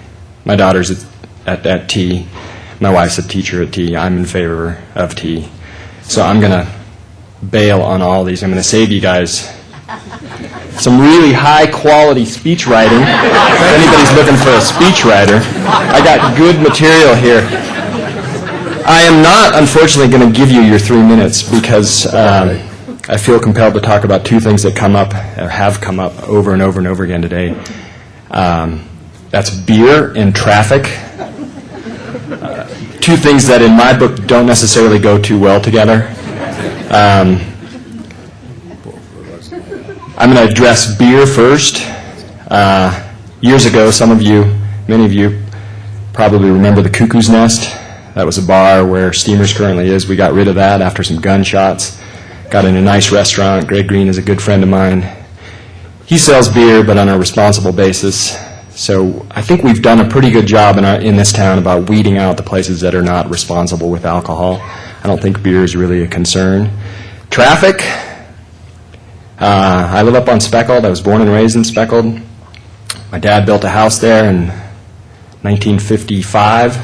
D: My daughter's at T. My wife's a teacher at T. I'm in favor of T. So I'm going to bail on all these. I'm going to save you guys some really high-quality speech writing. If anybody's looking for a speech writer, I got good material here. I am not, unfortunately, going to give you your 3 minutes because I feel compelled to talk about two things that come up, or have come up over and over and over again today. That's beer and traffic. Two things that in my book don't necessarily go too well together. I'm going to address beer first. Years ago, many of you probably remember the Cuckoo's Nest. That was a bar where Steamers currently is. We got rid of that after some gunshots. Got in a nice restaurant. Greg Green is a good friend of mine. He sells beer, but on a responsible basis. So I think we've done a pretty good job in this town about weeding out the places that are not responsible with alcohol. I don't think beer is really a concern. Traffic. I live up on Speckled. I was born and raised in Speckled. My dad built a house there in 1955.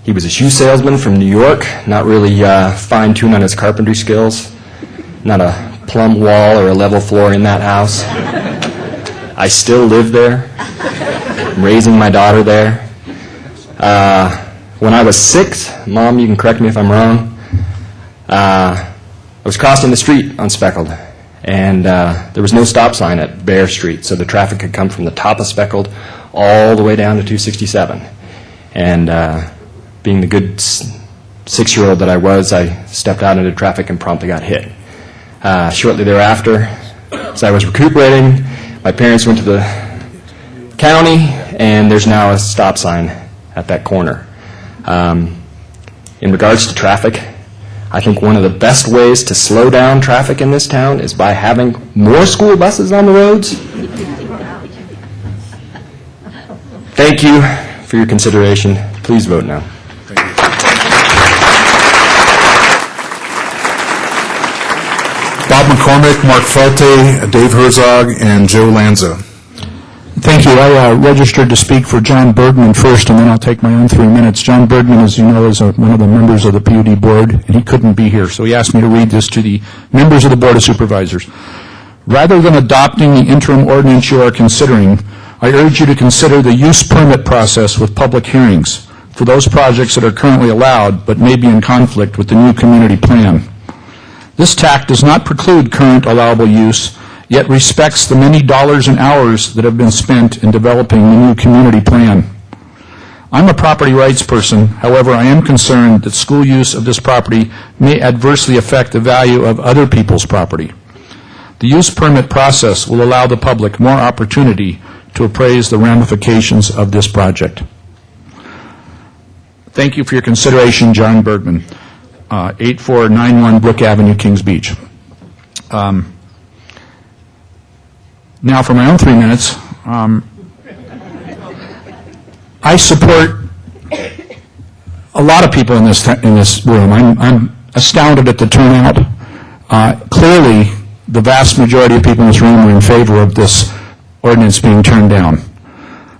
D: He was a shoe salesman from New York, not really fine-tuned on his carpentry skills. Not a plumb wall or a level floor in that house. I still live there. I'm raising my daughter there. When I was 6, Mom, you can correct me if I'm wrong, I was crossing the street on Speckled, and there was no stop sign at Bear Street, so the traffic could come from the top of Speckled all the way down to 267. And being the good 6-year-old that I was, I stepped out into traffic and promptly got hit. Shortly thereafter, as I was recuperating, my parents went to the county, and there's now a stop sign at that corner. In regards to traffic, I think one of the best ways to slow down traffic in this town is by having more school buses on the roads. Thank you for your consideration. Please vote no.
O: Bob McCormick, Mark Felte, Dave Herzog, and Joe Lanza.
M: Thank you. I registered to speak for John Bergman first, and then I'll take my own 3 minutes. John Bergman, as you know, is one of the members of the PUD board, and he couldn't be here, so he asked me to read this to the members of the Board of Supervisors. Rather than adopting the interim ordinance you are considering, I urge you to consider the use permit process with public hearings for those projects that are currently allowed but may be in conflict with the new community plan. This tact does not preclude current allowable use, yet respects the many dollars and hours that have been spent in developing the new community plan. I'm a property rights person, however, I am concerned that school use of this property may adversely affect the value of other people's property. The use permit process will allow the public more opportunity to appraise the ramifications of this project. Thank you for your consideration, John Bergman. 8491 Brook Avenue, Kings Beach. Now for my own 3 minutes. I support a lot of people in this room. I'm astounded at the turnout. Clearly, the vast majority of people in this room are in favor of this ordinance being turned down.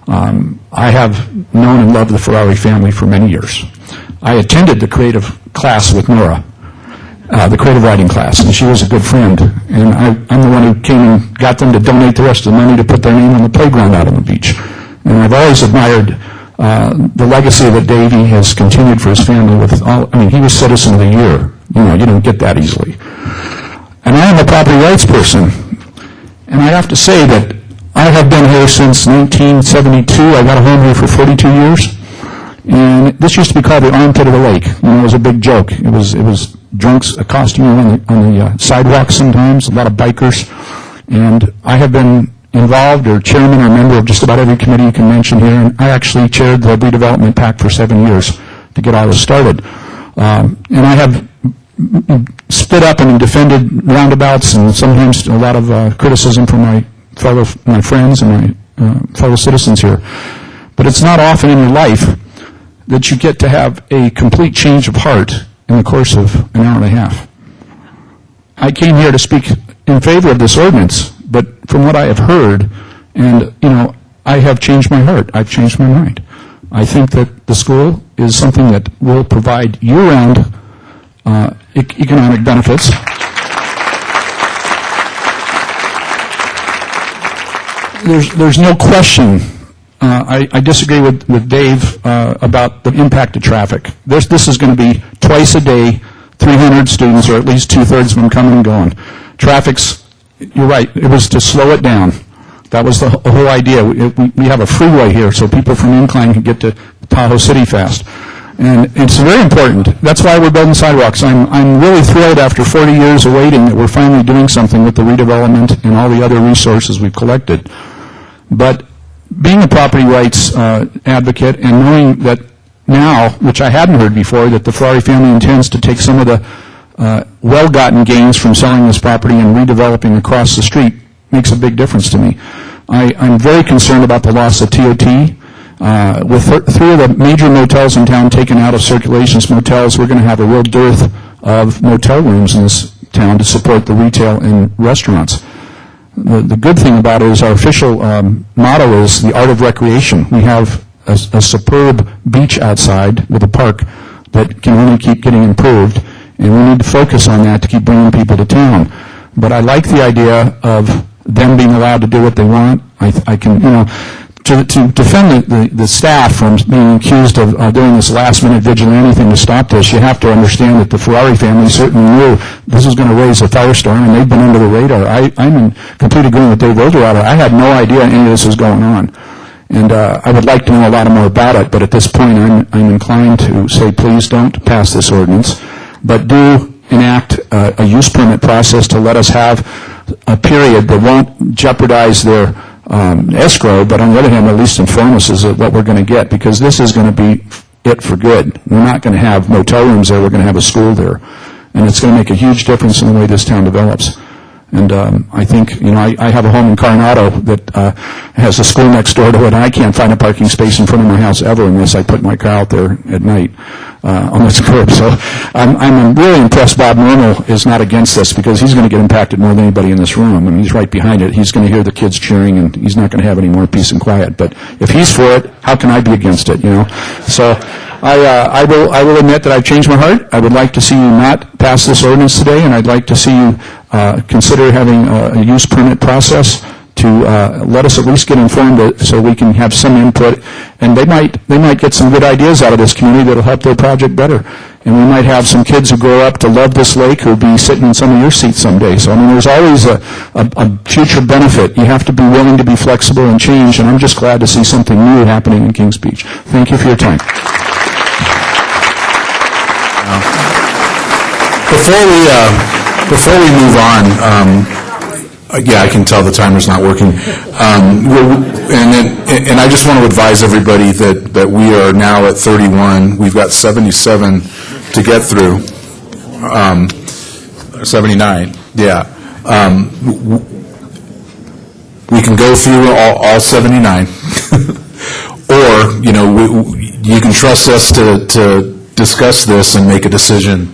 M: I have known and loved the Ferrari family for many years. I attended the creative class with Nora, the creative writing class, and she was a good friend. And I'm the one who came and got them to donate the rest of the money to put their name on the playground out on the beach. And I've always admired the legacy that Davey has continued for his family with all, I mean, he was Citizen of the Year. You don't get that easily. And I am a property rights person. And I have to say that I I have been here since 1972. I got a home here for 42 years. And this used to be called the armpit of the lake. You know, it was a big joke. It was drunks accosting you on the sidewalk sometimes, a lot of bikers. And I have been involved or chairman or member of just about every committee you can mention here. And I actually chaired the redevelopment pact for 7 years to get all this started. And I have split up and defended roundabouts and sometimes a lot of criticism from my friends and my fellow citizens here. But it's not often in your life that you get to have a complete change of heart in the course of an hour and a half. I came here to speak in favor of this ordinance, but from what I have heard, and, you know, I have changed my heart. I've changed my mind. I think that the school is something that will provide year-round economic benefits. There's no question. I disagree with Dave about the impact of traffic. This is going to be twice a day, 300 students, or at least two-thirds of them coming and going. Traffic's, you're right, it was to slow it down. That was the whole idea. We have a freeway here, so people from Incline can get to Tahoe City fast. And it's very important. That's why we're building sidewalks. I'm really thrilled after 40 years of waiting that we're finally doing something with the redevelopment and all the other resources we've collected. But being a property rights advocate and knowing that now, which I hadn't heard before, that the Ferrari family intends to take some of the well-gotten gains from selling this property and redeveloping across the street makes a big difference to me. I'm very concerned about the loss of TOT. With three of the major motels in town taken out of circulation as motels, we're going to have a real dearth of motel rooms in this town to support the retail and restaurants. The good thing about it is our official motto is the art of recreation. We have a superb beach outside with a park that can only keep getting improved, and we need to focus on that to keep bringing people to town. But I like the idea of them being allowed to do what they want. I can, you know, to defend the staff from being accused of doing this last-minute vigilante thing to stop this, you have to understand that the Ferrari family certainly knew this was going to raise a firestorm, and they've been under the radar. I'm in complete agreement with Dave Wilderwater. I had no idea any of this was going on. And I would like to know a lot more about it, but at this point I'm inclined to say please don't pass this ordinance, but do enact a use permit process to let us have a period that won't jeopardize their escrow, but on the other hand, at least inform us as to what we're going to get, because this is going to be it for good. We're not going to have motel rooms there, we're going to have a school there. And it's going to make a huge difference in the way this town develops. And I think, you know, I have a home in Coronado that has a school next door to it, and I can't find a parking space in front of my house ever unless I put my car out there at night on this curb. So I'm really impressed Bob Normal is not against this, because he's going to get impacted more than anybody in this room. I mean, he's right behind it. He's going to hear the kids cheering, and he's not going to have any more peace and quiet. But if he's for it, how can I be against it, you know? So I will admit that I've changed my heart. I would like to see you not pass this ordinance today, and I'd like to see you consider having a use permit process to let us at least get informed so we can have some input. And they might get some good ideas out of this community that will help their project better. And we might have some kids who grow up to love this lake who will be sitting in some of your seats someday. So, I mean, there's always a future benefit. You have to be willing to be flexible and change, and I'm just glad to see something new happening in Kings Beach. Thank you for your time.
E: Before we move on, yeah, I can tell the timer's not working. And I just want to advise everybody that we are now at 31. We've got 77 to get through. 79. Yeah. We can go through all 79, or you know, you can trust us to discuss this and make a decision.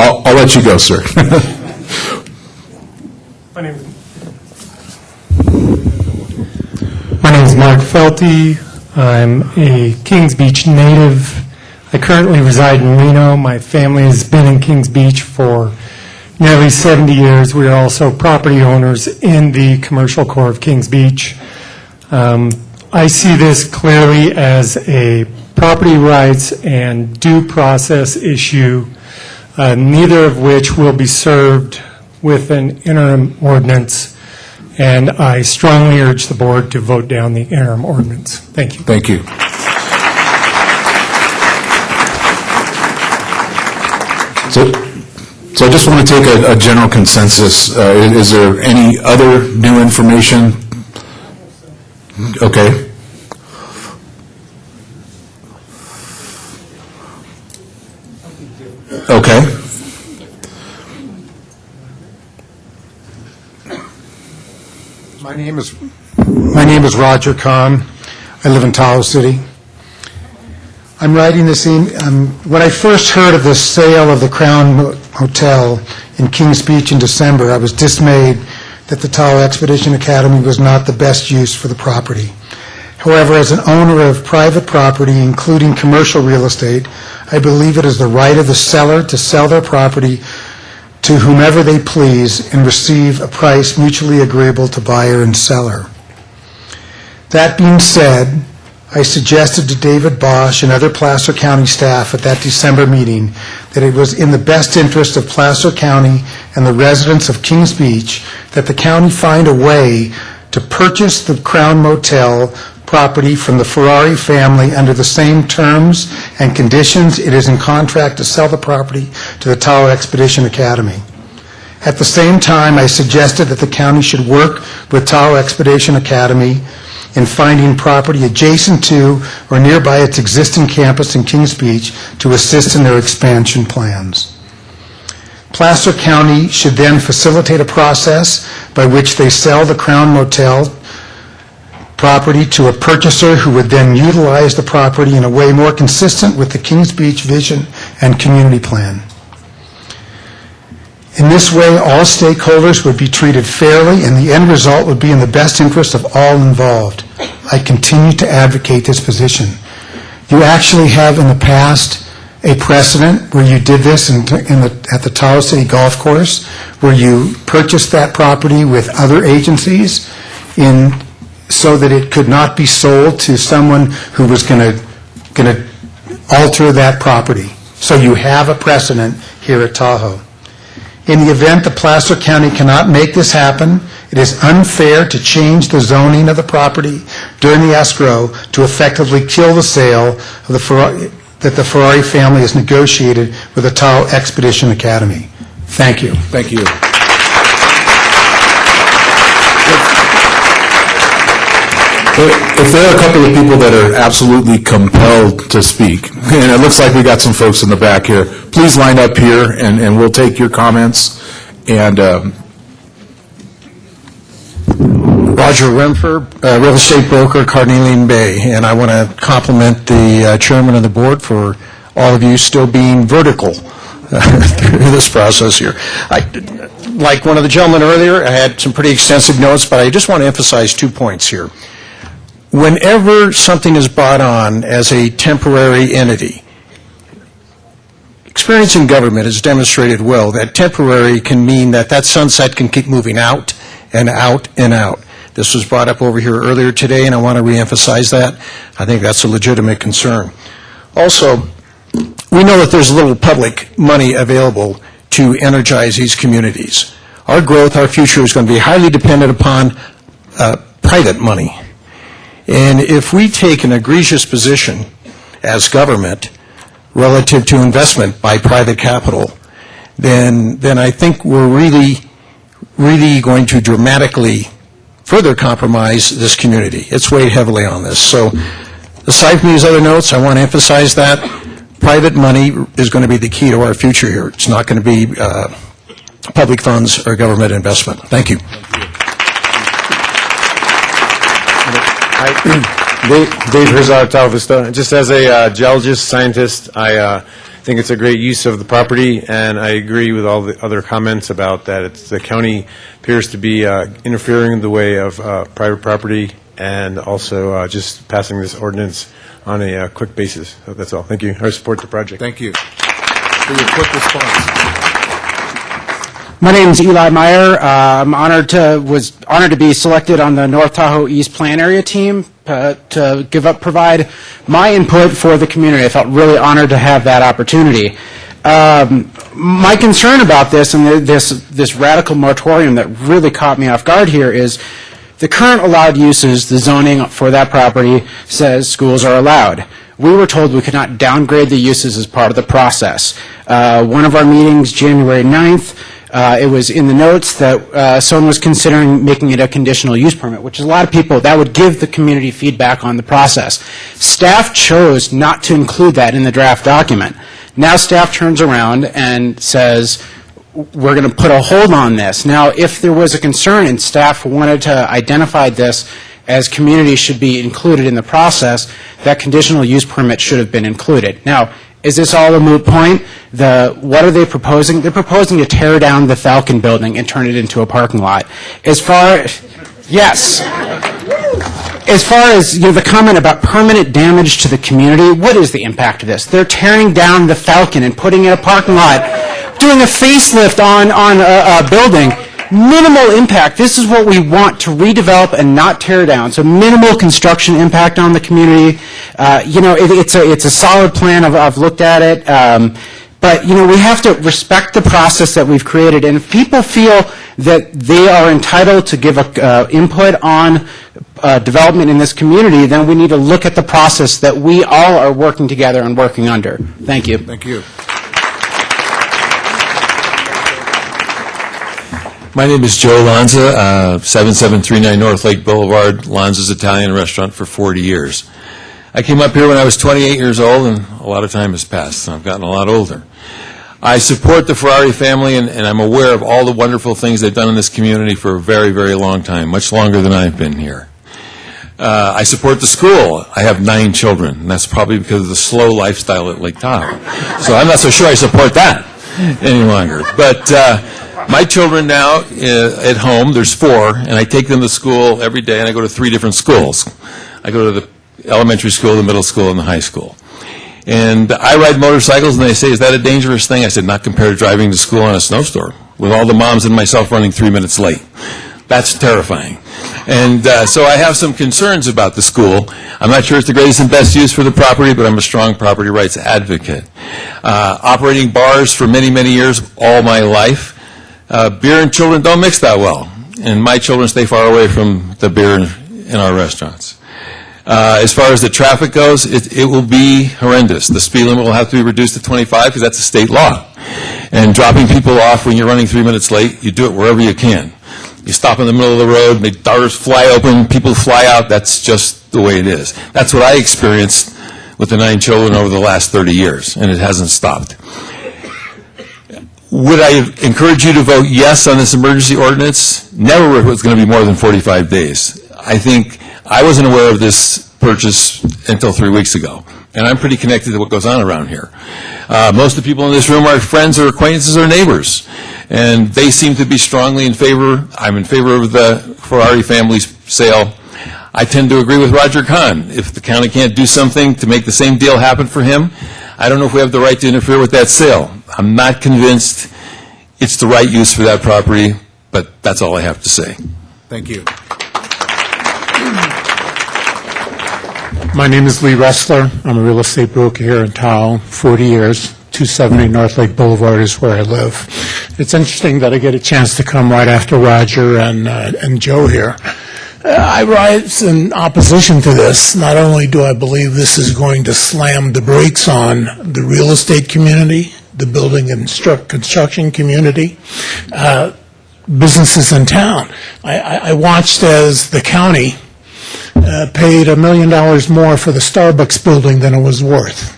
E: I'll let you go, sir.
F: My name is Mark Felty. I'm a Kings Beach native. I currently reside in Reno. My family has been in Kings Beach for nearly 70 years. We are also property owners in the commercial core of Kings Beach. I see this clearly as a property rights and due process issue, neither of which will be served with an interim ordinance, and I strongly urge the board to vote down the interim ordinance. Thank you.
O: Thank you. So I just want to take a general consensus. Is there any other new information? Okay. Okay.
M: My name is Roger Kahn. I live in Tahoe City. I'm writing this when I first heard of the sale of the Crown Hotel in Kings Beach in December, I was dismayed that the Tahoe Expedition Academy was not the best use for the property. However, as an owner of private property, including commercial real estate, I believe it is the right of the seller to sell their property to whomever they please and receive a price mutually agreeable to buyer and seller. That being said, I suggested to David Bosch and other Placer County staff at that December meeting that it was in the best interest of Placer County and the residents of Kings Beach that the county find a way to purchase the Crown Motel property from the Ferrari family under the same terms and conditions it is in contract to sell the property to the Tahoe Expedition Academy. At the same time, I suggested that the county should work with Tahoe Expedition Academy in finding property adjacent to or nearby its existing campus in Kings Beach to assist in their expansion plans. Placer County should then facilitate a process by which they sell the Crown Motel property to a purchaser who would then utilize the property in a way more consistent with the Kings Beach vision and community plan. In this way, all stakeholders would be treated fairly, and the end result would be in the best interest of all involved. I continue to advocate this position. You actually have in the past a precedent where you did this at the Tahoe City Golf Course, where you purchased that property with other agencies so that it could not be sold to someone who was going to alter that property. So you have a precedent here at Tahoe. In the event that Placer County cannot make this happen, it is unfair to change the zoning of the property during the escrow to effectively kill the sale of that the Ferrari family has negotiated with the Tahoe Expedition Academy. Thank you.
O: Thank you. If there are a couple of people that are absolutely compelled to speak, and it looks like we got some folks in the back here, please line up here and we'll take your comments. And
R: Roger Remfer, real estate broker, Carnelian Bay, and I want to compliment the chairman of the board for all of you still being vertical through this process here. Like one of the gentlemen earlier, I had some pretty extensive notes, but I just want to emphasize 2 points here. Whenever something is brought on as a temporary entity, experience in government has demonstrated well that temporary can mean that sunset can keep moving out and out and out. This was brought up over here earlier today, and I want to reemphasize that. I think that's a legitimate concern. Also, we know that there's little public money available to energize these communities. Our growth, our future is going to be highly dependent upon private money. And if we take an egregious position as government relative to investment by private capital, then I think we're really going to dramatically further compromise this community. It's weighed heavily on this. So aside from these other notes, I want to emphasize that private money is going to be the key to our future here. It's not going to be public funds or government investment. Thank you.
V: Dave Herzog, Tahoe Vista. Just as a geologist, scientist, I think it's a great use of the property, and I agree with all the other comments about that. The county appears to be interfering in the way of private property and also just passing this ordinance on a quick basis. So that's all. Thank you. I support the project.
O: Thank you for your quick response.
W: My name is Eli Meyer. Was honored to be selected on the North Tahoe East Plan Area team to provide my input for the community. I felt really honored to have that opportunity. My concern about this and this radical moratorium that really caught me off guard here is the current allowed uses, the zoning for that property says schools are allowed. We were told we could not downgrade the uses as part of the process. One of our meetings, January 9th, it was in the notes that someone was considering making it a conditional use permit, which is a lot of people, that would give the community feedback on the process. Staff chose not to include that in the draft document. Now staff turns around and says, we're going to put a hold on this. Now, if there was a concern and staff wanted to identify this as community should be included in the process, that conditional use permit should have been included. Now, is this all a moot point? What are they proposing? They're proposing to tear down the Falcon building and turn it into a parking lot. As far as the comment about permanent damage to the community, what is the impact of this? They're tearing down the Falcon and putting in a parking lot, doing a facelift on a building. Minimal impact. This is what we want, to redevelop and not tear down. So minimal construction impact on the community. It's a solid plan. I've looked at it. But, we have to respect the process that we've created. And if people feel that they are entitled to give input on development in this community, then we need to look at the process that we all are working together and working under. Thank you.
O: Thank you.
I: My name is Joe Lanza, 7739 North Lake Boulevard, Lanza's Italian Restaurant for 40 years. I came up here when I was 28 years old, and a lot of time has passed, and I've gotten a lot older. I support the Ferrari family, and I'm aware of all the wonderful things they've done in this community for a very, very long time, much longer than I've been here. I support the school. I have 9 children, and that's probably because of the slow lifestyle at Lake Tahoe. So I'm not so sure I support that any longer. But my children now at home, there's 4, and I take them to school every day, and I go to 3 different schools. I go to the elementary school, the middle school, and the high school. And I ride motorcycles, and they say, is that a dangerous thing? I said, not compared to driving to school on a snowstorm, with all the moms and myself running 3 minutes late. That's terrifying. And so I have some concerns about the school. I'm not sure it's the greatest and best use for the property, but I'm a strong property rights advocate. Operating bars for many, many years, all my life. Beer and children don't mix that well, and my children stay far away from the beer in our restaurants. As far as the traffic goes, it will be horrendous. The speed limit will have to be reduced to 25 because that's a state law. And dropping people off when you're running 3 minutes late, you do it wherever you can. You stop in the middle of the road, make doors fly open, people fly out. That's just the way it is. That's what I experienced with the 9 children over the last 30 years, and it hasn't stopped. Would I encourage you to vote yes on this emergency ordinance? Never was going to be more than 45 days. I think I wasn't aware of this purchase until 3 weeks ago, and I'm pretty connected to what goes on around here. Most of the people in this room are friends or acquaintances or neighbors, and they seem to be strongly in favor. I'm in favor of the Ferrari family's sale. I tend to agree with Roger Kahn. If the county can't do something to make the same deal happen for him, I don't know if we have the right to interfere with that sale. I'm not convinced it's the right use for that property, but that's all I have to say.
O: Thank you.
B: My name is Lee Ressler. I'm a real estate broker here in Tahoe, 40 years. 270 North Lake Boulevard is where I live. It's interesting that I get a chance to come right after Roger and Joe here. I rise in opposition to this. Not only do I believe this is going to slam the brakes on the real estate community, the building and construction community, businesses in town. I watched as the county paid $1 million more for the Starbucks building than it was worth.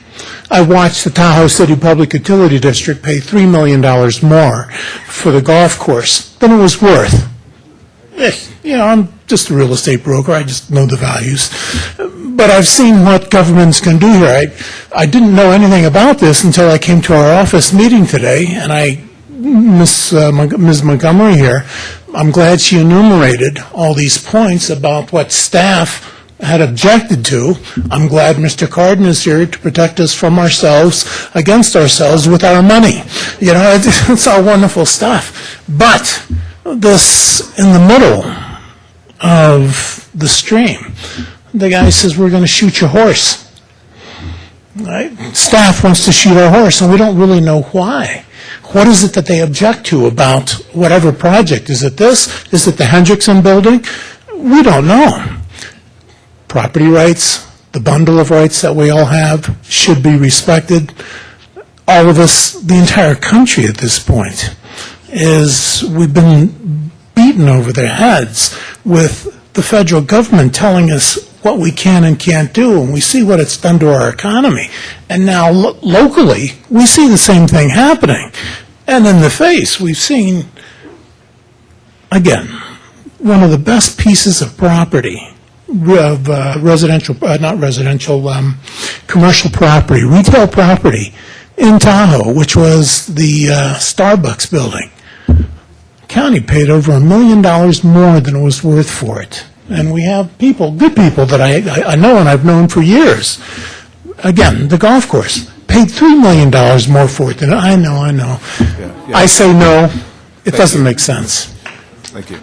B: I watched the Tahoe City Public Utility District pay $3 million more for the golf course than it was worth. I'm just a real estate broker. I just know the values. But I've seen what governments can do here. I didn't know anything about this until I came to our office meeting today, and Ms. Montgomery here, I'm glad she enumerated all these points about what staff had objected to. I'm glad Mr. Cardin is here to protect us from ourselves, against ourselves with our money. It's all wonderful stuff. But this, in the middle of the stream, the guy says, we're going to shoot your horse.
J: Staff wants to shoot our horse, and we don't really know why. What is it that they object to about whatever project? Is it this? Is it the Hendrickson building? We don't know. Property rights, the bundle of rights that we all have, should be respected. All of us, the entire country at this point, we've been beaten over their heads with the federal government telling us what we can and can't do, and we see what it's done to our economy. And now, locally, we see the same thing happening. And in the face, we've seen, again, one of the best pieces of property, of commercial property, retail property in Tahoe, which was the Starbucks building. County paid over $1 million more than it was worth for it. And we have people, good people that I know and I've known for years. Again, the golf course paid $3 million more for it than I know.
O: Yeah.
J: I say no. It doesn't make sense.
O: Thank you.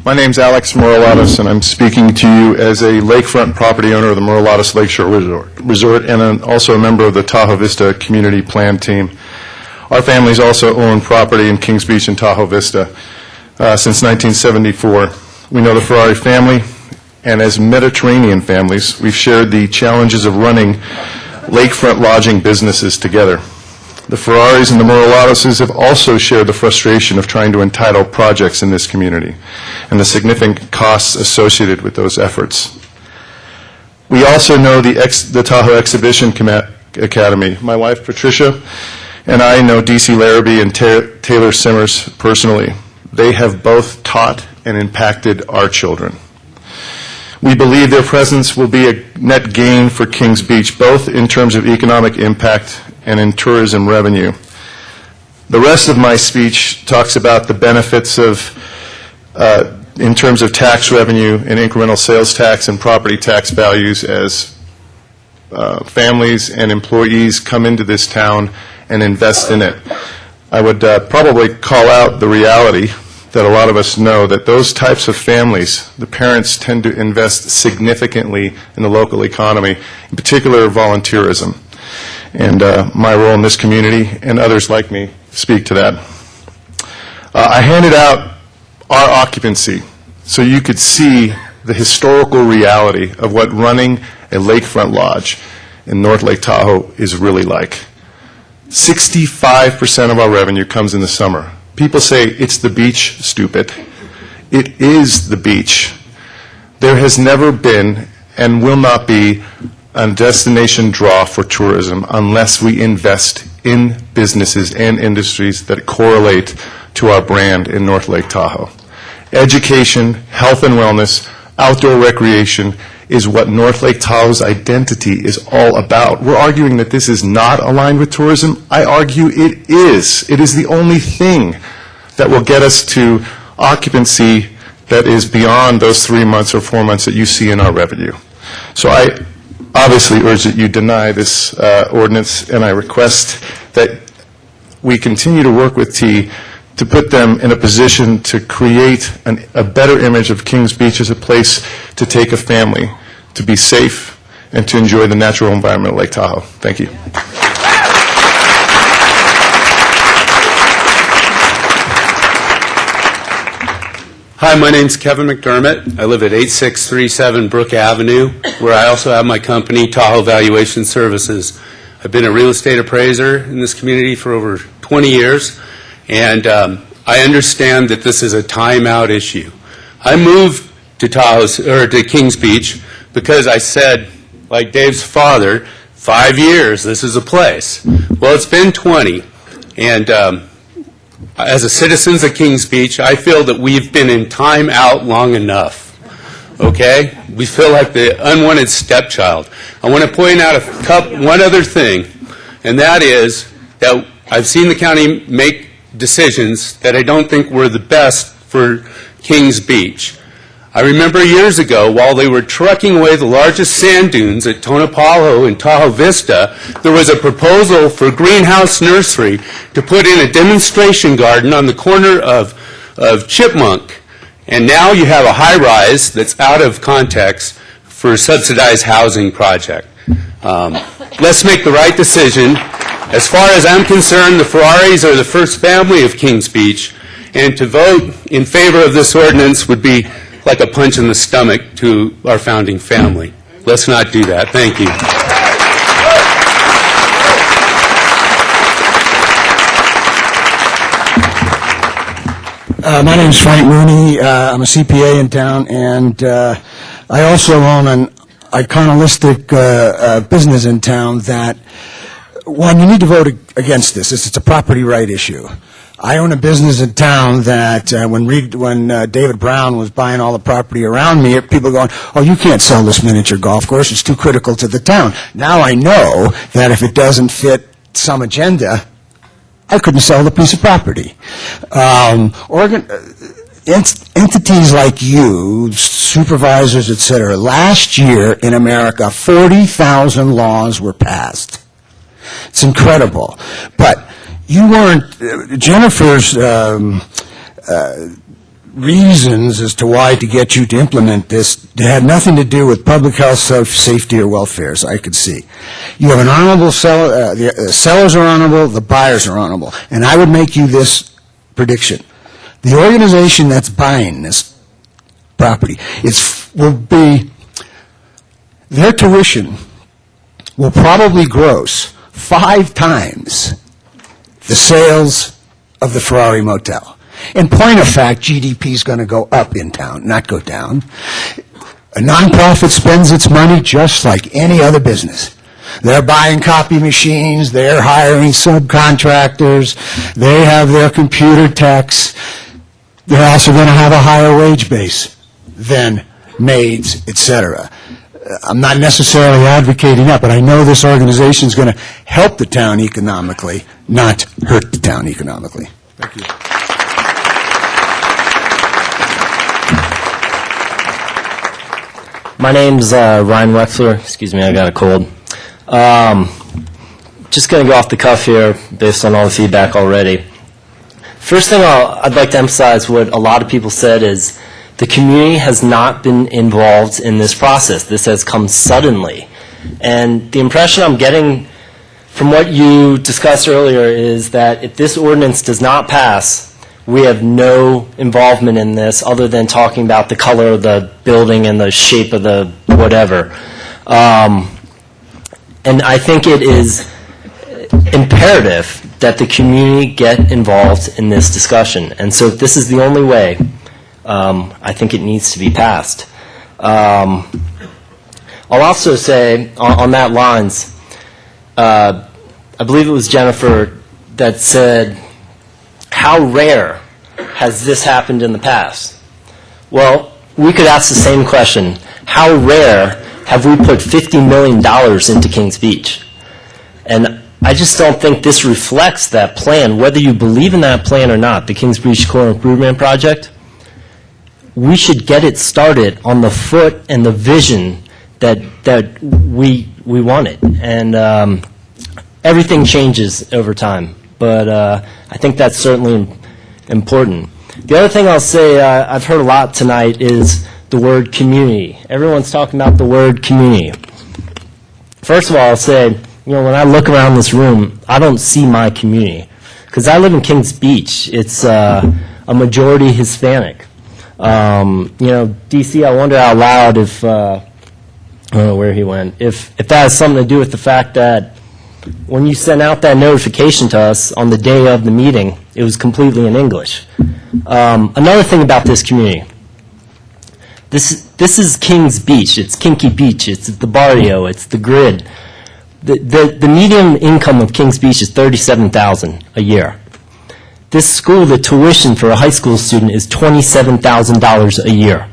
L: My name's Alex Morolatos, and I'm speaking to you as a lakefront property owner of the Morolatos Lakeshore Resort and also a member of the Tahoe Vista Community Plan Team. Our families also own property in Kings Beach and Tahoe Vista since 1974. We know the Ferrari family, and as Mediterranean families, we've shared the challenges of running lakefront lodging businesses together. The Ferraris and the Morolatoses have also shared the frustration of trying to entitle projects in this community and the significant costs associated with those efforts. We also know the Tahoe Exhibition Academy. My wife, Patricia, and I know D.C. Larrabee and Taylor Simmers personally. They have both taught and impacted our children. We believe their presence will be a net gain for Kings Beach, both in terms of economic impact and in tourism revenue. The rest of my speech talks about the benefits of, in terms of tax revenue and incremental sales tax and property tax values as families and employees come into this town and invest in it. I would probably call out the reality that a lot of us know that those types of families, the parents tend to invest significantly in the local economy, in particular volunteerism. And my role in this community and others like me speak to that. I handed out our occupancy so you could see the historical reality of what running a lakefront lodge in North Lake Tahoe is really like. 65% of our revenue comes in the summer. People say, it's the beach, stupid. It is the beach. There has never been and will not be a destination draw for tourism unless we invest in businesses and industries that correlate to our brand in North Lake Tahoe. Education, health and wellness, outdoor recreation is what North Lake Tahoe's identity is all about. We're arguing that this is not aligned with tourism. I argue it is. It is the only thing that will get us to occupancy that is beyond those 3 months or 4 months that you see in our revenue. So I obviously urge that you deny this ordinance, and I request that we continue to work with T to put them in a position to create a better image of Kings Beach as a place to take a family, to be safe, and to enjoy the natural environment of Lake Tahoe. Thank you.
K: Hi, my name's Kevin McDermott. I live at 8637 Brook Avenue, where I also have my company, Tahoe Valuation Services. I've been a real estate appraiser in this community for over 20 years, and I understand that this is a timeout issue. I moved to to Kings Beach because I said, like Dave's father, 5 years, this is a place. Well, it's been 20, and as a citizens of Kings Beach, I feel that we've been in time out long enough, okay? We feel like the unwanted stepchild. I want to point out one other thing, and that is that I've seen the county make decisions that I don't think were the best for Kings Beach. I remember years ago, while they were trucking away the largest sand dunes at Tonopalo and Tahoe Vista, there was a proposal for Greenhouse Nursery to put in a demonstration garden on the corner of Chipmunk. And now you have a high-rise that's out of context for a subsidized housing project. Let's make the right decision. As far as I'm concerned, the Ferraris are the first family of Kings Beach, and to vote in favor of this ordinance would be like a punch in the stomach to our founding family. Let's not do that. Thank you.
G: My name's Frank Mooney. I'm a CPA in town, and I also own an iconolistic business in town that, one, you need to vote against this. It's a property right issue. I own a business in town that when David Brown was buying all the property around me, people going, oh, you can't sell this miniature golf course. It's too critical to the town. Now I know that if it doesn't fit some agenda, I couldn't sell the piece of property. Entities like you, supervisors, et cetera, last year in America, 40,000 laws were passed. It's incredible. But you weren't, Jennifer's reasons as to why to get you to implement this had nothing to do with public health, safety, or welfare, as I could see. You have an honorable seller, the sellers are honorable, the buyers are honorable. And I would make you this prediction. The organization that's buying this property will be, their tuition will probably gross 5 times the sales of the Ferrari Motel. In point of fact, GDP is going to go up in town, not go down. A nonprofit spends its money just like any other business. They're buying copy machines, they're hiring subcontractors, they have their computer techs. They're also going to have a higher wage base than maids, etc. I'm not necessarily advocating that, but I know this organization is going to help the town economically, not hurt the town economically.
E: Thank you.
H: My name's Ryan Wexler. Excuse me, I got a cold. Just going to go off the cuff here based on all the feedback already. First thing I'd like to emphasize what a lot of people said is the community has not been involved in this process. This has come suddenly. And the impression I'm getting from what you discussed earlier is that if this ordinance does not pass, we have no involvement in this other than talking about the color of the building and the shape of the whatever. And I think it is imperative that the community get involved in this discussion. And so if this is the only way, I think it needs to be passed. I'll also say, on that lines, I believe it was Jennifer that said, how rare has this happened in the past? Well, we could ask the same question. How rare have we put $50 million into Kings Beach? And I just don't think this reflects that plan, whether you believe in that plan or not, the Kings Beach Core Improvement Project. We should get it started on the foot and the vision that we wanted. And everything changes over time, but I think that's certainly important. The other thing I'll say, I've heard a lot tonight, is the word community. Everyone's talking about the word community. First of all, I'll say, when I look around this room, I don't see my community. Because I live in Kings Beach. It's a majority Hispanic. DC, I wonder out loud if, I don't know where he went, if that has something to do with the fact that when you sent out that notification to us on the day of the meeting, it was completely in English. Another thing about this community, this is Kings Beach. It's Kinky Beach. It's the barrio. It's the grid. The median income of Kings Beach is $37,000 a year. This school, the tuition for a high school student is $27,000 a year.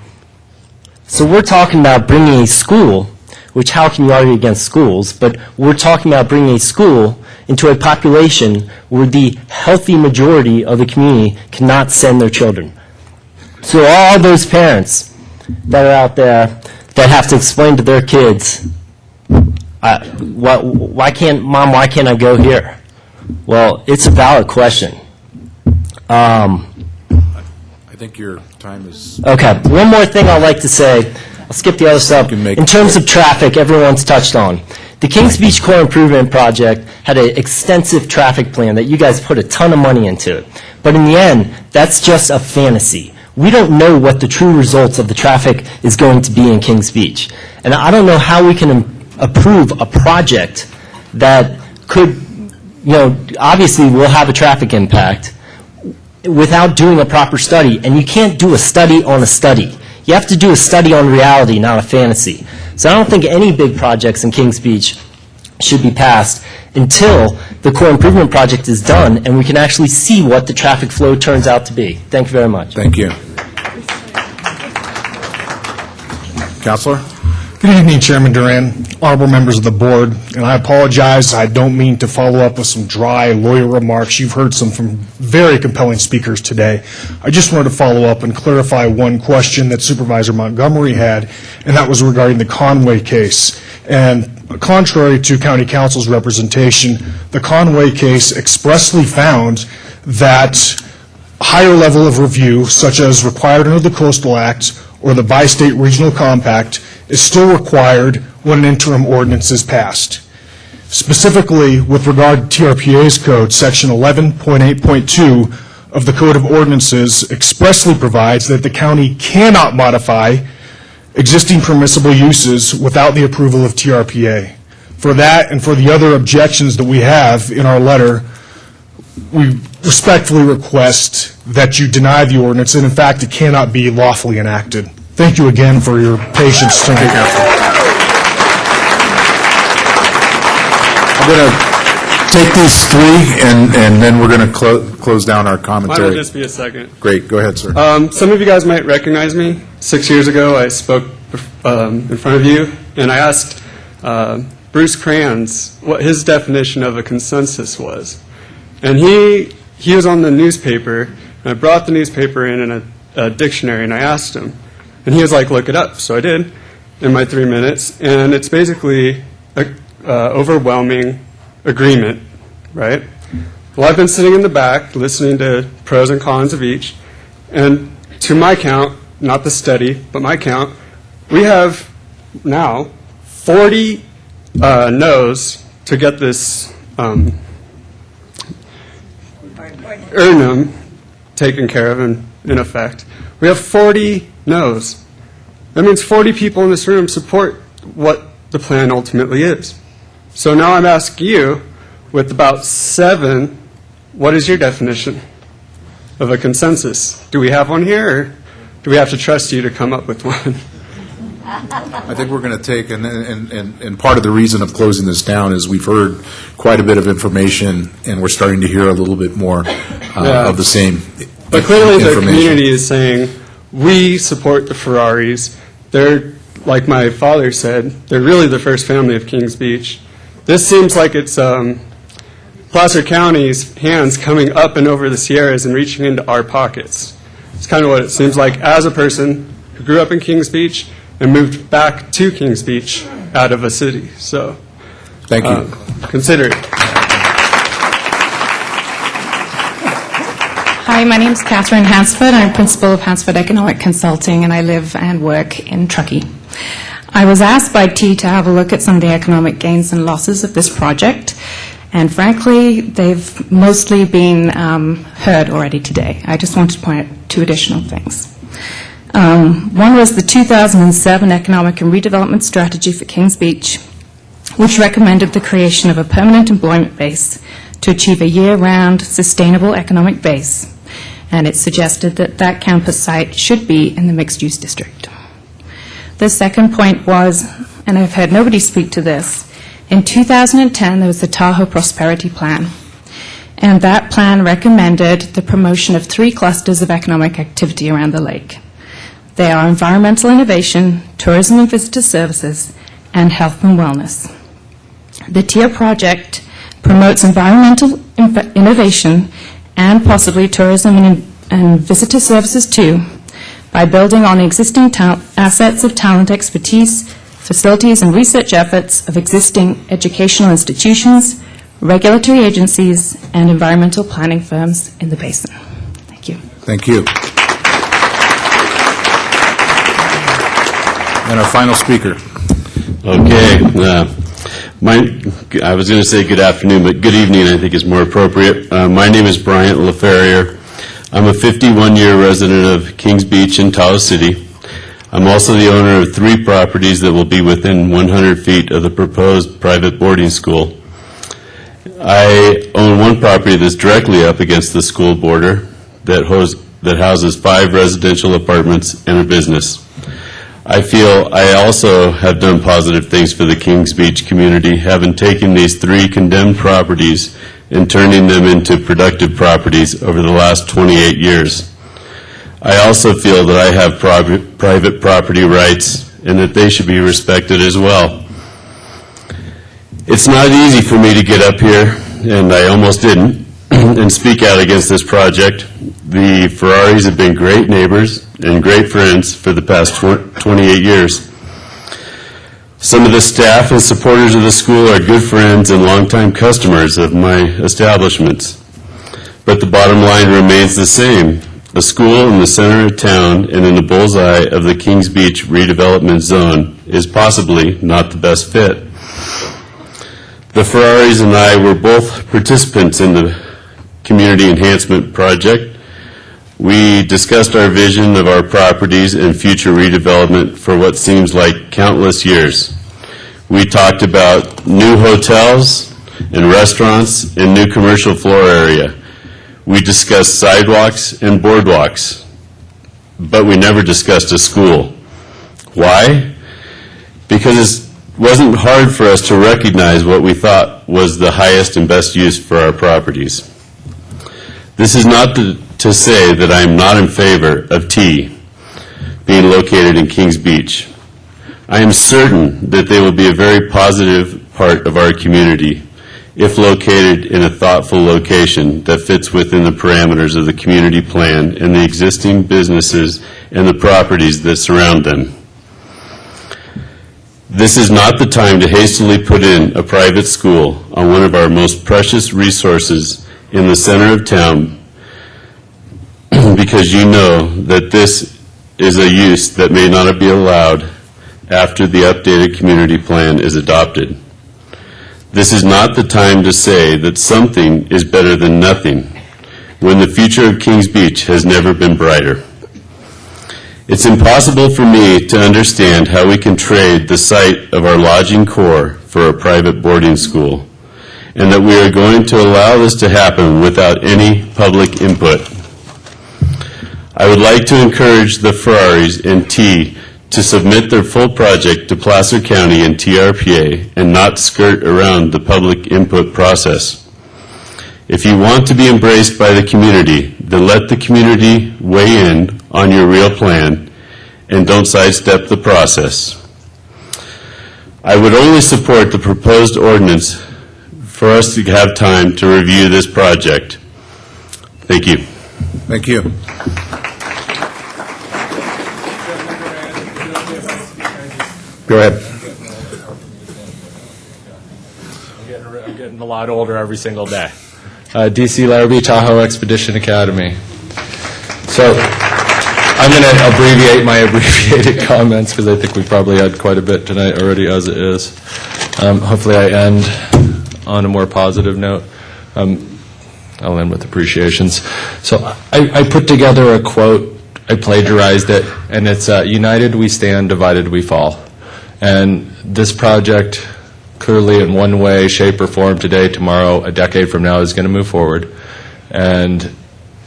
H: So we're talking about bringing a school, which how can you argue against schools, but we're talking about bringing a school into a population where the healthy majority of the community cannot send their children. So all those parents that are out there that have to explain to their kids, why can't I go here? Well, it's a valid question.
E: I think your time is...
H: Okay, one more thing I'd like to say. I'll skip the other stuff. In terms of traffic, everyone's touched on. The Kings Beach Core Improvement Project had an extensive traffic plan that you guys put a ton of money into. But in the end, that's just a fantasy. We don't know what the true results of the traffic is going to be in Kings Beach. And I don't know how we can approve a project that could, obviously will have a traffic impact without doing a proper study. And you can't do a study on a study. You have to do a study on reality, not a fantasy. So I don't think any big projects in Kings Beach should be passed until the core improvement project is done and we can actually see what the traffic flow turns out to be. Thank you very much.
E: Thank you. Counselor?
N: Good evening, Chairman Duran, honorable members of the board, and I apologize, I don't mean to follow up with some dry lawyer remarks. You've heard some from very compelling speakers today. I just wanted to follow up and clarify one question that Supervisor Montgomery had, and that was regarding the Conway case. And contrary to County Council's representation, the Conway case expressly found that a higher level of review, such as required under the Coastal Act or the Bi-State Regional Compact, is still required when an interim ordinance is passed. Specifically, with regard to TRPA's code, Section 11.8.2 of the Code of Ordinances expressly provides that the county cannot modify existing permissible uses without the approval of TRPA. For that and for the other objections that we have in our letter, we respectfully request that you deny the ordinance, and in fact, it cannot be lawfully enacted. Thank you again for your patience tonight.
E: I'm going to take these three, and then we're going to close down our commentary.
K: Mine will just be a second.
E: Great. Go ahead, sir.
K: Some of you guys might recognize me. 6 years ago, I spoke in front of you, and I asked Bruce Kranz what his definition of a consensus was. And he was on the newspaper, and I brought the newspaper in a dictionary, and I asked him. And he was like, look it up. So I did in my 3 minutes. And it's basically an overwhelming agreement, right? Well, I've been sitting in the back listening to pros and cons of each. And to my count, not the study, but my count, we have now 40 no's to get this Urnum taken care of in effect. We have 40 no's. That means 40 people in this room support what the plan ultimately is. So now I'm asking you, with about 7, what is your definition of a consensus? Do we have one here, or do we have to trust you to come up with one?
E: I think we're going to take, and part of the reason of closing this down is we've heard quite a bit of information, and we're starting to hear a little bit more of the same
K: But clearly the community is saying, we support the Ferraris. They're, like my father said, they're really the first family of Kings Beach. This seems like it's Placer County's hands coming up and over the Sierras and reaching into our pockets. It's kind of what it seems like as a person who grew up in Kings Beach and moved back to Kings Beach out of a city. So,
E: thank you.
K: Consider it.
P: Hi, my name is Catherine Hansford. I'm principal of Hansford Economic Consulting, and I live and work in Truckee. I was asked by T to have a look at some of the economic gains and losses of this project, and frankly, they've mostly been heard already today. I just want to point out 2 additional things. One was the 2007 Economic and Redevelopment Strategy for Kings Beach, which recommended the creation of a permanent employment base to achieve a year-round sustainable economic base, and it suggested that that campus site should be in the mixed-use district. The second point was, and I've heard nobody speak to this, in 2010 there was the Tahoe Prosperity Plan, and that plan recommended the promotion of 3 clusters of economic activity around the lake. They are environmental innovation, tourism and visitor services, and health and wellness. The TIER project promotes environmental innovation and possibly tourism and visitor services too by by building on existing assets of talent, expertise, facilities, and research efforts of existing educational institutions, regulatory agencies, and environmental planning firms in the Basin. Thank you.
E: Thank you. And our final speaker.
Q: Okay. I was going to say good afternoon, but good evening I think is more appropriate. My name is Bryant LaFerrier. I'm a 51-year resident of Kings Beach in Tahoe City. I'm also the owner of 3 properties that will be within 100 feet of the proposed private boarding school. I own one property that's directly up against the school border that houses 5 residential apartments and a business. I feel I also have done positive things for the Kings Beach community, having taken these 3 condemned properties and turning them into productive properties over the last 28 years. I also feel that I have private property rights and that they should be respected as well. It's not easy for me to get up here, and I almost didn't, and speak out against this project. The Ferraris have been great neighbors and great friends for the past 28 years. Some of the staff and supporters of the school are good friends and longtime customers of my establishments. But the bottom line remains the same. A school in the center of town and in the bullseye of the Kings Beach redevelopment zone is possibly not the best fit. The Ferraris and I were both participants in the community enhancement project. We discussed our vision of our properties and future redevelopment for what seems like countless years. We talked about new hotels and restaurants and new commercial floor area. We discussed sidewalks and boardwalks, but we never discussed a school. Why? Because it wasn't hard for us to recognize what we thought was the highest and best use for our properties. This is not to say that I am not in favor of T being located in Kings Beach. I am certain that they will be a very positive part of our community if located in a thoughtful location that fits within the parameters of the community plan and the existing businesses and the properties that surround them. This is not the time to hastily put in a private school on one of our most precious resources in the center of town because you know that this is a use that may not be allowed after the updated community plan is adopted. This is not the time to say that something is better than nothing when the future of Kings Beach has never been brighter. It's impossible for me to understand how we can trade the site of our lodging core for a private boarding school, and that we are going to allow this to happen without any public input. I would like to encourage the Ferraris and T to submit their full project to Placer County and TRPA and not skirt around the public input process. If you want to be embraced by the community, then let the community weigh in on your real plan and don't sidestep the process. I would only support the proposed ordinance for us to have time to review this project. Thank you.
E: Thank you. Go ahead.
S: I'm getting a lot older every single day. DC Larrabee, Tahoe Expedition Academy. So I'm going to abbreviate my abbreviated comments because I think we probably had quite a bit tonight already as it is. Hopefully I end on a more positive note. I'll end with appreciations. So I put together a quote, I plagiarized it, and it's united we stand, divided we fall. And this project clearly in one way, shape, or form today, tomorrow, a decade from now is going to move forward. And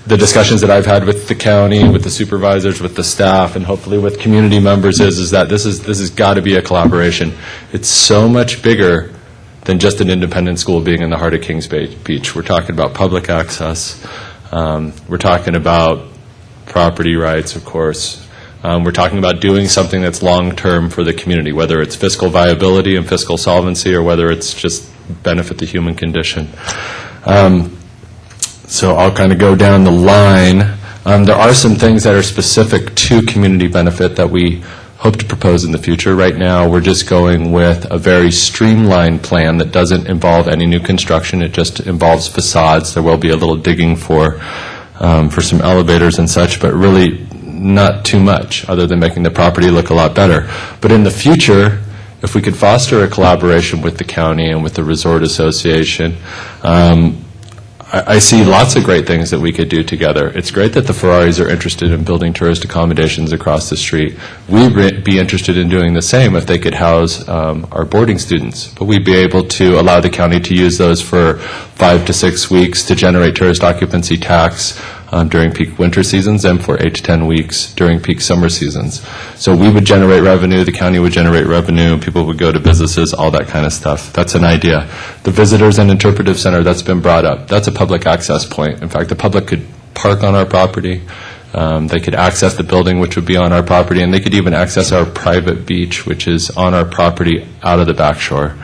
S: the discussions that I've had with the county, with the supervisors, with the staff, and hopefully with community members is that this has got to be a collaboration. It's so much bigger than just an independent school being in the heart of Kings Beach. We're talking about public access. We're talking about property rights, of course. We're talking about doing something that's long-term for the community, whether it's fiscal viability and fiscal solvency or whether it's just benefit the human condition. So I'll kind of go down the line. There are some things that are specific to community benefit that we hope to propose in the future. Right now, we're just going with a very streamlined plan that doesn't involve any new construction. It just involves facades. There will be a little digging for some elevators and such, but really not too much, other than making the property look a lot better. But in the future, if we could foster a collaboration with the county and with the Resort Association, I see lots of great things that we could do together. It's great that the Ferraris are interested in building tourist accommodations across the street. We'd be interested in doing the same if they could house our boarding students. But we'd be able to allow the county to use those for 5 to 6 weeks to generate tourist occupancy tax during peak winter seasons and for 8 to 10 weeks during peak summer seasons. So we would generate revenue, the county would generate revenue, people would go to businesses, all that kind of stuff. That's an idea. The Visitors and Interpretive Center, that's been brought up. That's a public access point. In fact, the public could park on our property. They could access the building, which would be on our property, and they could even access our private beach, which is on our property out of the back shore.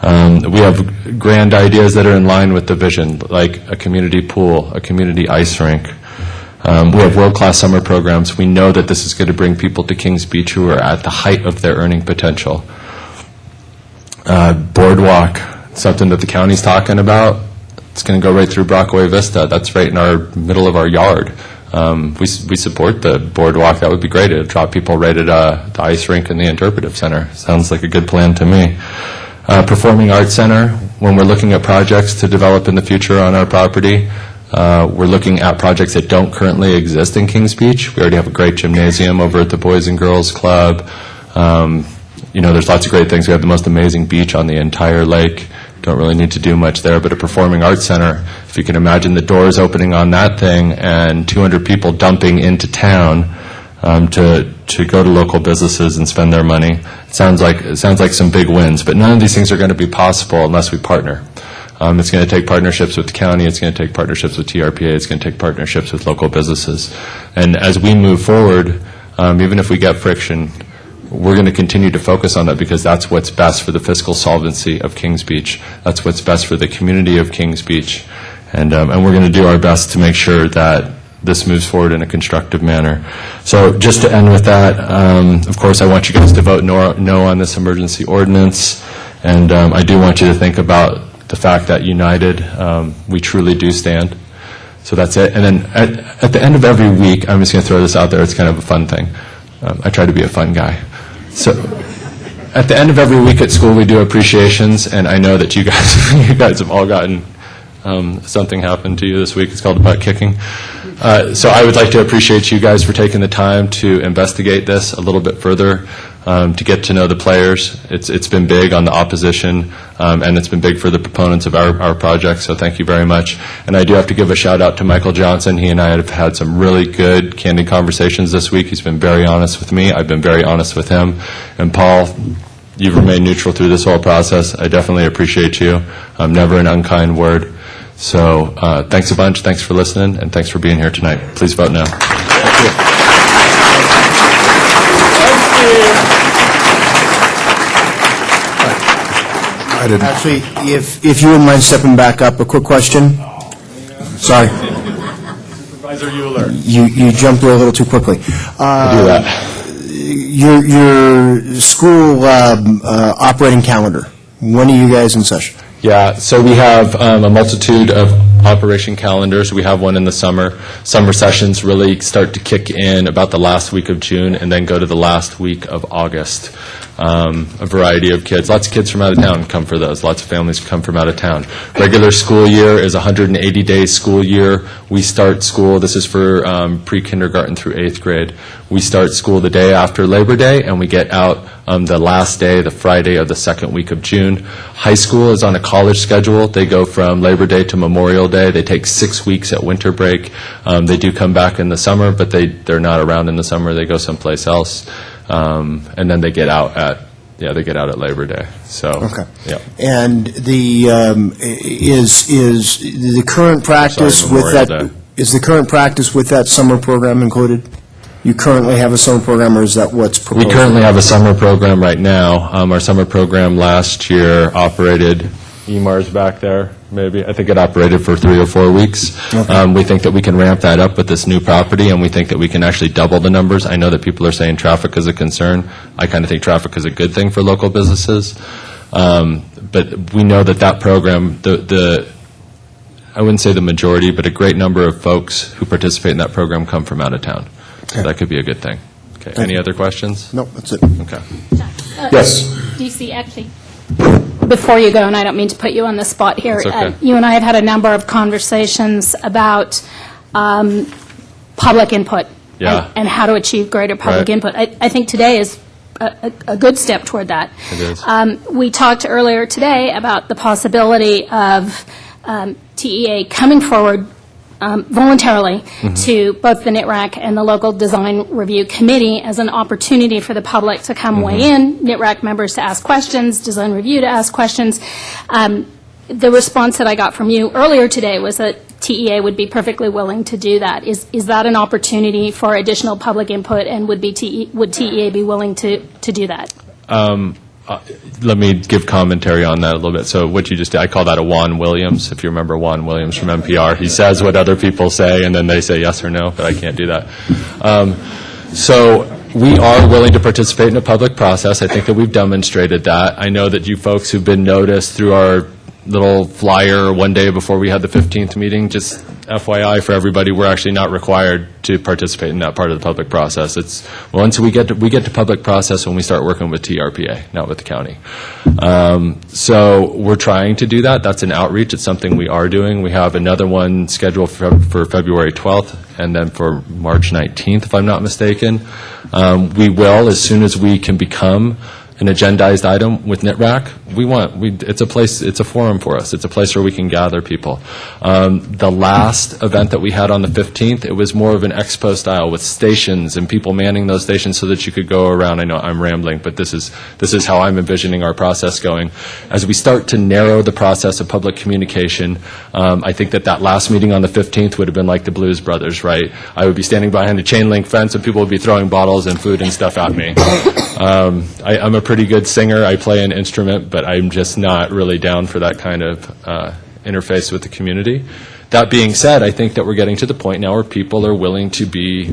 S: We have grand ideas that are in line with the vision, like a community pool, a community ice rink. We have world-class summer programs. We know that this is going to bring people to Kings Beach who are at the height of their earning potential. Boardwalk, something that the county's talking about. It's going to go right through Brockway Vista. That's right in our middle of our yard. We support the boardwalk. That would be great. It would drop people right at the ice rink and the interpretive center. Sounds like a good plan to me. Performing Arts Center, when we're looking at projects to develop in the future on our property, we're looking at projects that don't currently exist in Kings Beach. We already have a great gymnasium over at the Boys and Girls Club. There's lots of great things. We have the most amazing beach on the entire lake. Don't really need to do much there, but a performing arts center, if you can imagine the doors opening on that thing and 200 people dumping into town to go to local businesses and spend their money, it sounds like some big wins. But none of these things are going to be possible unless we partner. It's going to take partnerships with the county. It's going to take partnerships with TRPA. It's going to take partnerships with local businesses. And as we move forward, even if we get friction, we're going to continue to focus on that because that's what's best for the fiscal solvency of Kings Beach. That's what's best for the community of Kings Beach. And we're going to do our best to make sure that this moves forward in a constructive manner. So just to end with that, of course, I want you guys to vote no on this emergency ordinance. And I do want you to think about the fact that united, we truly do stand. So that's it. And then at the end of every week, I'm just going to throw this out there. It's kind of a fun thing. I try to be a fun guy. So at the end of every week at school, we do appreciations, and I know that you guys have all gotten something happened to you this week. It's called butt kicking. So I would like to appreciate you guys for taking the time to investigate this a little bit further, to get to know the players. It's been big on the opposition, and it's been big for the proponents of our project, so thank you very much. And I do have to give a shout out to Michael Johnson. He and I have had some really good, candid conversations this week. He's been very honest with me. I've been very honest with him. And Paul, you've remained neutral through this whole process. I definitely appreciate you. Never an unkind word. So thanks a bunch. Thanks for listening, and thanks for being here tonight. Please vote no. Thank you.
G: Actually, if you wouldn't mind stepping back up, a quick question. Sorry.
S: Supervisor Euler.
G: You jumped there a little too quickly.
S: I do that.
G: Your school operating calendar, when are you guys in session?
S: Yeah, so we have a multitude of operation calendars. We have one in the summer. Summer sessions really start to kick in about the last week of June and then go to the last week of August. A variety of kids. Lots of kids from out of town come for those. Lots of families come from out of town. Regular school year is 180-day school year. We start school, this is for pre-kindergarten through 8th grade. We start school the day after Labor Day, and we get out the last day, the Friday of the second week of June. High school is on a college schedule. They go from Labor Day to Memorial Day. They take 6 weeks at winter break. They do come back in the summer, but they're not around in the summer. They go someplace else. And then they get out at Labor Day. So
G: okay.
S: Yeah.
G: And is the current practice with that summer program included? You currently have a summer program, or is that what's proposed?
S: We currently have a summer program right now. Our summer program last year operated, EMAR's back there. maybe. I think it operated for 3 or 4 weeks. We think that we can ramp that up with this new property, and we think that we can actually double the numbers. I know that people are saying traffic is a concern. I kind of think traffic is a good thing for local businesses. But we know that that program, I wouldn't say the majority, but a great number of folks who participate in that program come from out of town. So that could be a good thing. Okay. Any other questions?
G: No, that's it.
S: Okay.
O: Yes.
A: DC, actually, before you go, and I don't mean to put you on the spot here,
S: It's okay.
A: you and I have had a number of conversations about public input
S: Yeah.
A: and how to achieve greater public
S: Right.
A: input. I think today is a good step toward that.
S: It is.
A: We talked earlier today about the possibility of TEA coming forward voluntarily to both the NITRAC and the local design review committee as an opportunity for the public to come weigh in, NITRAC members to ask questions, design review to ask questions. The response that I got from you earlier today was that TEA would be perfectly willing to do that. Is that an opportunity for additional public input, and would TEA be willing to do that?
S: Let me give commentary on that a little bit. So what you just did, I call that a Juan Williams. If you remember Juan Williams from NPR, he says what other people say, and then they say yes or no, but I can't do that. So we are willing to participate in a public process. I think that we've demonstrated that. I know that you folks who've been noticed through our little flyer one day before we had the 15th meeting, just FYI for everybody, we're actually not required to participate in that part of the public process. It's once we get to public process when we start working with TRPA, not with the county. So we're trying to do that. That's an outreach. It's something we are doing. We have another one scheduled for February 12th and then for March 19th, if I'm not mistaken. We will, as soon as we can become an agendized item with NITRAC, it's a forum for us. It's a place where we can gather people. The last event that we had on the 15th, it was more of an expo style with stations and people manning those stations so that you could go around. I know I'm rambling, but this is how I'm envisioning our process going. As we start to narrow the process of public communication, I think that last meeting on the 15th would have been like the Blues Brothers, right? I would be standing behind a chain link fence and people would be throwing bottles and food and stuff at me. I'm a pretty good singer. I play an instrument, but I'm just not really down for that kind of interface with the community. That being said, I think that we're getting to the point now where people are willing to be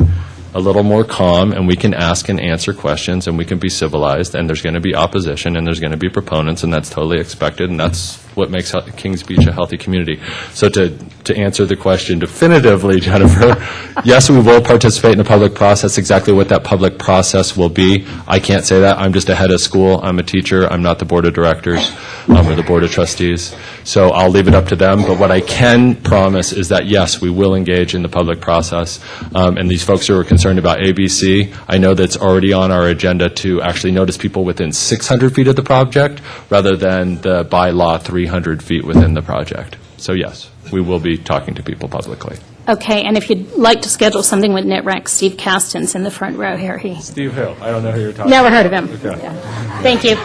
S: a little more calm, and we can ask and answer questions, and we can be civilized, and there's going to be opposition, and there's going to be proponents, and that's totally expected, and that's what makes Kings Beach a healthy community. So to answer the question definitively, Jennifer, yes, we will participate in a public process. Exactly what that public process will be, I can't say that. I'm just a head of school. I'm a teacher. I'm not the board of directors or the board of trustees. So I'll leave it up to them. But what I can promise is that, yes, we will engage in the public process. And these folks who are concerned about ABC, I know that's already on our agenda to actually notice people within 600 feet of the project rather than the by law 300 feet within the project. So yes, we will be talking to people publicly.
A: Okay, and if you'd like to schedule something with NITRAC, Steve Caston's in the front row here.
S: Steve Hill, I don't know who you're talking
A: Never
S: about.
A: heard of him.
S: Okay.
A: Yeah. Thank you.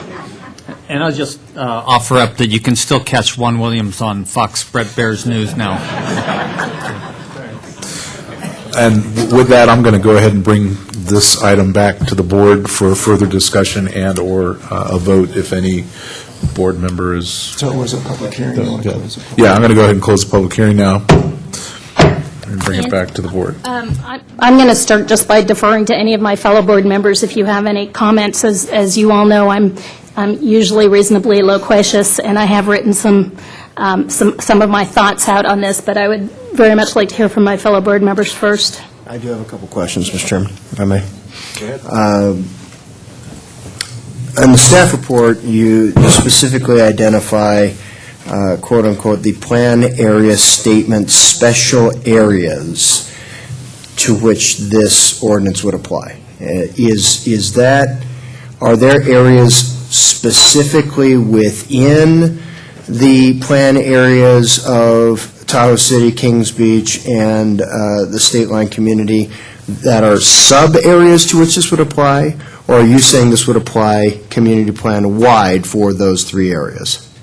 T: And I'll just offer up that you can still catch Juan Williams on Fox Brett Bears News now.
O: And with that, I'm going to go ahead and bring this item back to the board for further discussion and/or a vote if any board member is.
G: So it was a public hearing?
O: Yeah, I'm going to go ahead and close the public hearing now and bring it back to the board.
A: I'm going to start just by deferring to any of my fellow board members if you have any comments. As you all know, I'm usually reasonably loquacious, and I have written some of my thoughts out on this, but I would very much like to hear from my fellow board members first.
G: I do have a couple questions, Mr. Chairman, if I may.
O: Go ahead.
G: In the staff report, you specifically identify, quote unquote, the plan area statement special areas to which this ordinance would apply. Are there areas specifically within the plan areas of Tahoe City, Kings Beach, and the state line community that are sub-areas to which this would apply? Or are you saying this would apply community plan wide for those three areas?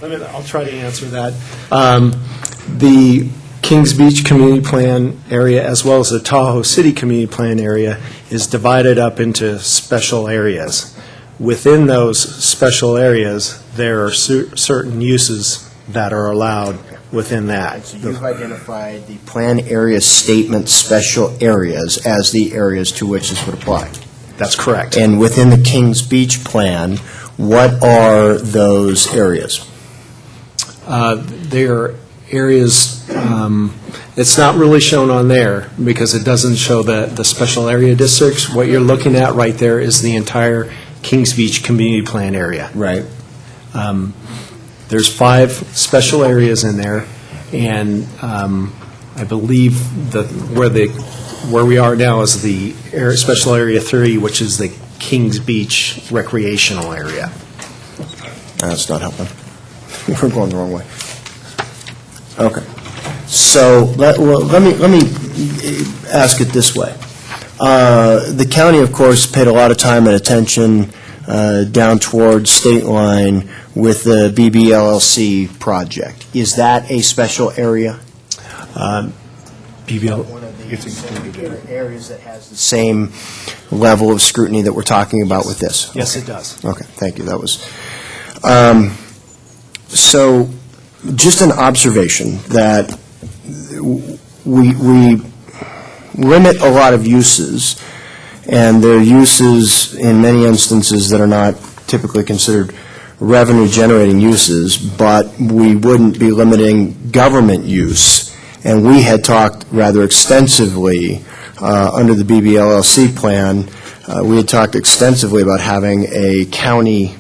U: I'll try to answer that. The Kings Beach Community Plan area, as well as the Tahoe City Community Plan area, is divided up into special areas. Within those special areas, there are certain uses that are allowed within that.
C: So you've identified the plan area statement special areas as the areas to which this would apply.
U: That's correct.
C: And within the Kings Beach plan, what are those areas?
U: They are areas, it's not really shown on there because it doesn't show the special area districts. What you're looking at right there is the entire Kings Beach Community Plan area.
C: Right.
U: There's 5 special areas in there, and I believe where we are now is the special area 3, which is the Kings Beach recreational area.
C: That's not helping. We're going the wrong way. Okay. So let me ask it this way. The county, of course, paid a lot of time and attention down towards state line with the BBLLC project. Is that a special area?
U: BBL.
C: One of the areas that has the same level of scrutiny that we're talking about with this?
U: Yes, it does.
C: Okay, thank you. That was, so just an observation that we limit a lot of uses, and there are uses in many instances that are not typically considered revenue-generating uses, but we wouldn't be limiting government use. And we had talked rather extensively under the BBLLC plan, we had talked extensively about having a county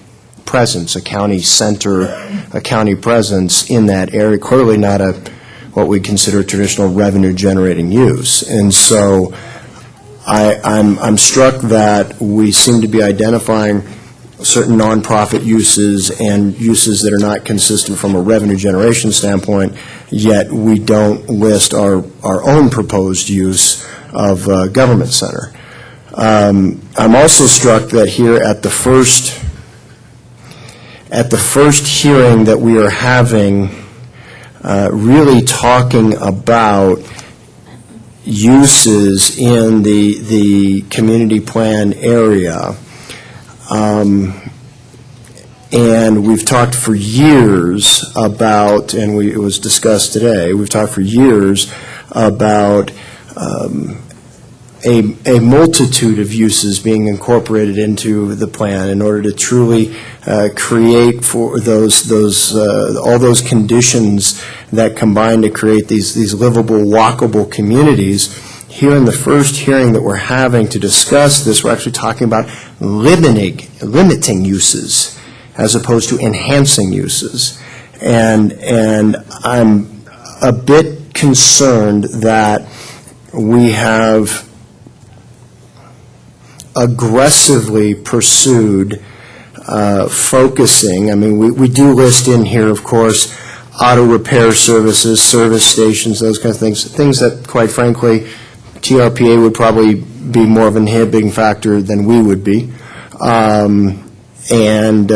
C: presence, a county center, a county presence in that area, clearly not what we consider traditional revenue-generating use. And so I'm struck that we seem to be identifying certain nonprofit uses and uses that are not consistent from a revenue generation standpoint, yet we don't list our own proposed use of government center. I'm also struck that here at the first hearing that we are having, really talking about uses in the community plan area. And we've talked for years about, and it was discussed today, we've talked for years about a multitude of uses being incorporated into the plan in order to truly create for those all those conditions that combine to create these livable, walkable communities. Here in the first hearing that we're having to discuss this, we're actually talking about limiting uses as opposed to enhancing uses. And I'm a bit concerned that we have aggressively pursued focusing. I mean, we do list in here, of course, auto repair services, service stations, those kinds of things that, quite frankly, TRPA would probably be more of an inhibiting factor than we would be. And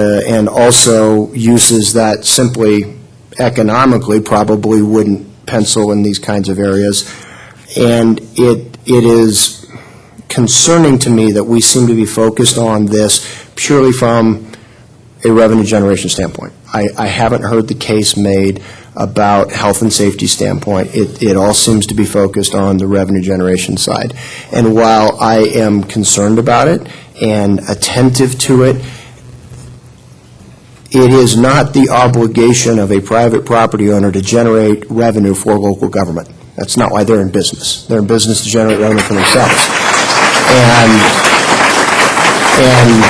C: also uses that simply economically probably wouldn't pencil in these kinds of areas. And it is concerning to me that we seem to be focused on this purely from a revenue generation standpoint. I haven't heard the case made about health and safety standpoint. It all seems to be focused on the revenue generation side. And while I am concerned about it and attentive to it, it is not the obligation of a private property owner to generate revenue for local government. That's not why they're in business. They're in business to generate revenue for themselves. And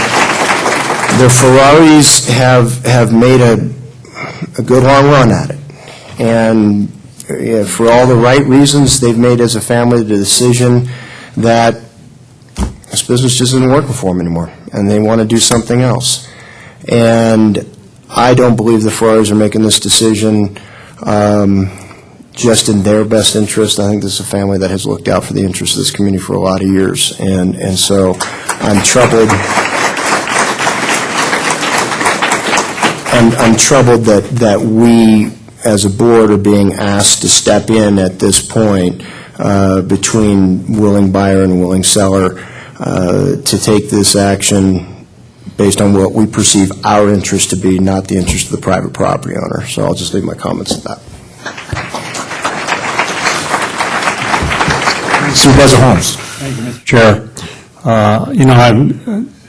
C: the Ferraris have made a good long run at it. And for all the right reasons, they've made as a family the decision that this business just isn't working for them anymore, and they want to do something else. And I don't believe the Ferraris are making this decision just in their best interest. I think this is a family that has looked out for the interests of this community for a lot of years. And so I'm troubled. I'm troubled that we, as a board, are being asked to step in at this point between willing buyer and willing seller to take this action based on what we perceive our interest to be, not the interest of the private property owner. So I'll just leave my comments at that.
O: Supervisor Holmes.
B: Thank you, Mr. Chair.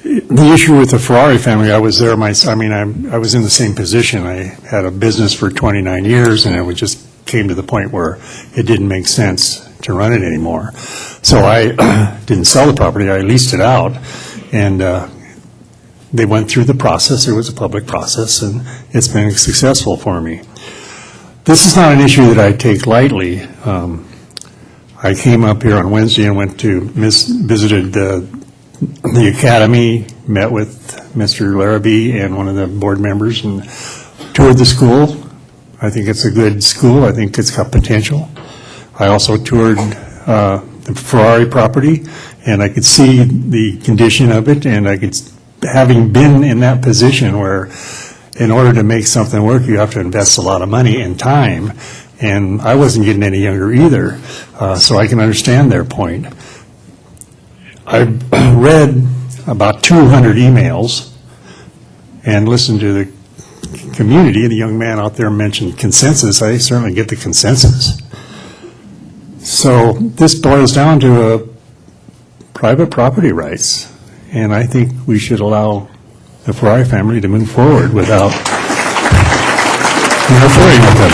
B: The issue with the Ferrari family, I was there, I was in the same position. I had a business for 29 years, and it just came to the point where it didn't make sense to run it anymore. So I didn't sell the property, I leased it out, and they went through the process. It was a public process, and it's been successful for me. This is not an issue that I take lightly. I came up here on Wednesday and visited the academy, met with Mr. Larrabee and one of the board members, and toured the school. I think it's a good school. I think it's got potential. I also toured the Ferrari property, and I could see the condition of it, and having been in that position where in order to make something work, you have to invest a lot of money and time, and I wasn't getting any younger either, so I can understand their point. I've read about 200 emails and listened to the community. The young man out there mentioned consensus. I certainly get the consensus. So this boils down to private property rights, and I think we should allow the Ferrari family to move forward without interfering with them.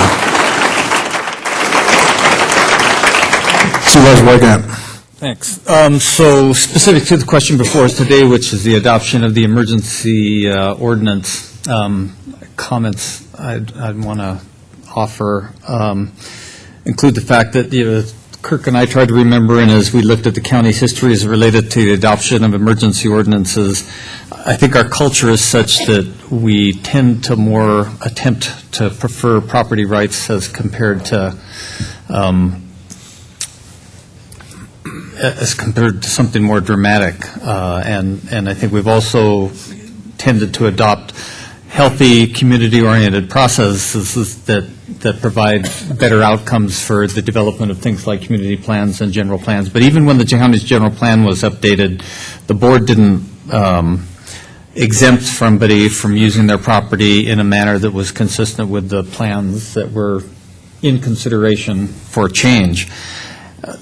O: Supervisor Weigand.
T: Thanks. So specific to the question before us today, which is the adoption of the emergency ordinance, comments I'd want to offer include the fact that Kirk and I tried to remember, and as we looked at the county's history as related to the adoption of emergency ordinances, I think our culture is such that we tend to more attempt to prefer property rights as compared to something more dramatic. And I think we've also tended to adopt healthy, community-oriented processes that provide better outcomes for the development of things like community plans and general plans. But even when the county's general plan was updated, the board didn't exempt somebody from using their property in a manner that was consistent with the plans that were in consideration for change.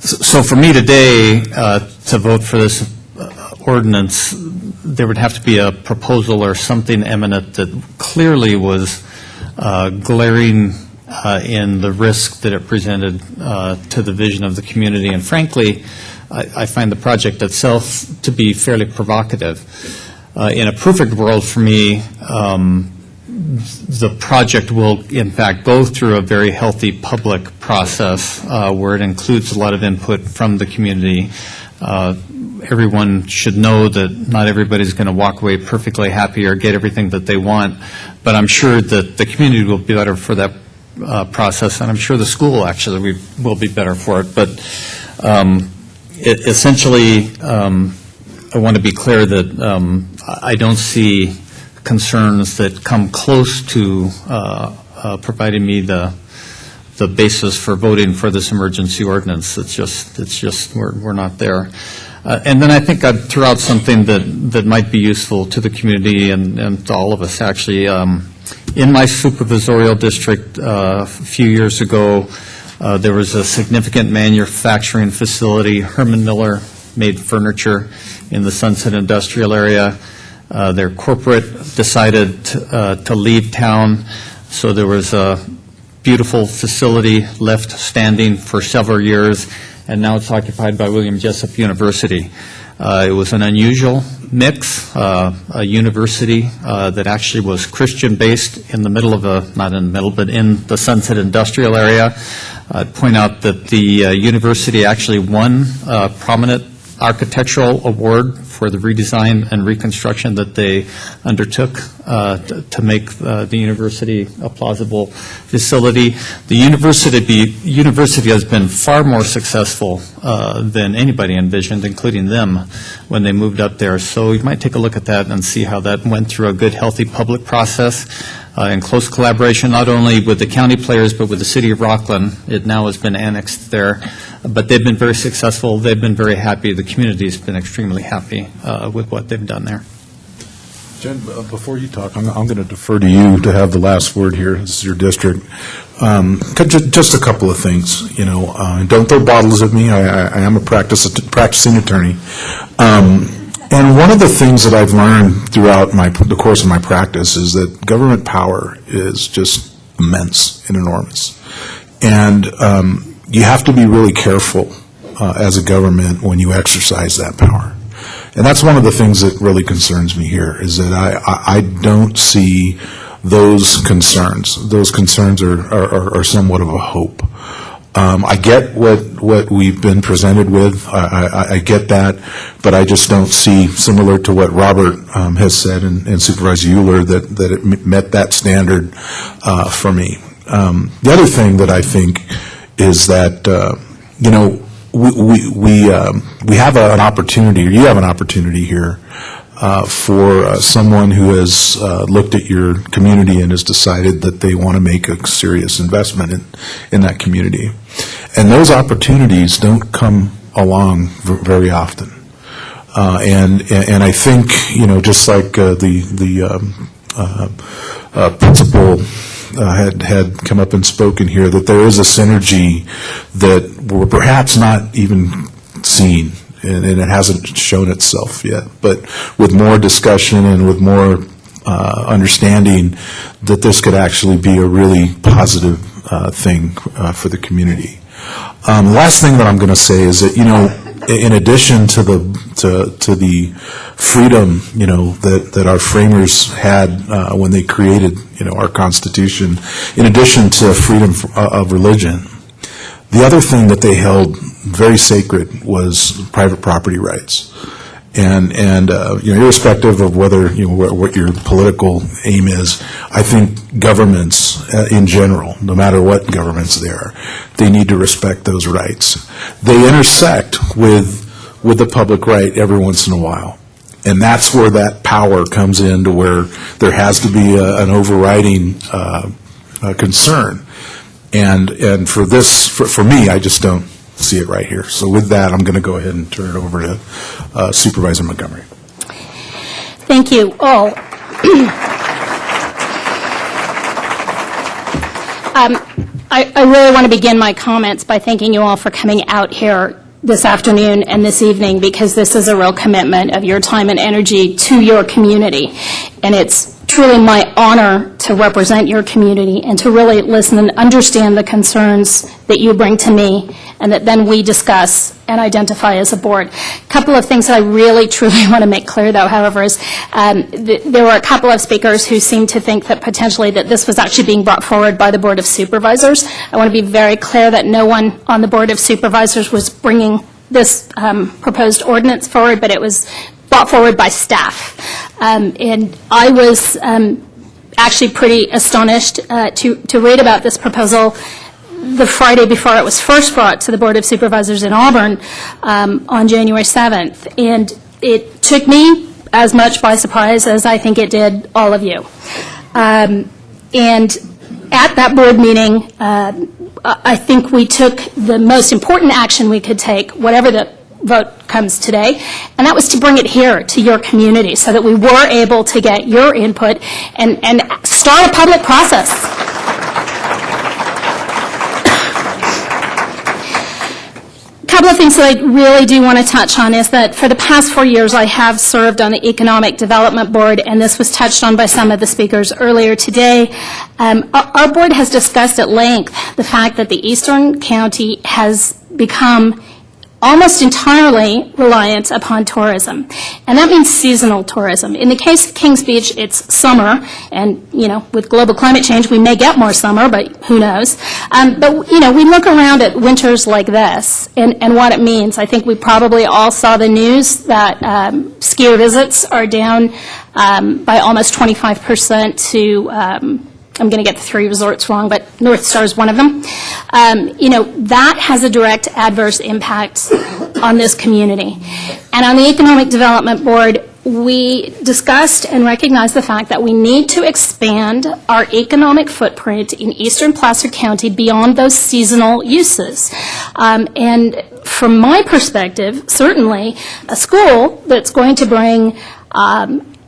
T: So for me today, to vote for this ordinance, there would have to be a proposal or something eminent that clearly was glaring in the risk that it presented to the vision of the community. And frankly, I find the project itself to be fairly provocative. In a perfect world for me, the project will, in fact, go through a very healthy public process where it includes a lot of input from the community. Everyone should know that not everybody's going to walk away perfectly happy or get everything that they want, but I'm sure that the community will be better for that process, and I'm sure the school actually will be better for it. But essentially, I want to be clear that I don't see concerns that come close to providing me the basis for voting for this emergency ordinance. It's just we're not there. And then I think I'd throw out something that might be useful to the community and to all of us, actually. In my supervisorial district a few years ago, there was a significant manufacturing facility. Herman Miller made furniture in the Sunset Industrial area. Their corporate decided to leave town, so there was a beautiful facility left standing for several years, and now it's occupied by William Jessup University. It was an unusual mix, a university that actually was Christian-based in the middle of not in the middle, but in the Sunset Industrial area. I'd point out that the university actually won a prominent architectural award for the redesign and reconstruction that they undertook to make the university a plausible facility. The university has been far more successful than anybody envisioned, including them, when they moved up there. So you might take a look at that and see how that went through a good, healthy public process in close collaboration, not only with the county players, but with the city of Rockland. It now has been annexed there. But they've been very successful. They've been very happy. The community has been extremely happy with what they've done there.
O: Jen, before you talk, I'm going to defer to you to have the last word here. This is your district. Just a couple of things, don't throw bottles at me. I am a practicing attorney. And one of the things that I've learned throughout the course of my practice is that government power is just immense and enormous. And you have to be really careful as a government when you exercise that power. And that's one of the things that really concerns me here, is that I don't see those concerns. Those concerns are somewhat of a hope. I get what we've been presented with. I get that, but I just don't see, similar to what Robert has said and Supervisor Euler, that it met that standard for me. The other thing that I think is that, we have an opportunity, or you have an opportunity here for someone who has looked at your community and has decided that they want to make a serious investment in that community. And those opportunities don't come along very often. And I think, just like the principal had come up and spoken here, that there is a synergy that we're perhaps not even seeing, and it hasn't shown itself yet. But with more discussion and with more understanding, that this could actually be a really positive thing for the community. The last thing that I'm going to say is that, in addition to the freedom, that our framers had when they created, our Constitution, in addition to freedom of religion, the other thing that they held very sacred was private property rights. And irrespective of whether, what your political aim is, I think governments in general, no matter what governments they are, they need to respect those rights. They intersect with the public right every once in a while. And that's where that power comes in, to where there has to be an overriding concern. And for me, I just don't see it right here. So with that, I'm going to go ahead and turn it over to Supervisor Montgomery.
A: Thank you all. I really want to begin my comments by thanking you all for coming out here this afternoon and this evening, because this is a real commitment of your time and energy to your community. And it's truly my honor to represent your community and to really listen and understand the concerns that you bring to me, and that then we discuss and identify as a board. A couple of things that I really, truly want to make clear, though, however, is there were a couple of speakers who seemed to think that potentially that this was actually being brought forward by the Board of Supervisors. I want to be very clear that no one on the Board of Supervisors was bringing this proposed ordinance forward, but it was brought forward by staff. And I was actually pretty astonished to read about this proposal the Friday before it was first brought to the Board of Supervisors in Auburn on January 7th. And it took me as much by surprise as I think it did all of you. And at that board meeting, I think we took the most important action we could take, whatever the vote comes today, and that was to bring it here to your community so that we were able to get your input and start a public process. A couple of things that I really do want to touch on is that for the past 4 years I have served on the Economic Development Board, and this was touched on by some of the speakers earlier today. Our board has discussed at length the fact that the Eastern County has become almost entirely reliant upon tourism, and that means seasonal tourism. In the case of Kings Beach, it's summer, and with global climate change, we may get more summer, but who knows? But we look around at winters like this, and what it means. I think we probably all saw the news that skier visits are down by almost 25% to. I'm going to get the 3 resorts wrong, but North Star is one of them. That has a direct adverse impact on this community. And on the Economic Development Board, we discussed and recognized the fact that we need to expand our economic footprint in eastern Placer County beyond those seasonal uses. And from my perspective, certainly, a school that's going to bring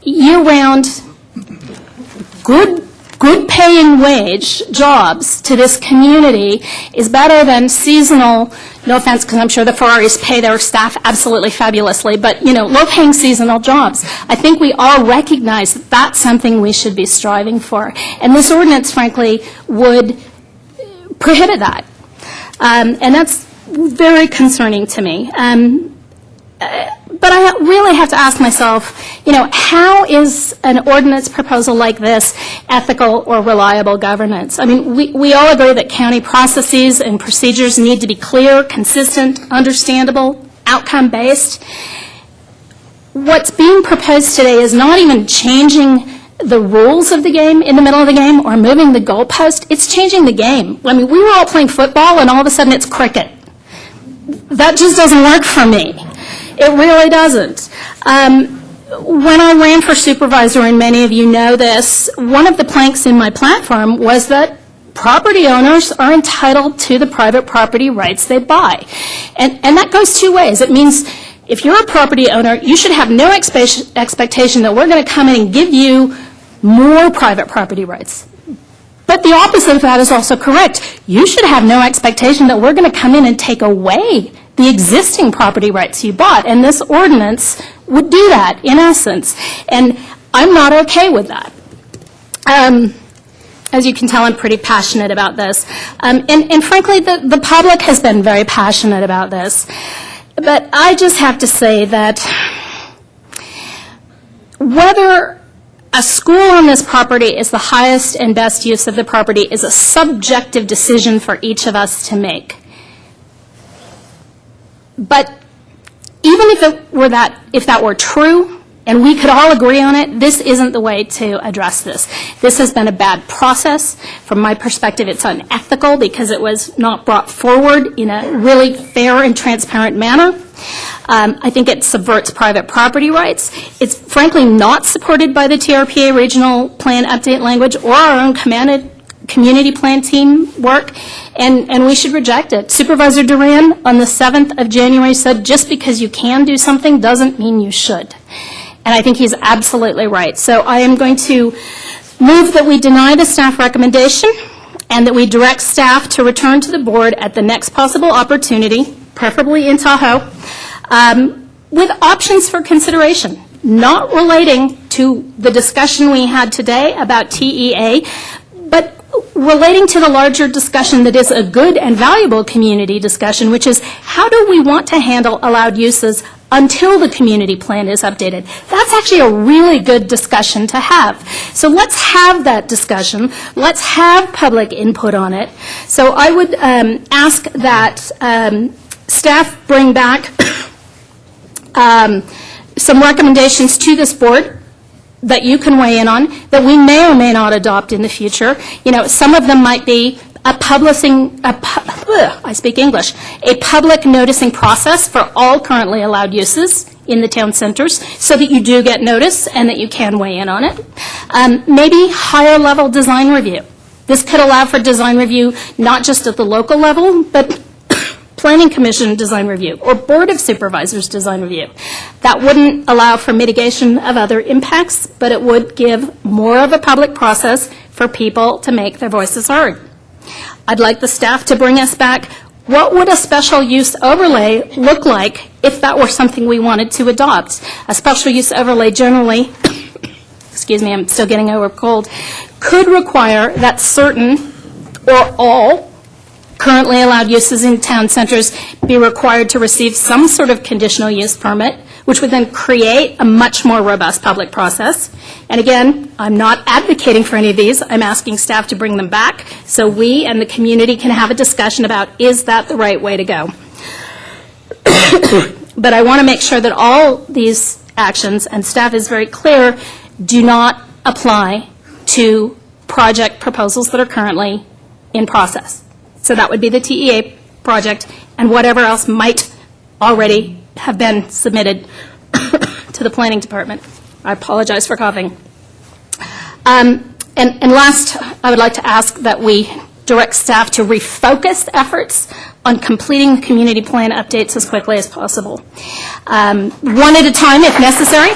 A: year-round, good-paying wage jobs to this community is better than seasonal, no offense, because I'm sure the Ferraris pay their staff absolutely fabulously, but, low-paying seasonal jobs. I think we all recognize that that's something we should be striving for. And this ordinance, frankly, would prohibit that. And that's very concerning to me. But I really have to ask myself, how is an ordinance proposal like this ethical or reliable governance? I mean, we all agree that county processes and procedures need to be clear, consistent, understandable, outcome-based. What's being proposed today is not even changing the rules of the game in the middle of the game or moving the goalpost. It's changing the game. I mean, we were all playing football, and all of a sudden it's cricket. That just doesn't work for me. It really doesn't. When I ran for supervisor, and many of you know this, one of the planks in my platform was that property owners are entitled to the private property rights they buy. And that goes two ways. It means if you're a property owner, you should have no expectation that we're going to come in and give you more private property rights. But the opposite of that is also correct. You should have no expectation that we're going to come in and take away the existing property rights you bought. And this ordinance would do that, in essence. And I'm not okay with that. As you can tell, I'm pretty passionate about this. And frankly, the public has been very passionate about this. But I just have to say that whether a school on this property is the highest and best use of the property is a subjective decision for each of us to make. But even if that were true, and we could all agree on it, this isn't the way to address this. This has been a bad process. From my perspective, it's unethical because it was not brought forward in a really fair and transparent manner. I think it subverts private property rights. It's frankly not supported by the TRPA regional plan update language or our own community plan team work, and we should reject it. Supervisor Duran on the 7th of January said just because you can do something doesn't mean you should. And I think he's absolutely right. So I am going to move that we deny the staff recommendation and that we direct staff to return to the board at the next possible opportunity, preferably in Tahoe, with options for consideration, not relating to the discussion we had today about TEA, but relating to the larger discussion that is a good and valuable community discussion, which is how do we want to handle allowed uses until the community plan is updated. That's actually a really good discussion to have. So let's have that discussion. Let's have public input on it. So I would ask that staff bring back some recommendations to this board that you can weigh in on, that we may or may not adopt in the future. Some of them might be a public noticing process for all currently allowed uses in the town centers so that you do get notice and that you can weigh in on it. Maybe higher level design review. This could allow for design review not just at the local level, but Planning Commission design review or Board of Supervisors design review. That wouldn't allow for mitigation of other impacts, but it would give more of a public process for people to make their voices heard. I'd like the staff to bring us back, what would a special use overlay look like if that were something we wanted to adopt? A special use overlay generally, excuse me, I'm still getting over a cold, could require that certain or all currently allowed uses in town centers be required to receive some sort of conditional use permit, which would then create a much more robust public process. And again, I'm not advocating for any of these. I'm asking staff to bring them back so we and the community can have a discussion about is that the right way to go. But I want to make sure that all these actions, and staff is very clear, do not apply to project proposals that are currently in process. So that would be the TEA project and whatever else might already have been submitted to the planning department. I apologize for coughing. And last, I would like to ask that we direct staff to refocus efforts on completing community plan updates as quickly as possible. One at a time if necessary.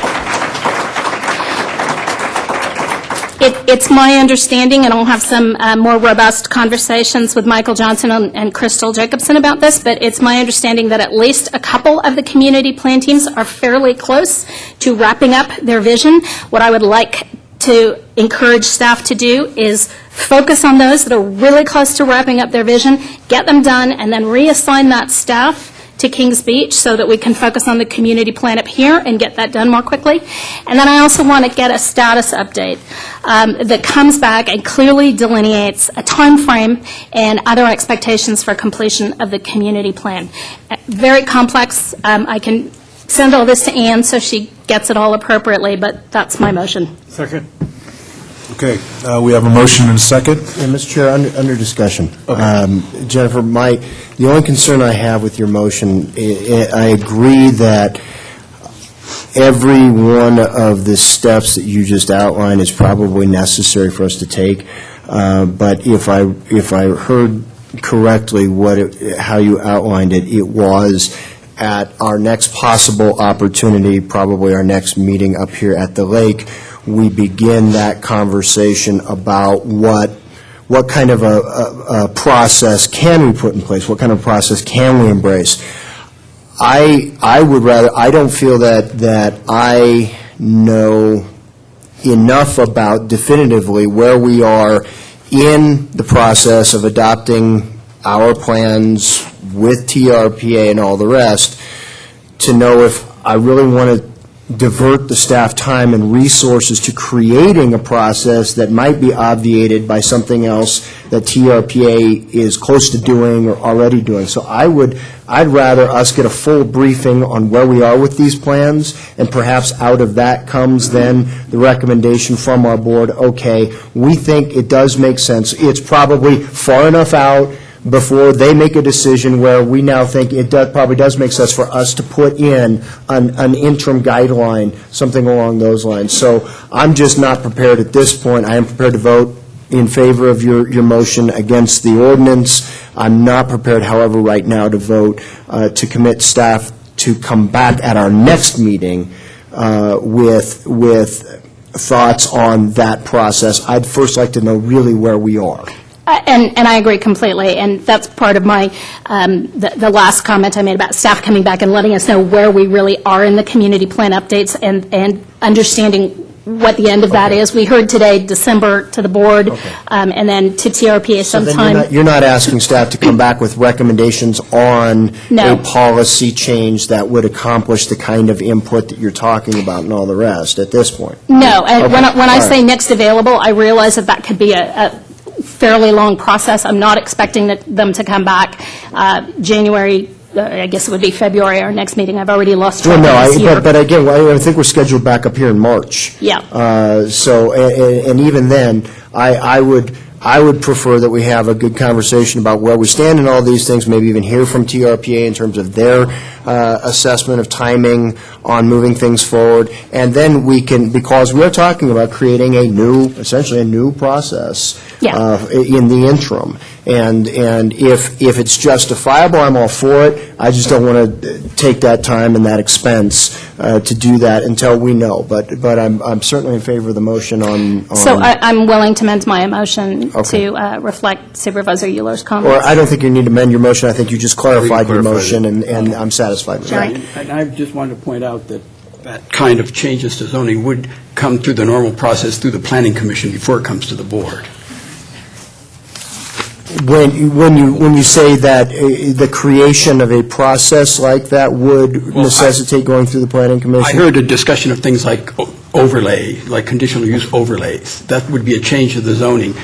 A: It's my understanding, and I'll have some more robust conversations with Michael Johnson and Crystal Jacobson about this, but it's my understanding that at least a couple of the community plan teams are fairly close to wrapping up their vision. What I would like to encourage staff to do is focus on those that are really close to wrapping up their vision, get them done, and then reassign that staff to Kings Beach so that we can focus on the community plan up here and get that done more quickly. And then I also want to get a status update that comes back and clearly delineates a time frame and other expectations for completion of the community plan. Very complex. I can send all this to Ann so she gets it all appropriately, but that's my motion.
B: Second.
O: Okay, we have a motion and a second.
C: Yeah, Mr. Chair, under discussion. Jennifer, the only concern I have with your motion, I agree that every one of the steps that you just outlined is probably necessary for us to take, but if I heard correctly how you outlined it, it was at our next possible opportunity, probably our next meeting up here at the lake, we begin that conversation about what kind of a process can we put in place, what kind of process can we embrace. I would rather, I don't feel that I know enough about definitively where we are in the process of adopting our plans with TRPA and all the rest to know if I really want to divert the staff time and resources to creating a process that might be obviated by something else that TRPA is close to doing or already doing. So I'd rather us get a full briefing on where we are with these plans, and perhaps out of that comes then the recommendation from our board, okay, we think it does make sense. It's probably far enough out before they make a decision where we now think it probably does make sense for us to put in an interim guideline, something along those lines. So I'm just not prepared at this point. I am prepared to vote in favor of your motion against the ordinance. I'm not prepared, however, right now to vote to commit staff to come back at our next meeting with thoughts on that process. I'd first like to know really where we are.
A: And I agree completely, and that's part of my, the last comment I made about staff coming back and letting us know where we really are in the community plan updates and understanding what the end of that is. We heard today December to the board, and then to TRPA sometime.
C: So you're not asking staff to come back with recommendations on
A: No.
C: a policy change that would accomplish the kind of input that you're talking about and all the rest at this point?
A: No, and
C: Okay.
A: when I
C: All
A: say
C: right.
A: next available, I realize that could be a fairly long process. I'm not expecting them to come back January, I guess it would be February, our next meeting. I've already lost track
C: Well,
A: of this year.
C: but again, I think we're scheduled back up here in March.
A: Yeah.
C: So, and even then, I would prefer that we have a good conversation about where we stand in all these things, maybe even hear from TRPA in terms of their assessment of timing on moving things forward, and then we can, because we're talking about creating essentially a new process in the interim. And if it's justifiable, I'm all for it. I just don't want to take that time and that expense to do that until we know. But I'm certainly in favor of the motion on.
A: So I'm willing to amend my motion to reflect Supervisor Euler's comments.
C: Or I don't think you need to amend your motion. I think you just clarified your motion, and I'm satisfied with that.
D: And I just wanted to point out that that kind of changes to zoning would come through the normal process through the Planning Commission before it comes to the board.
C: When you say that the creation of a process like that would necessitate going through the Planning Commission?
D: I heard a discussion of things like overlay, like conditional use overlays. That would be a change to the zoning.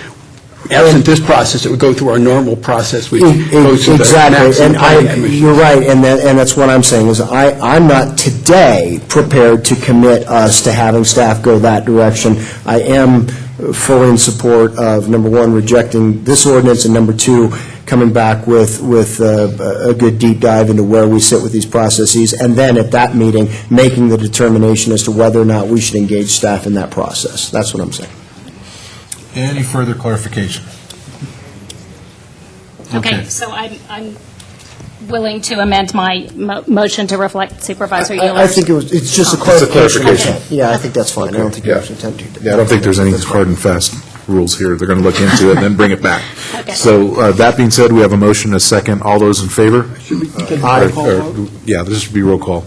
D: Absent this process, it would go through our normal process, which goes to the maximum planning commission.
C: You're right, and that's what I'm saying, is I'm not today prepared to commit us to having staff go that direction. I am fully in support of, number one, rejecting this ordinance, and number two, coming back with a good deep dive into where we sit with these processes, and then at that meeting, making the determination as to whether or not we should engage staff in that process. That's what I'm saying.
O: Any further clarification?
A: Okay, so I'm willing to amend my motion to reflect Supervisor Euler's.
C: I think it's just a clarification. Yeah, I think that's fine. I don't think there's intent to.
O: Yeah, I don't think there's any hard and fast rules here. They're going to look into it and then bring it back.
A: Okay.
O: So that being said, we have a motion, a second. All those in favor?
C: Aye.
O: Yeah, this should be roll call.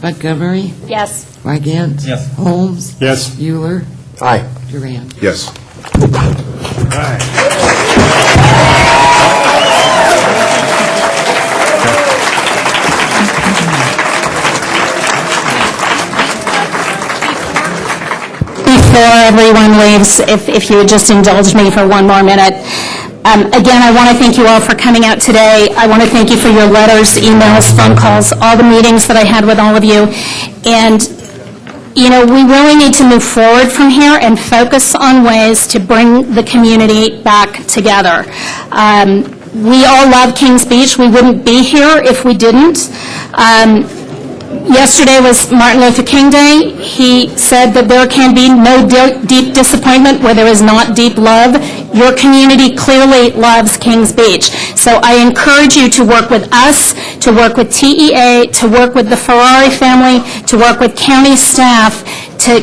F: Montgomery?
A: Yes.
F: Wygant?
O: Yes.
F: Holmes?
O: Yes.
F: Euler?
C: Aye.
F: Duran?
O: Yes.
A: Before everyone leaves, if you would just indulge me for one more minute. Again, I want to thank you all for coming out today. I want to thank you for your letters, emails, phone calls, all the meetings that I had with all of you. And, you know, we really need to move forward from here and focus on ways to bring the community back together. We all love Kings Beach. We wouldn't be here if we didn't. Yesterday was Martin Luther King Day. He said that there can be no deep disappointment where there is not deep love. Your community clearly loves Kings Beach. So I encourage you to work with us, to work with TEA, to work with the Ferrari family, to work with county staff, to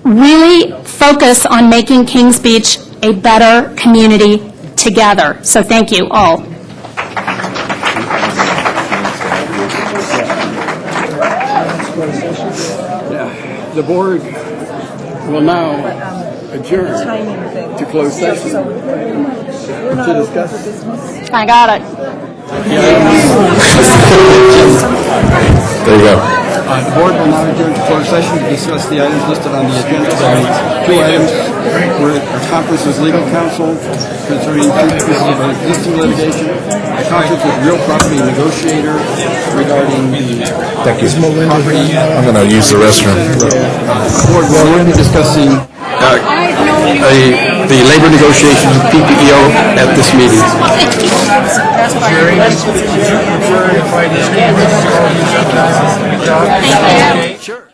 A: really focus on making Kings Beach a better community together. So thank you all.
D: The board will now adjourn to close session to discuss.
A: I got it.
O: There you go.
D: The board will now adjourn to closed session to discuss the items listed on the agenda. There are two items where a conference with legal counsel concerning two pieces of existing litigation, a conference with real property negotiator regarding the
O: Thank you.
D: property.
O: I'm going to use the restroom.
D: The board will now be discussing the labor negotiations with PPEO at this meeting.
A: Sure.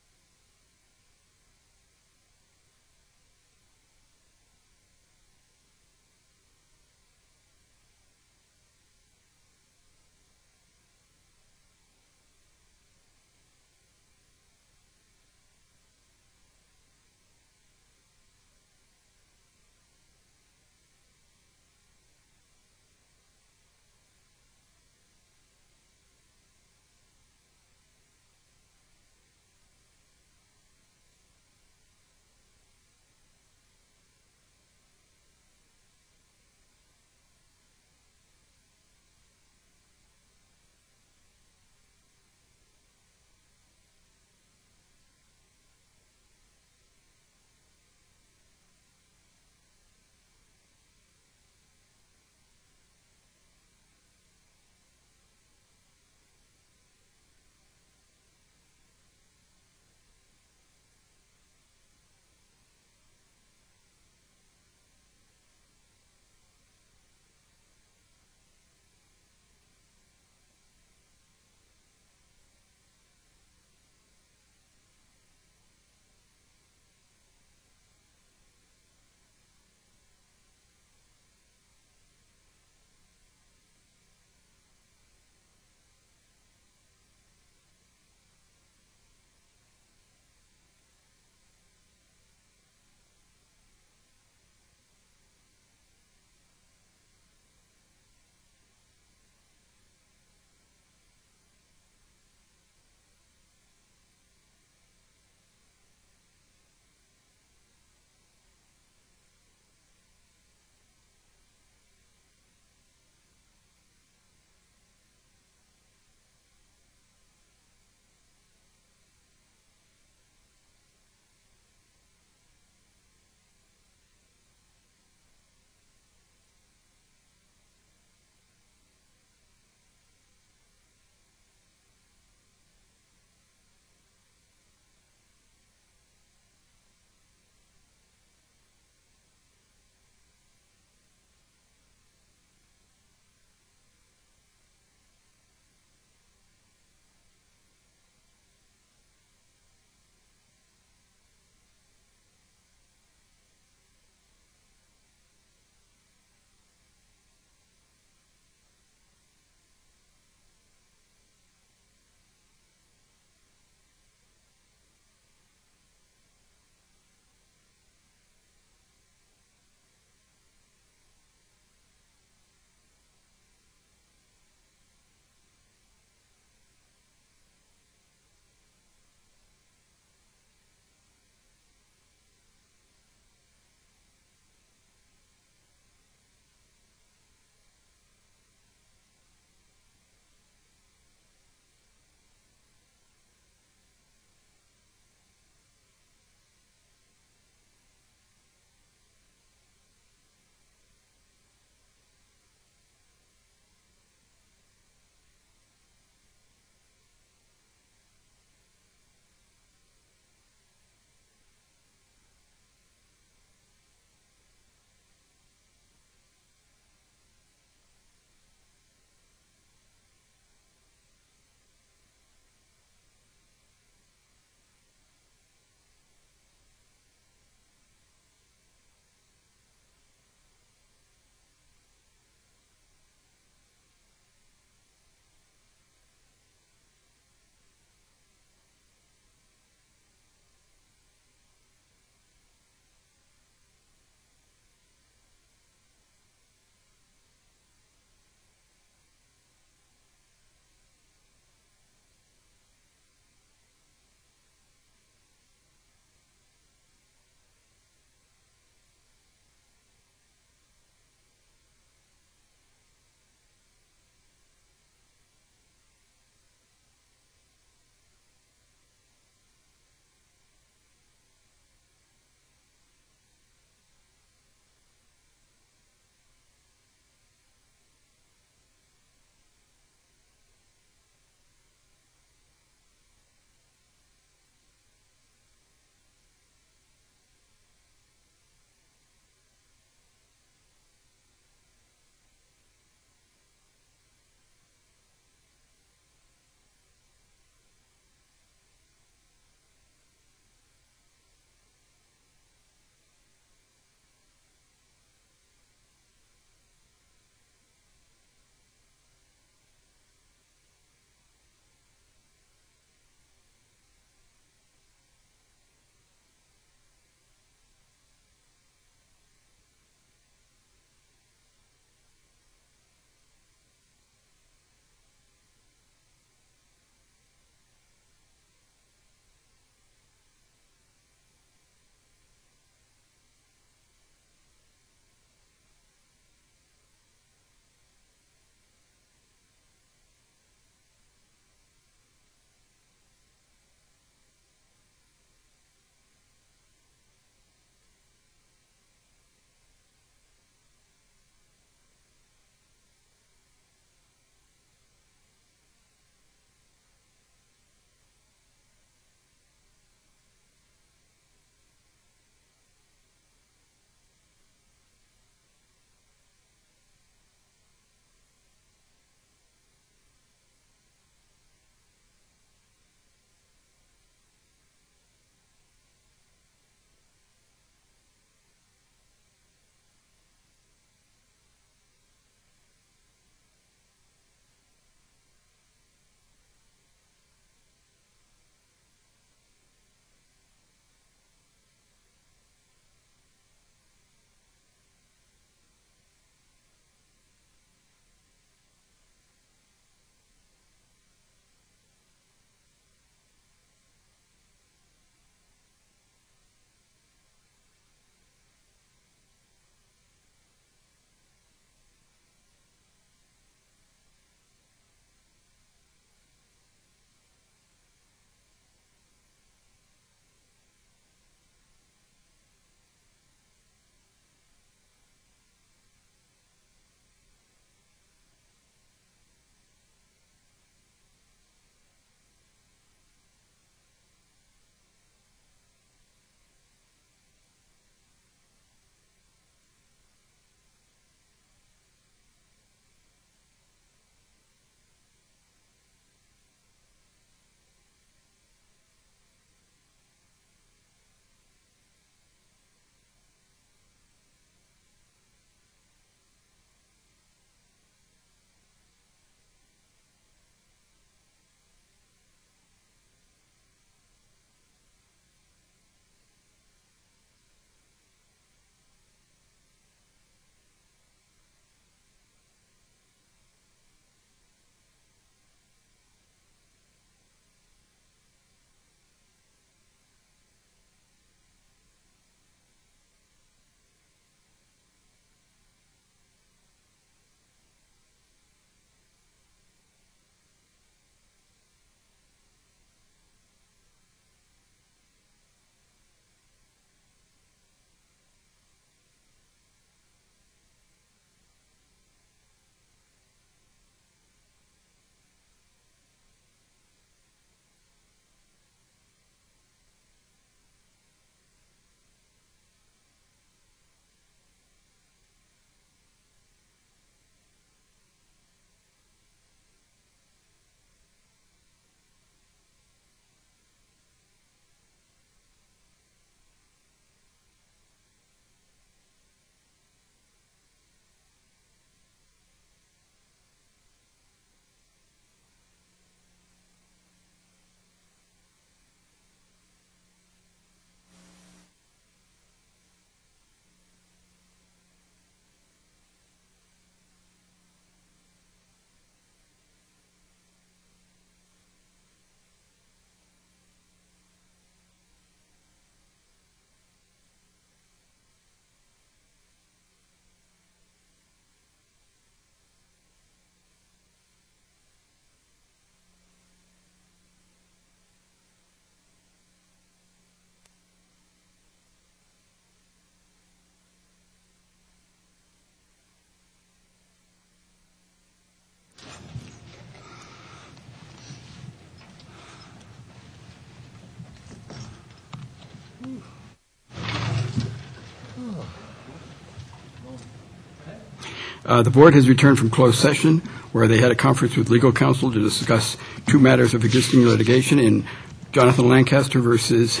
D: The board has returned from closed session, where they had a conference with legal counsel to discuss two matters of existing litigation in Jonathan Lancaster versus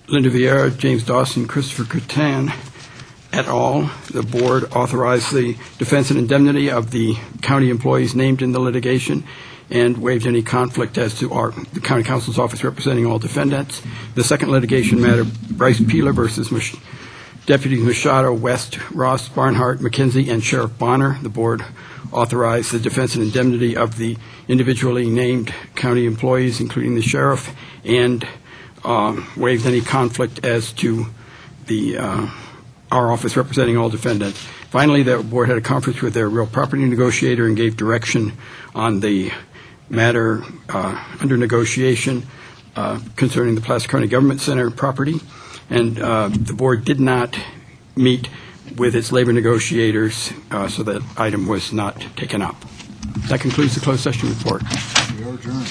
D: Linda Vieira, James Dawson, Christopher Catan et al. The board authorized the defense and indemnity of the county employees named in the litigation and waived any conflict as to the county counsel's office representing all defendants. The second litigation matter, Bryce Peeler versus Deputies Machado, West, Ross, Barnhart, McKenzie, and Sheriff Bonner. The board authorized the defense and indemnity of the individually named county employees, including the sheriff, and waived any conflict as to our office representing all defendants. Finally, the board had a conference with their real property negotiator and gave direction on the matter under negotiation concerning the Placer County Government Center property. And the board did not meet with its labor negotiators, so that item was not taken up. That concludes the closed session report.
E: We are adjourned.